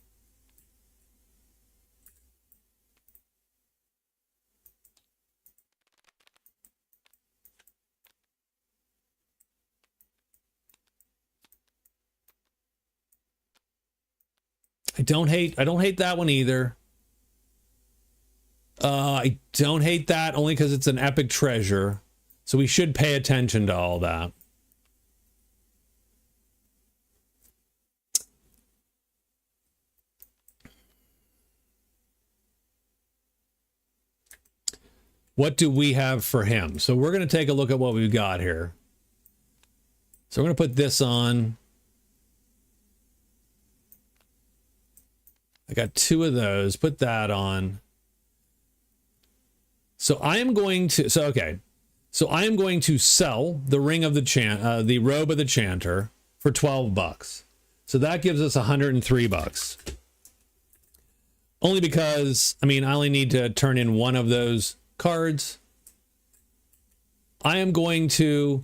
I don't hate that one either. I don't hate that only because it's an epic treasure. So we should pay attention to all that. What do we have for him? So we're going to take a look at what we've got here. So we're going to put this on. I got 2 of those. Put that on. So I am going to... So I am going to sell the ring of the robe of the chanter for $12. So that gives us $103. Only because, I mean, I only need to turn in 1 of those cards. I am going to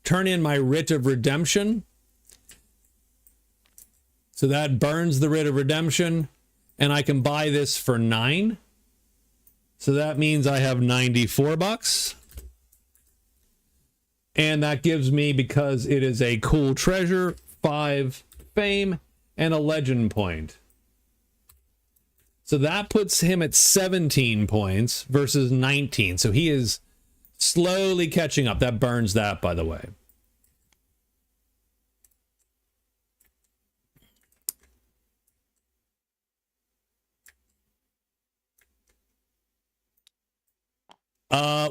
turn in my Writ of Redemption. So that burns the Writ of Redemption. And I can buy this for $9. So that means I have $94. And that gives me, because it is a cool treasure, 5 fame and a legend point. So that puts him at 17 points versus 19. So he is slowly catching up. That burns that, by the way.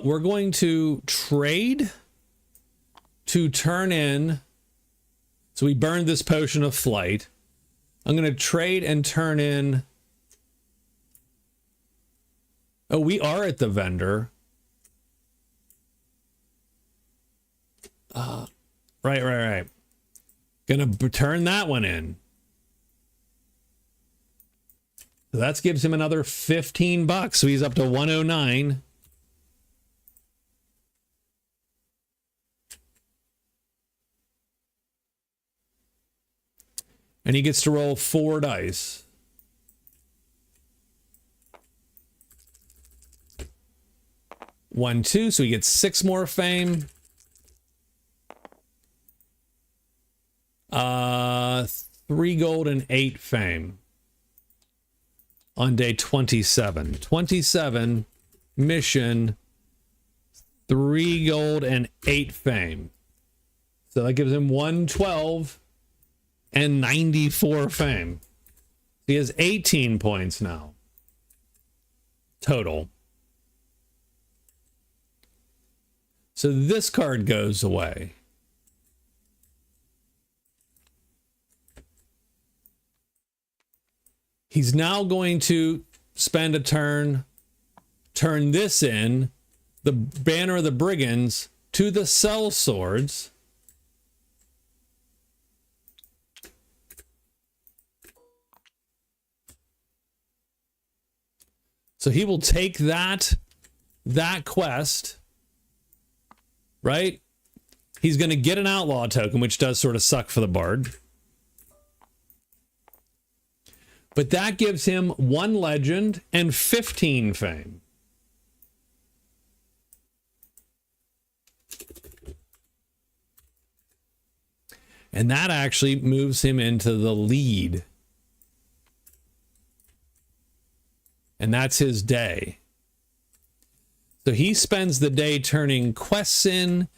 We're going to trade to turn in. So we burned this potion of flight. I'm going to trade and turn in. Oh, we are at the vendor. Right. Gonna turn that one in. So that gives him another $15. So he's up to 109. And he gets to roll 4 dice. 1, 2, so he gets 6 more fame. 3 gold and 8 fame on day 27. 27 mission, 3 gold and 8 fame. So that gives him 112 and 94 fame. He has 18 points now total. So this card goes away. He's now going to spend a turn this in, the Banner of the Brigands, to the Cell Swords. So he will take that quest, right? He's going to get an outlaw token, which does sort of suck for the bard. But that gives him 1 legend and 15 fame. And that actually moves him into the lead. And that's his day. So he spends the day turning quests in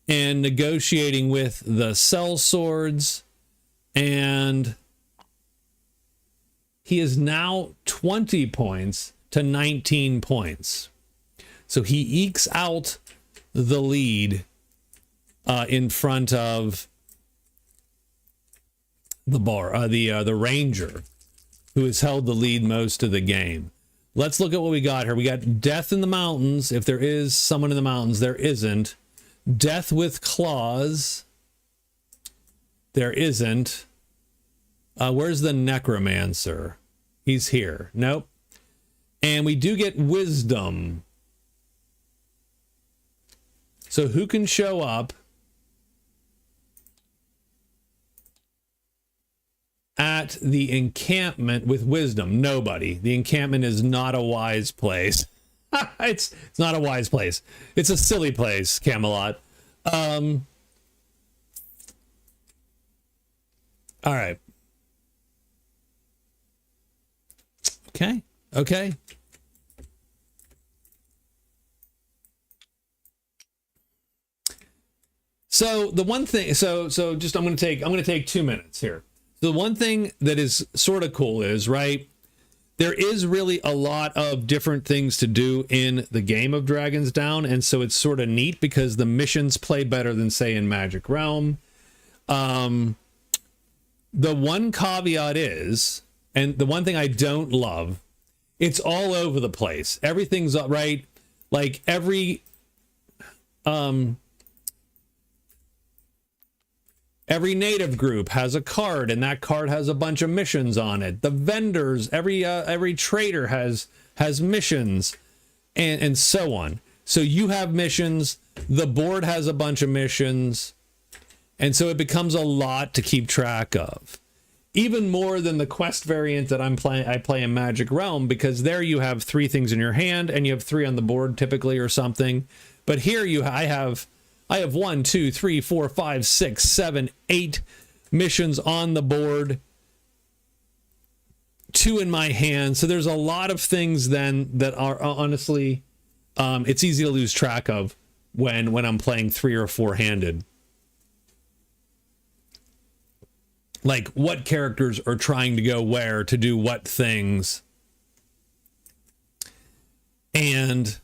and negotiating with the Cell Swords. And he is now 20 points to 19 points. So he ekes out the lead in front of the Ranger, who has held the lead most of the game. Let's look at what we got here. We got Death in the Mountains. If there is someone in the mountains, there isn't. Death with Claws. There isn't. Where's the Necromancer? He's here. Nope. And we do get Wisdom. So who can show up at the encampment with Wisdom? Nobody. The encampment is not a wise place. It's not a wise place. It's a silly place, Camelot. All right. Okay. So the one thing, so just I'm going to take 2 minutes here. The one thing that is sort of cool is, right, there is really a lot of different things to do in the game of Dragon's Down, and so it's sort of neat because the missions play better than, say, in Magic Realm. The one caveat is, and the one thing I don't love, it's all over the place. Everything's right, like every native group has a card, and that card has a bunch of missions on it. The vendors, every trader has missions, and so on. So you have missions, the board has a bunch of missions, and so it becomes a lot to keep track of. Even more than the quest variant that I play in Magic Realm, because there you have 3 things in your hand, and you have 3 on the board typically or something. But here I have 1, 2, 3, 4, 5, 6, 7, 8 missions on the board, 2 in my hand. So there's a lot of things then that are honestly, it's easy to lose track of when I'm playing 3 or 4 handed. Like what characters are trying to go where to do what things. And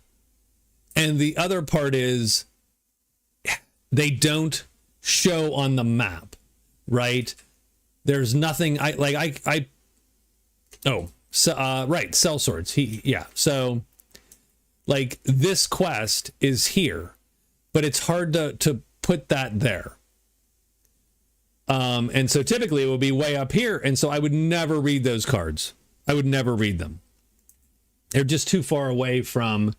the other part is, they don't show on the map, right? There's nothing right, Cell Swords. So like this quest is here, but it's hard to put that there. And so typically it would be way up here, and so I would never read those cards. I would never read them. They're just too far away from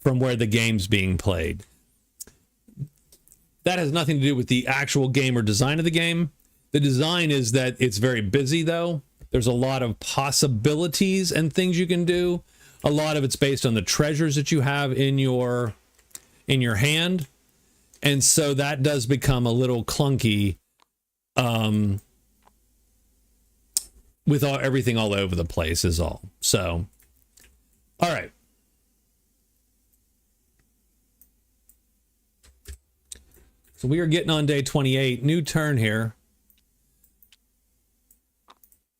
where the game's being played. That has nothing to do with the actual game or design of the game. The design is that it's very busy, though. There's a lot of possibilities and things you can do. a lot of it's based on the treasures that you have in your hand. And so that does become a little clunky with everything all over the place is all. So, all right. So we are getting on day 28. New turn here.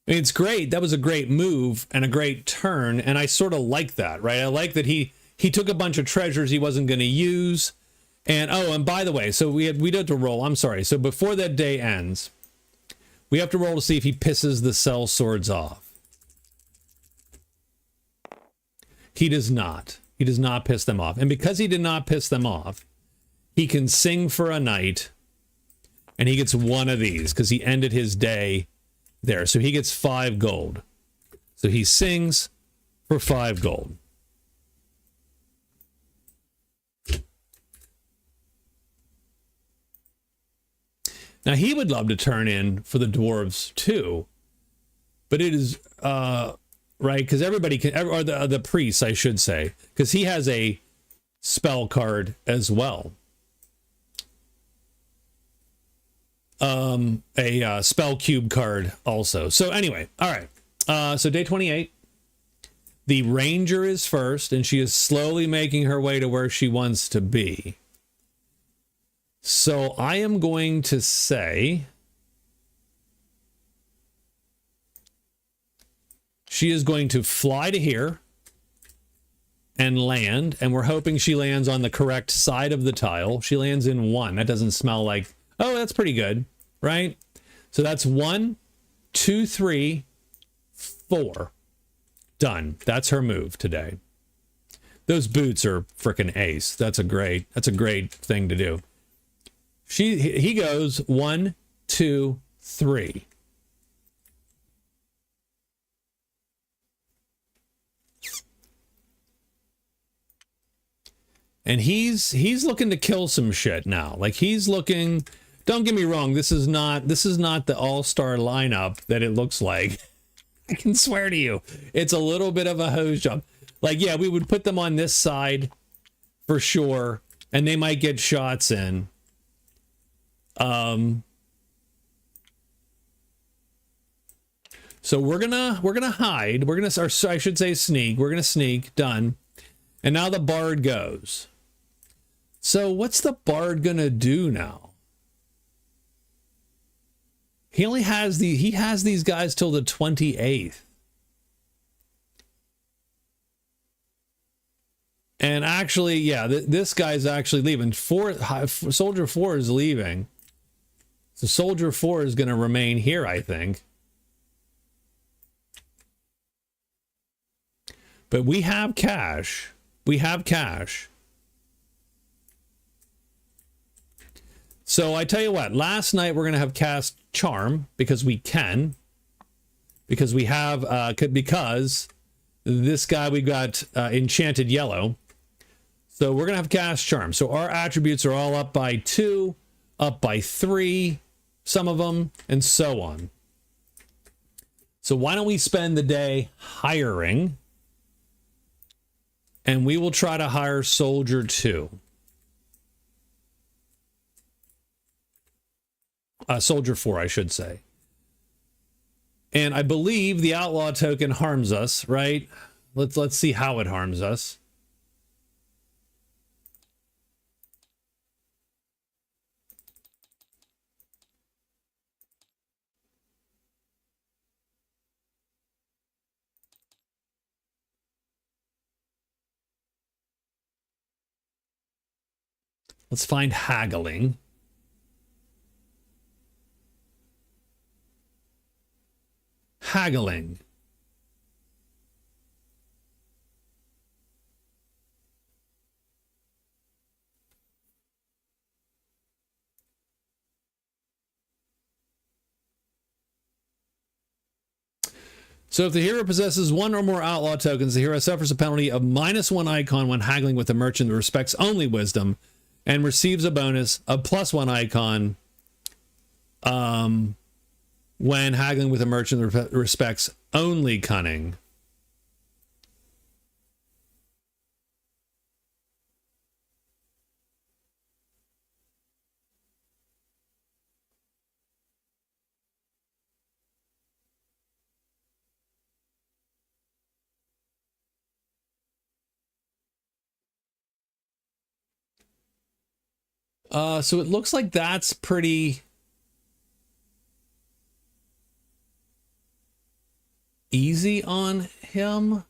It's great. That was a great move and a great turn. And I sort of like that, right? I like that he took a bunch of treasures he wasn't going to use. And, oh, and by the way, so we do have to roll. I'm sorry. So before that day ends, we have to roll to see if he pisses the cell swords off. He does not. He does not piss them off. And because he did not piss them off, he can sing for a night, and he gets one of these because he ended his day there. So he gets 5 gold. So he sings for 5 gold. Now, he would love to turn in for the dwarves, too. But it is, right, because everybody can, or the priests, I should say, because he has a spell card as well. A spell cube card also. So anyway, all right. So day 28. The ranger is first, and she is slowly making her way to where she wants to be. So I am going to say she is going to fly to here and land, and we're hoping she lands on the correct side of the tile. She lands in 1. That doesn't smell like, oh, that's pretty good, right? So that's 1, 2, 3, 4. Done. That's her move today. Those boots are freaking ace. That's a great thing to do. He goes 1, 2, 3. And he's looking to kill some shit now. Like he's looking, don't get me wrong, this is not the all-star lineup that it looks like. I can swear to you. It's a little bit of a hose job. Like, yeah, we would put them on this side for sure, and they might get shots in. So we're gonna hide. Or I should say sneak. We're gonna sneak. Done. And now the bard goes. So what's the bard gonna do now? He only has these guys till the 28th. And actually, yeah, this guy's actually leaving. Soldier 4 is leaving. So Soldier 4 is going to remain here, I think. But we have cash. We have cash. So I tell you what, last night we're going to have cast Charm because we can. Because we have, because this guy we got Enchanted Yellow. So we're going to have cast Charm. So our attributes are all up by 2, up by 3, some of them, and so on. So why don't we spend the day hiring? And we will try to hire Soldier 2. Soldier 4, I should say. And I believe the outlaw token harms us, right? Let's see how it harms us. Let's find haggling. Haggling. So if the hero possesses 1 or more outlaw tokens, the hero suffers a penalty of -1 icon when haggling with a merchant that respects only wisdom, and receives a bonus of +1 icon when haggling with a merchant that respects only cunning. So it looks like that's pretty easy on him.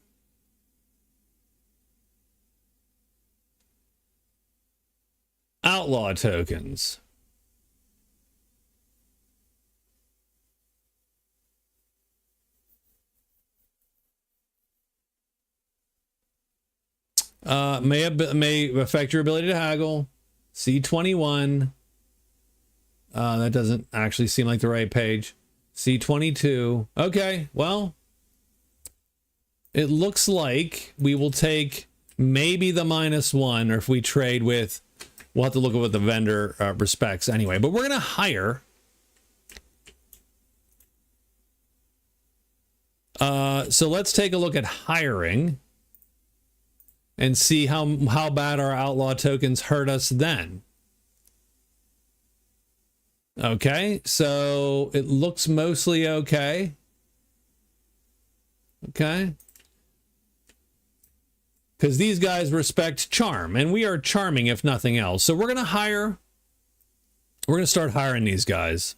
Outlaw tokens. May affect your ability to haggle. C21. That doesn't actually seem like the right page. C22. Okay, well, it looks like we will take maybe the -1, or if we trade with, we'll have to look at what the vendor respects anyway. But we're going to hire. So let's take a look at hiring and see how bad our outlaw tokens hurt us then. Okay, so it looks mostly okay. Okay. Because these guys respect charm, and we are charming if nothing else. So we're going to hire, we're going to start hiring these guys.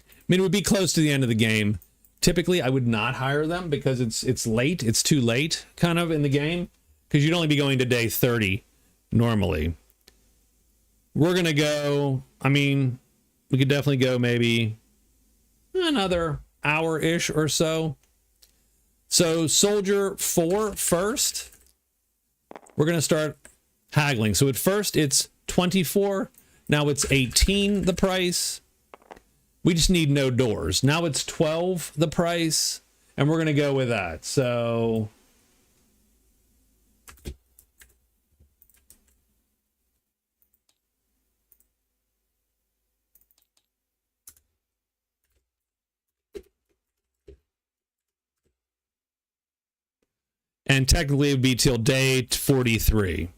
I mean, it would be close to the end of the game. Typically, I would not hire them because it's late. It's too late, kind of, in the game. Because you'd only be going to day 30 normally. We're going to go, I mean, we could definitely go maybe another hour-ish or so. So soldier 4 first. We're going to start haggling. So at first it's 24. Now it's 18 the price. We just need no doors. Now it's 12 the price. And we're going to go with that. So and technically it would be till day 43.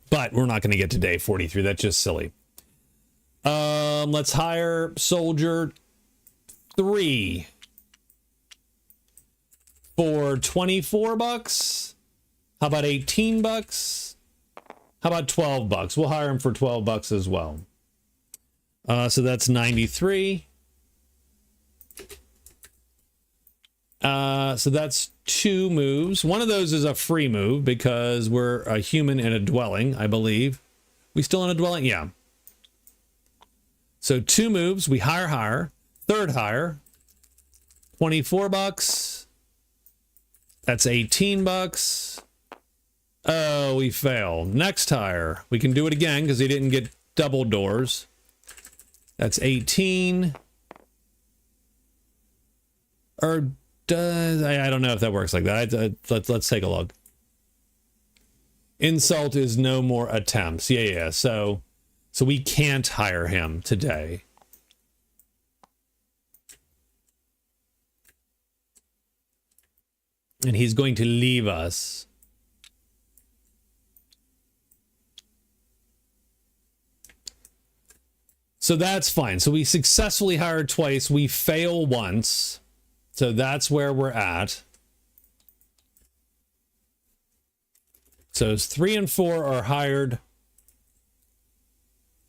But we're not going to get to day 43. That's just silly. Let's hire soldier 3 for 24 bucks. How about 18 bucks? How about 12 bucks? We'll hire him for 12 bucks as well. So that's 93. So that's 2 moves. One of those is a free move because we're a human in a dwelling, I believe. We still in a dwelling? Yeah. So 2 moves. We hire. Third hire. 24 bucks. That's 18 bucks. Oh, we failed. Next hire. We can do it again because he didn't get double doors. That's 18. Or does I don't know if that works like that. Let's take a look. Insult is no more attempts. Yeah. So we can't hire him today. And he's going to leave us. So that's fine. So we successfully hired twice. We fail once. So that's where we're at. So 3 and 4 are hired.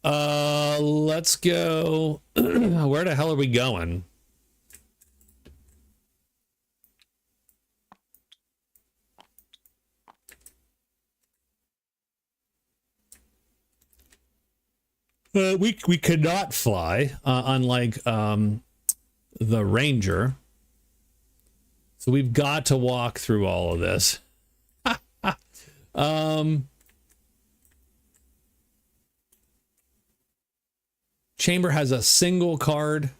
Let's go. Where the hell are we going? We could not fly, unlike the Ranger. So we've got to walk through all of this. Chamber has a single card.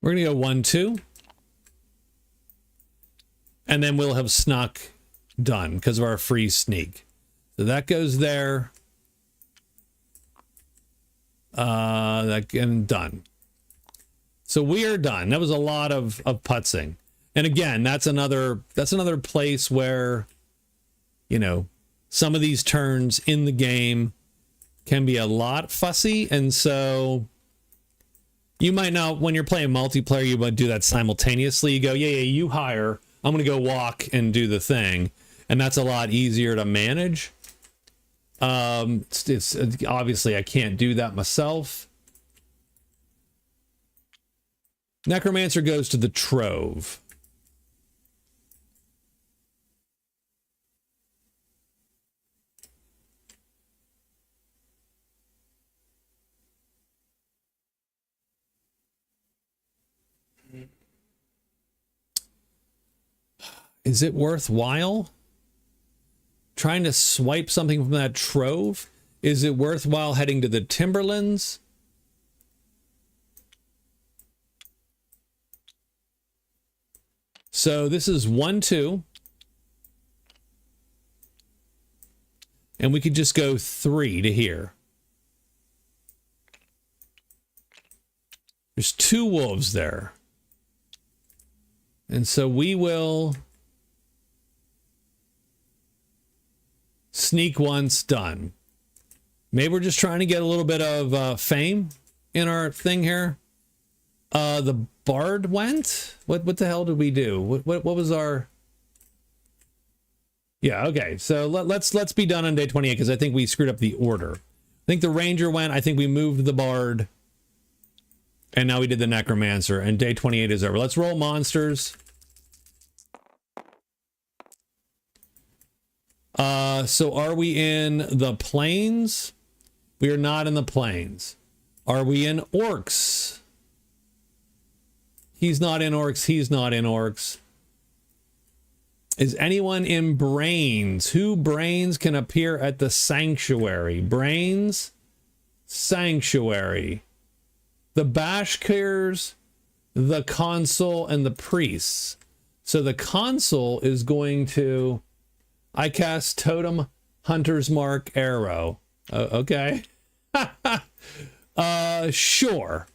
We're going to go 1-2. And then we'll have snuck done because of our free sneak. So that goes there. That and done. So we are done. That was a lot of putzing. And again, that's another place where, you know, some of these turns in the game can be a lot fussy. And so you might not, when you're playing multiplayer, you might do that simultaneously. You go, yeah, you hire. I'm going to go walk and do the thing. And that's a lot easier to manage. It's obviously I can't do that myself. Necromancer goes to the Trove. Is it worthwhile trying to swipe something from that Trove? Is it worthwhile heading to the Timberlands? So this is 1-2. And we could just go 3 to here. There's 2 wolves there. And so we will sneak once, done. Maybe we're just trying to get a little bit of fame in our thing here. The Bard went? What the hell did we do? What was our... Yeah, okay. So let's be done on day 28 because I think we screwed up the order. I think the Ranger went. I think we moved the Bard. And now we did the Necromancer. And day 28 is over. Let's roll monsters. So are we in the plains? We are not in the plains. Are we in orcs? He's not in orcs. He's not in orcs. Is anyone in brains? Who brains can appear at the sanctuary? Brains, sanctuary. The Bashkirs, the consul, and the priests. So the consul is going to... I cast Totem, Hunter's Mark, Arrow. Okay. Sure.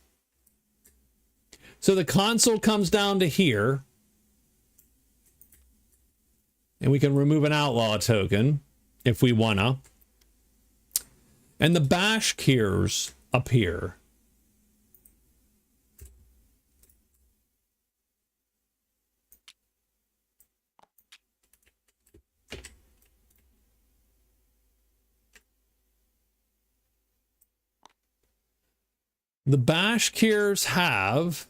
So the consul comes down to here. And we can remove an outlaw token if we wanna. And the Bashkirs appear. The Bashkirs have...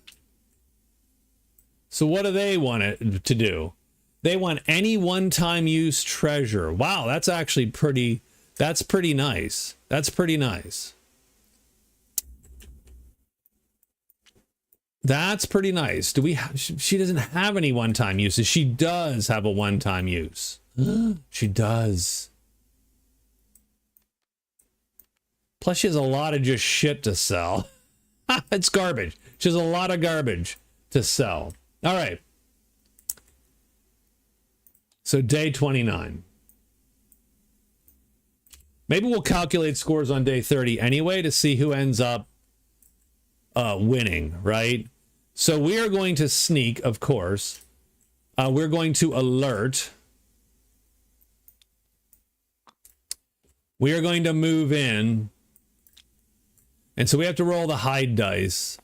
So what do they want it to do? They want any one-time use treasure. Wow, that's actually pretty... That's pretty nice. That's pretty nice. That's pretty nice. Do we... She doesn't have any one-time uses. She does have a one-time use. She does. Plus, she has a lot of just shit to sell. It's garbage. She has a lot of garbage to sell. All right. So day 29. Maybe we'll calculate scores on day 30 anyway to see who ends up winning, right? So we are going to sneak, of course. We're going to alert. We are going to move in. And so we have to roll the hide dice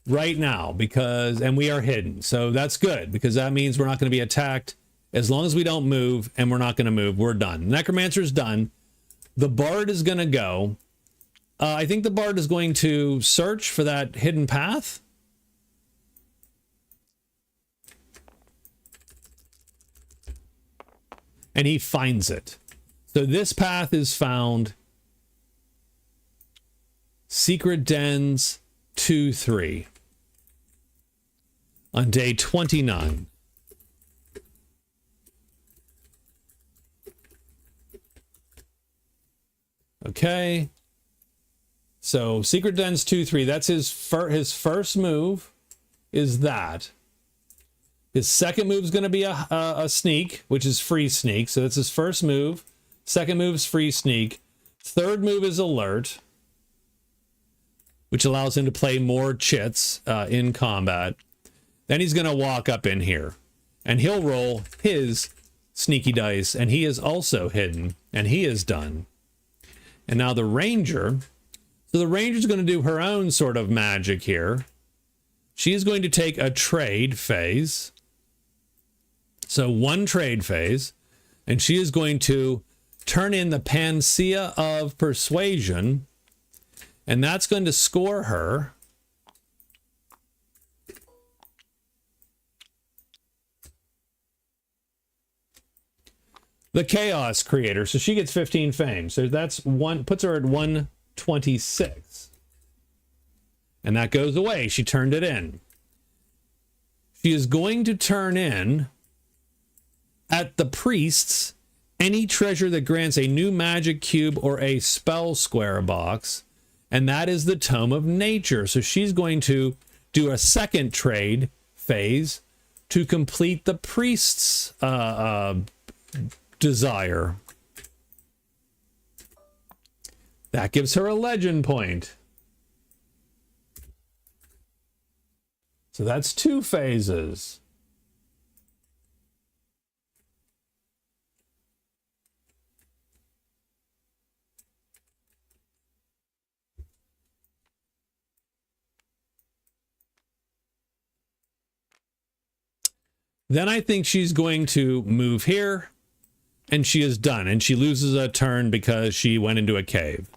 right now because, and we are hidden. So that's good because that means we're not going to be attacked as long as we don't move, and we're not going to move. We're done. Necromancer's done. The Bard is going to go. I think the Bard is going to search for that hidden path. And he finds it. So this path is found. Secret Dens 2-3 on day 29. Okay. So Secret Dens 2-3. That's his first move. Is that his second move is going to be a sneak, which is free sneak. So that's his first move. Second move is free sneak. Third move is alert. which allows him to play more chits in combat. Then he's going to walk up in here, and he'll roll his sneaky dice, and he is also hidden, and he is done. And now the ranger, so the ranger's going to do her own sort of magic here. She is going to take a trade phase. So one trade phase, and she is going to turn in the Panacea of Persuasion, and that's going to score her the Chaos Creator. So she gets 15 fame. So that's one, puts her at 126. And that goes away. She turned it in. She is going to turn in at the priests any treasure that grants a new magic cube or a spell square box, and that is the Tome of Nature. So she's going to do a second trade phase to complete the priest's desire. That gives her a legend point. So that's 2 phases. Then I think she's going to move here, and she is done. And she loses a turn because she went into a cave.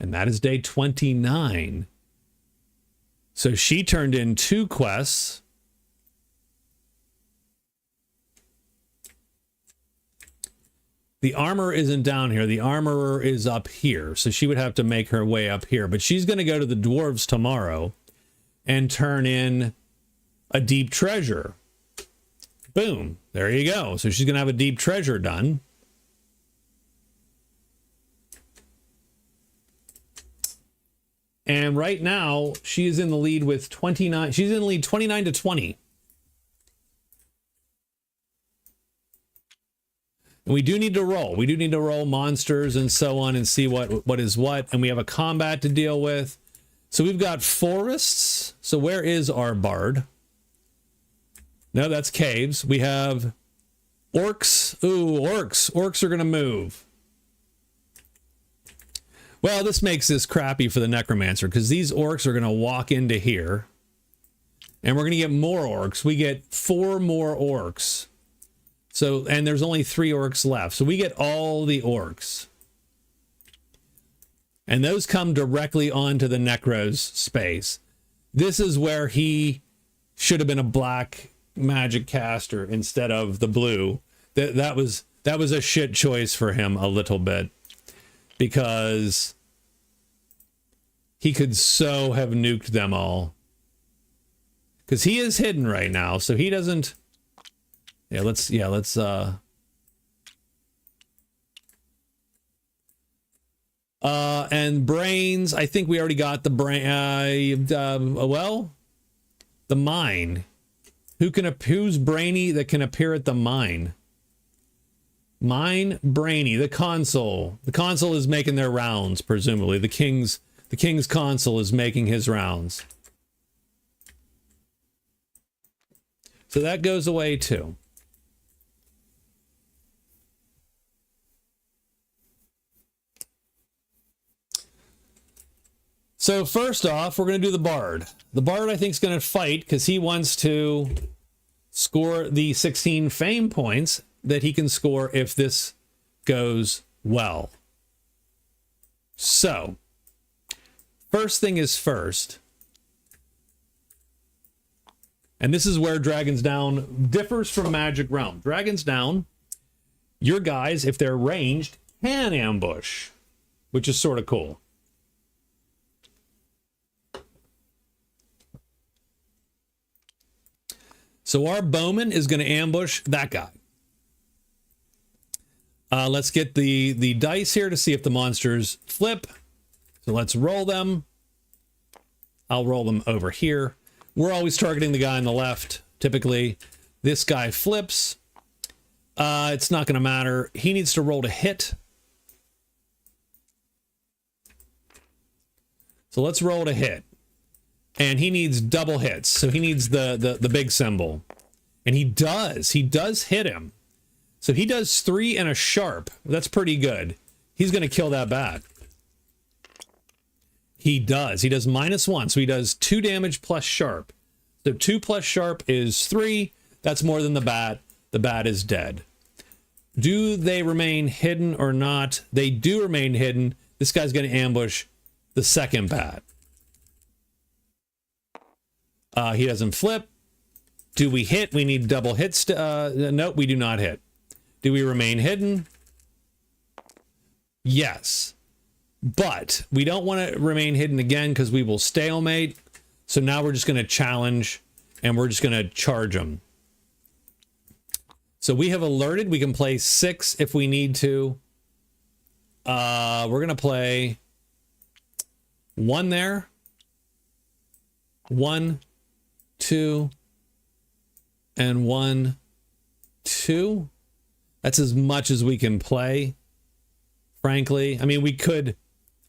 And that is day 29. So she turned in 2 quests. The armor isn't down here. The armorer is up here. So she would have to make her way up here. But she's going to go to the dwarves tomorrow and turn in a deep treasure. Boom. There you go. So she's going to have a deep treasure done. And right now, she is in the lead with 29. She's in the lead 29 to 20. And we do need to roll. We do need to roll monsters and so on and see what is what. And we have a combat to deal with. So we've got forests. So where is our bard? No, that's caves. We have orcs. Ooh, orcs. Orcs are going to move. Well, this makes this crappy for the Necromancer because these orcs are going to walk into here. And we're going to get more orcs. We get 4 more orcs. So, and there's only 3 orcs left. So we get all the orcs. And those come directly onto the Necro's space. This is where he should have been a black magic caster instead of the blue. That was a shit choice for him a little bit, because he could so have nuked them all, because he is hidden right now, so he doesn't. Let's and brains, I think we already got the brain. Well, the mine. Who's brainy that can appear at the mine? Mine, brainy. The consul. The consul is making their rounds, presumably. The king's consul is making his rounds. So that goes away too. So first off, we're going to do the bard. The bard, I think, is going to fight because he wants to score the 16 fame points that he can score if this goes well. So, first thing is first. And this is where Dragon's Down differs from Magic Realm. Dragon's Down, your guys, if they're ranged, can ambush, which is sort of cool. So our bowman is going to ambush that guy. Let's get the dice here to see if the monsters flip. So let's roll them. I'll roll them over here. We're always targeting the guy on the left, typically. This guy flips. It's not going to matter. He needs to roll to hit. So let's roll to hit. And he needs double hits. So he needs the big symbol. And he does. He does hit him. So he does 3 and a sharp. That's pretty good. He's going to kill that bat. He does. He does -1. So he does 2 damage plus sharp. So 2 plus sharp is 3. That's more than the bat. The bat is dead. Do they remain hidden or not? They do remain hidden. This guy's going to ambush the second bat. He doesn't flip. Do we hit? We need double hits. Nope, we do not hit. Do we remain hidden? Yes. But we don't want to remain hidden again because we will stalemate. So now we're just going to challenge and we're just going to charge them. So we have alerted. We can play 6 if we need to. We're going to play 1 there. 1, 2, and 1, 2. That's as much as we can play, frankly. I mean, we could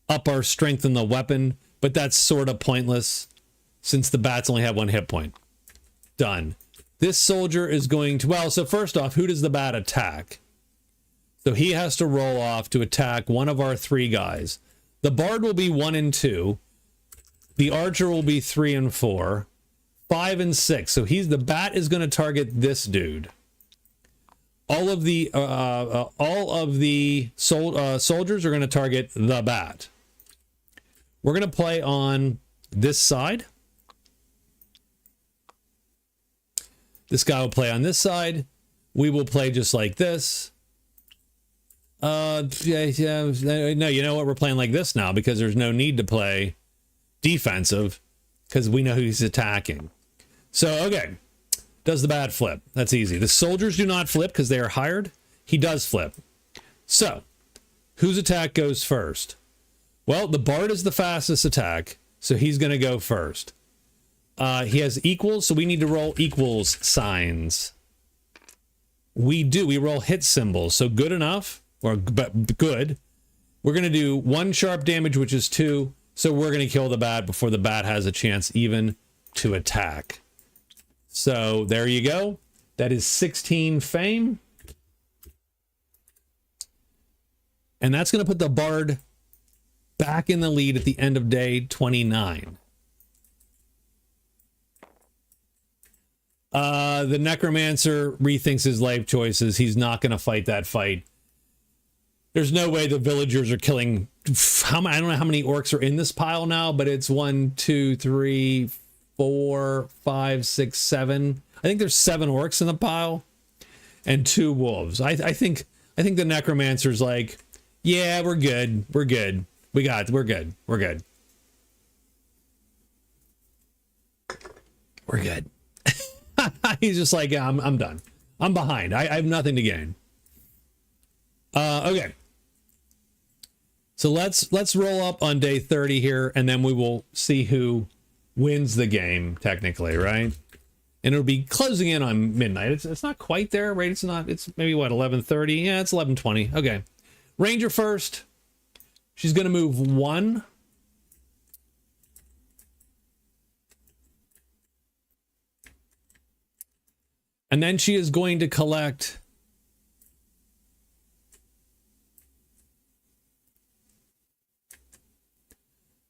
up our strength in the weapon, but that's sort of pointless since the bats only have 1 hit point. Done. This soldier is going to... Well, so first off, who does the bat attack? So he has to roll off to attack one of our 3 guys. The bard will be 1 and 2. The archer will be 3 and 4. 5 and 6. So the bat is going to target this dude. All of the soldiers are going to target the bat. We're going to play on this side. This guy will play on this side. We will play just like this. No, you know what? We're playing like this now because there's no need to play defensive because we know who he's attacking. So, okay. Does the bat flip? That's easy. The soldiers do not flip because they are hired. He does flip. So, whose attack goes first? Well, the bard is the fastest attack, so he's going to go first. He has equals, so we need to roll equals signs. We do. We roll hit symbols, so good enough, or good. We're going to do 1 sharp damage, which is 2, so we're going to kill the bat before the bat has a chance even to attack. So there you go. That is 16 fame. And that's going to put the bard back in the lead at the end of day 29. The Necromancer rethinks his life choices. He's not going to fight that fight. There's no way the villagers are killing... I don't know how many orcs are in this pile now, but it's 1, 2, 3, 4, 5, 6, 7. I think there's 7 orcs in the pile and 2 wolves. I think the Necromancer's like, yeah, we're good. We're good. We're good. We're good. We're good. He's just like, yeah, I'm done. I'm behind. I have nothing to gain. Okay. So let's roll up on day 30 here, and then we will see who wins the game, technically, right? And it'll be closing in on midnight. It's not quite there, right? It's maybe what, 11:30? Yeah, it's 11:20. Okay. Ranger first. She's going to move 1. And then she is going to collect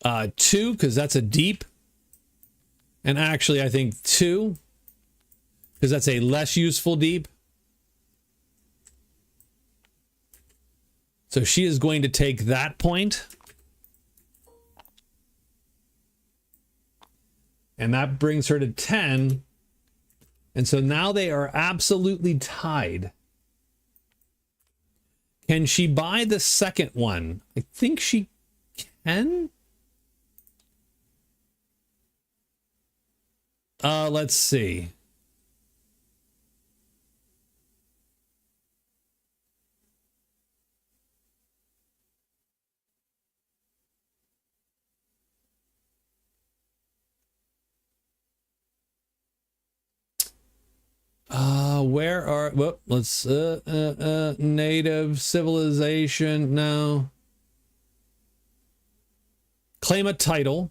2, because that's a deep. And actually, I think 2, because that's a less useful deep. So she is going to take that point. And that brings her to 10. And so now they are absolutely tied. Can she buy the second one? I think she can. Let's see. Where are, well, let's, native civilization, no. Claim a title.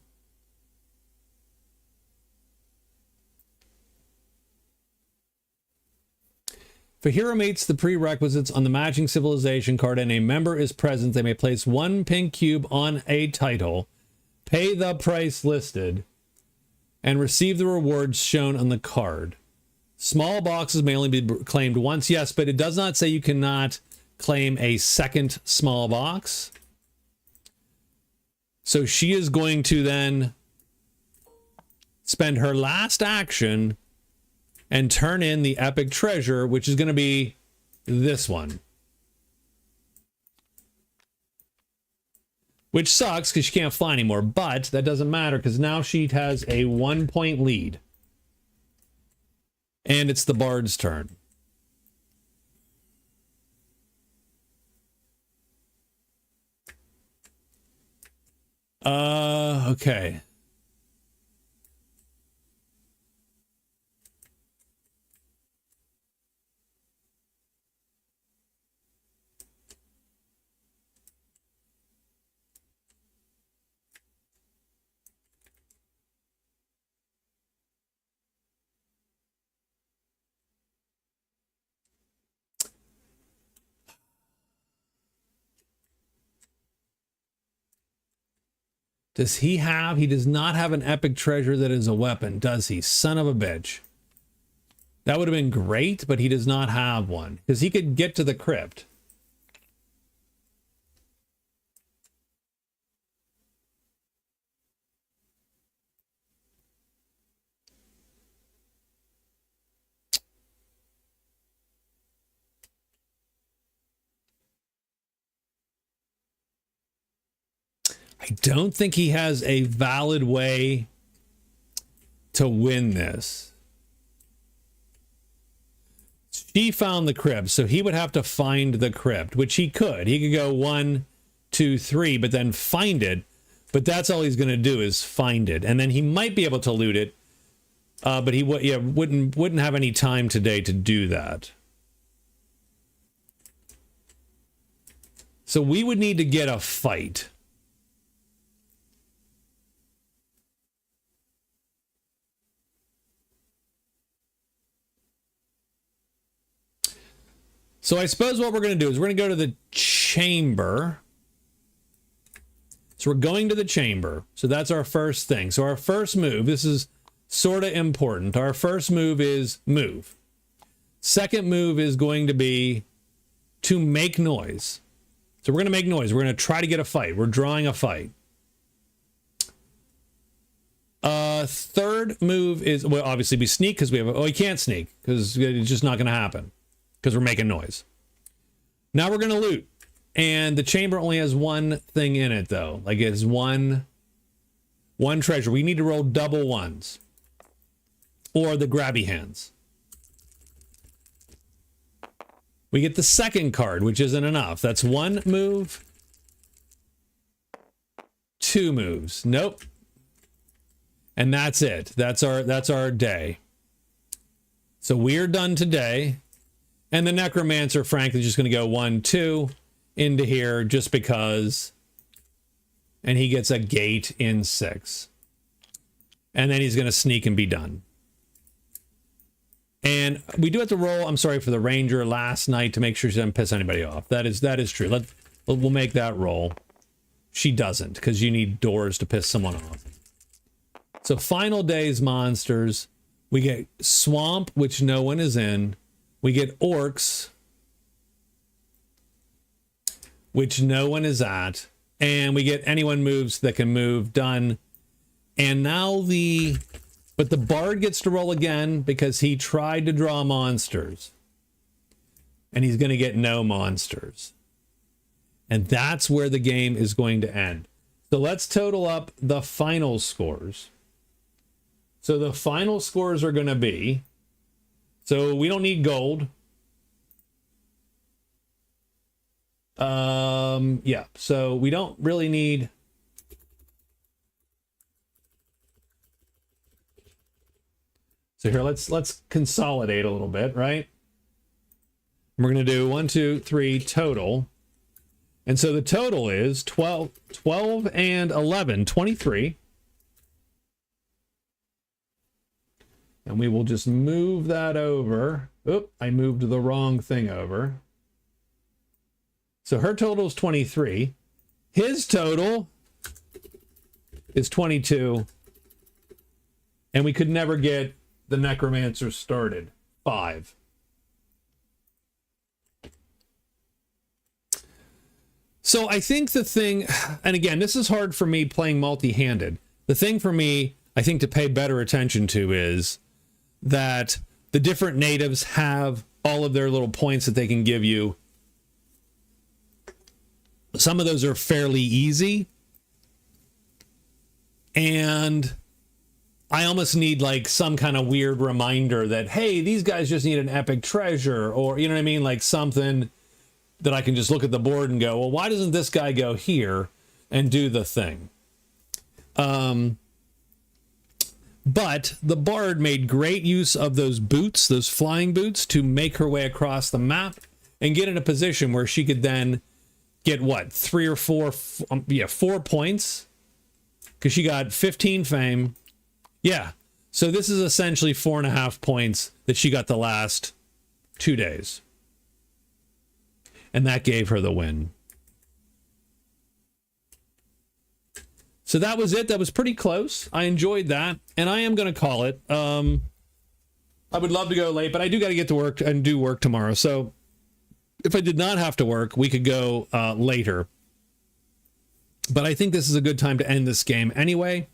If a hero meets the prerequisites on the matching civilization card and a member is present, they may place 1 pink cube on a title, pay the price listed, and receive the rewards shown on the card. Small boxes may only be claimed once, yes, but it does not say you cannot claim a second small box. So she is going to then spend her last action and turn in the epic treasure, which is going to be this one. Which sucks because she can't fly anymore, but that doesn't matter because now she has a 1-point lead. And it's the bard's turn. Okay. Does he have? He does not have an epic treasure that is a weapon, does he? Son of a bitch. That would have been great, but he does not have one. Because he could get to the crypt. I don't think he has a valid way to win this. She found the crypt, so he would have to find the crypt, which he could. He could go 1, 2, 3, but then find it. But that's all he's going to do is find it, and then he might be able to loot it. But he wouldn't have any time today to do that. So we would need to get a fight. So I suppose what we're going to do is we're going to go to the chamber. So we're going to the chamber. So that's our first thing. So our first move, this is sort of important. Our first move is move. Second move is going to be to make noise. So we're going to make noise. We're going to try to get a fight. We're drawing a fight. Third move is, well, obviously we sneak because we have, we can't sneak because it's just not going to happen. Because we're making noise. Now we're going to loot. And the chamber only has one thing in it, though. Like, it's one treasure. We need to roll double ones. Or the grabby hands. We get the second card, which isn't enough. That's 1 move. 2 moves. Nope. And that's it. That's our day. So we're done today. And the Necromancer, frankly, is just going to go 1, 2 into here just because. And he gets a gate in 6. And then he's going to sneak and be done. And we do have to roll, I'm sorry, for the Ranger last night to make sure she doesn't piss anybody off. That is true. We'll make that roll. She doesn't, because you need doors to piss someone off. So final day's monsters. We get Swamp, which no one is in. We get Orcs, which no one is at. And we get anyone moves that can move, done. And now but the Bard gets to roll again because he tried to draw monsters. And he's going to get no monsters. And that's where the game is going to end. So let's total up the final scores. So the final scores are going to be, so we don't need gold. Yeah, so we don't really need. So here, let's consolidate a little bit, right? We're going to do 1, 2, 3 total. And so the total is 12 and 11, 23. And we will just move that over. Oop, I moved the wrong thing over. So her total is 23. His total is 22. And we could never get the Necromancer started. 5. So I think the thing, and again, this is hard for me playing multi-handed. The thing for me, I think, to pay better attention to is that the different natives have all of their little points that they can give you. Some of those are fairly easy. And I almost need like some kind of weird reminder that, hey, these guys just need an epic treasure, or, you know what I mean? Like something that I can just look at the board and go, well, why doesn't this guy go here and do the thing? But the Bard made great use of those boots, those flying boots, to make her way across the map and get in a position where she could then get, what, 3 or 4, 4 points? Because she got 15 fame. Yeah. So this is essentially 4.5 points that she got the last 2 days. And that gave her the win. So that was it. That was pretty close. I enjoyed that. And I am going to call it. I would love to go late, but I do got to get to work and do work tomorrow. So if I did not have to work, we could go later. But I think this is a good time to end this game anyway.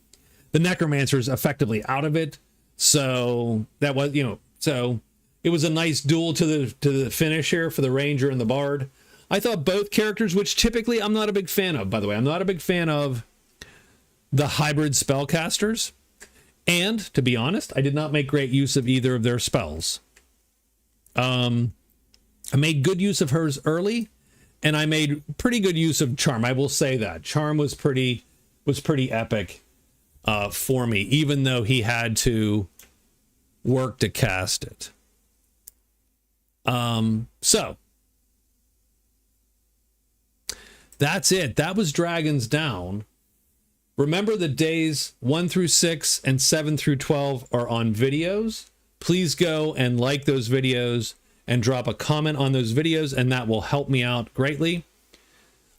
The Necromancer is effectively out of it. So that was, so it was a nice duel to the finish here for the Ranger and the Bard. I thought both characters, which typically I'm not a big fan of, by the way. I'm not a big fan of the hybrid spellcasters. And, to be honest, I did not make great use of either of their spells. I made good use of hers early, and I made pretty good use of Charm. I will say that. Charm was pretty epic for me, even though he had to work to cast it. So that's it. That was Dragons Down. Remember, the days 1 through 6 and 7 through 12 are on videos. Please go and like those videos and drop a comment on those videos, and that will help me out greatly.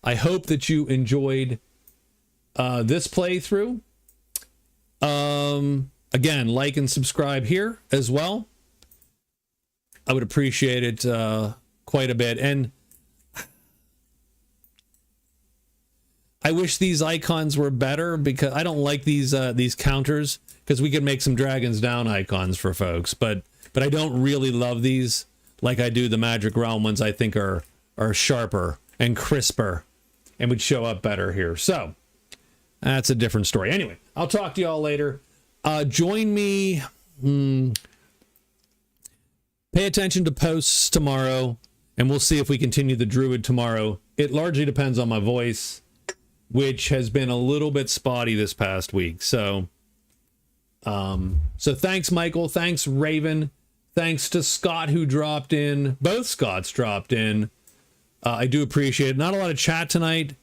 I hope that you enjoyed this playthrough. Again, like and subscribe here as well. I would appreciate it quite a bit. And I wish these icons were better, because I don't like these counters, because we could make some Dragons Down icons for folks, but I don't really love these like I do the Magic Realm ones. I think are sharper and crisper and would show up better here. So that's a different story. Anyway, I'll talk to y'all later. Join me. Pay attention to posts tomorrow, and we'll see if we continue the Druid tomorrow. It largely depends on my voice, which has been a little bit spotty this past week. So thanks, Michael. Thanks, Raven. Thanks to Scott, who dropped in. Both Scotts dropped in. I do appreciate it. Not a lot of chat tonight,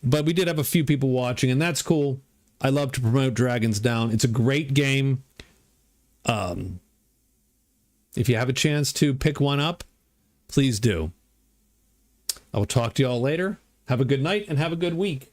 but we did have a few people watching, and that's cool. I love to promote Dragons Down. It's a great game. If you have a chance to pick one up, please do. I will talk to y'all later. Have a good night and have a good week.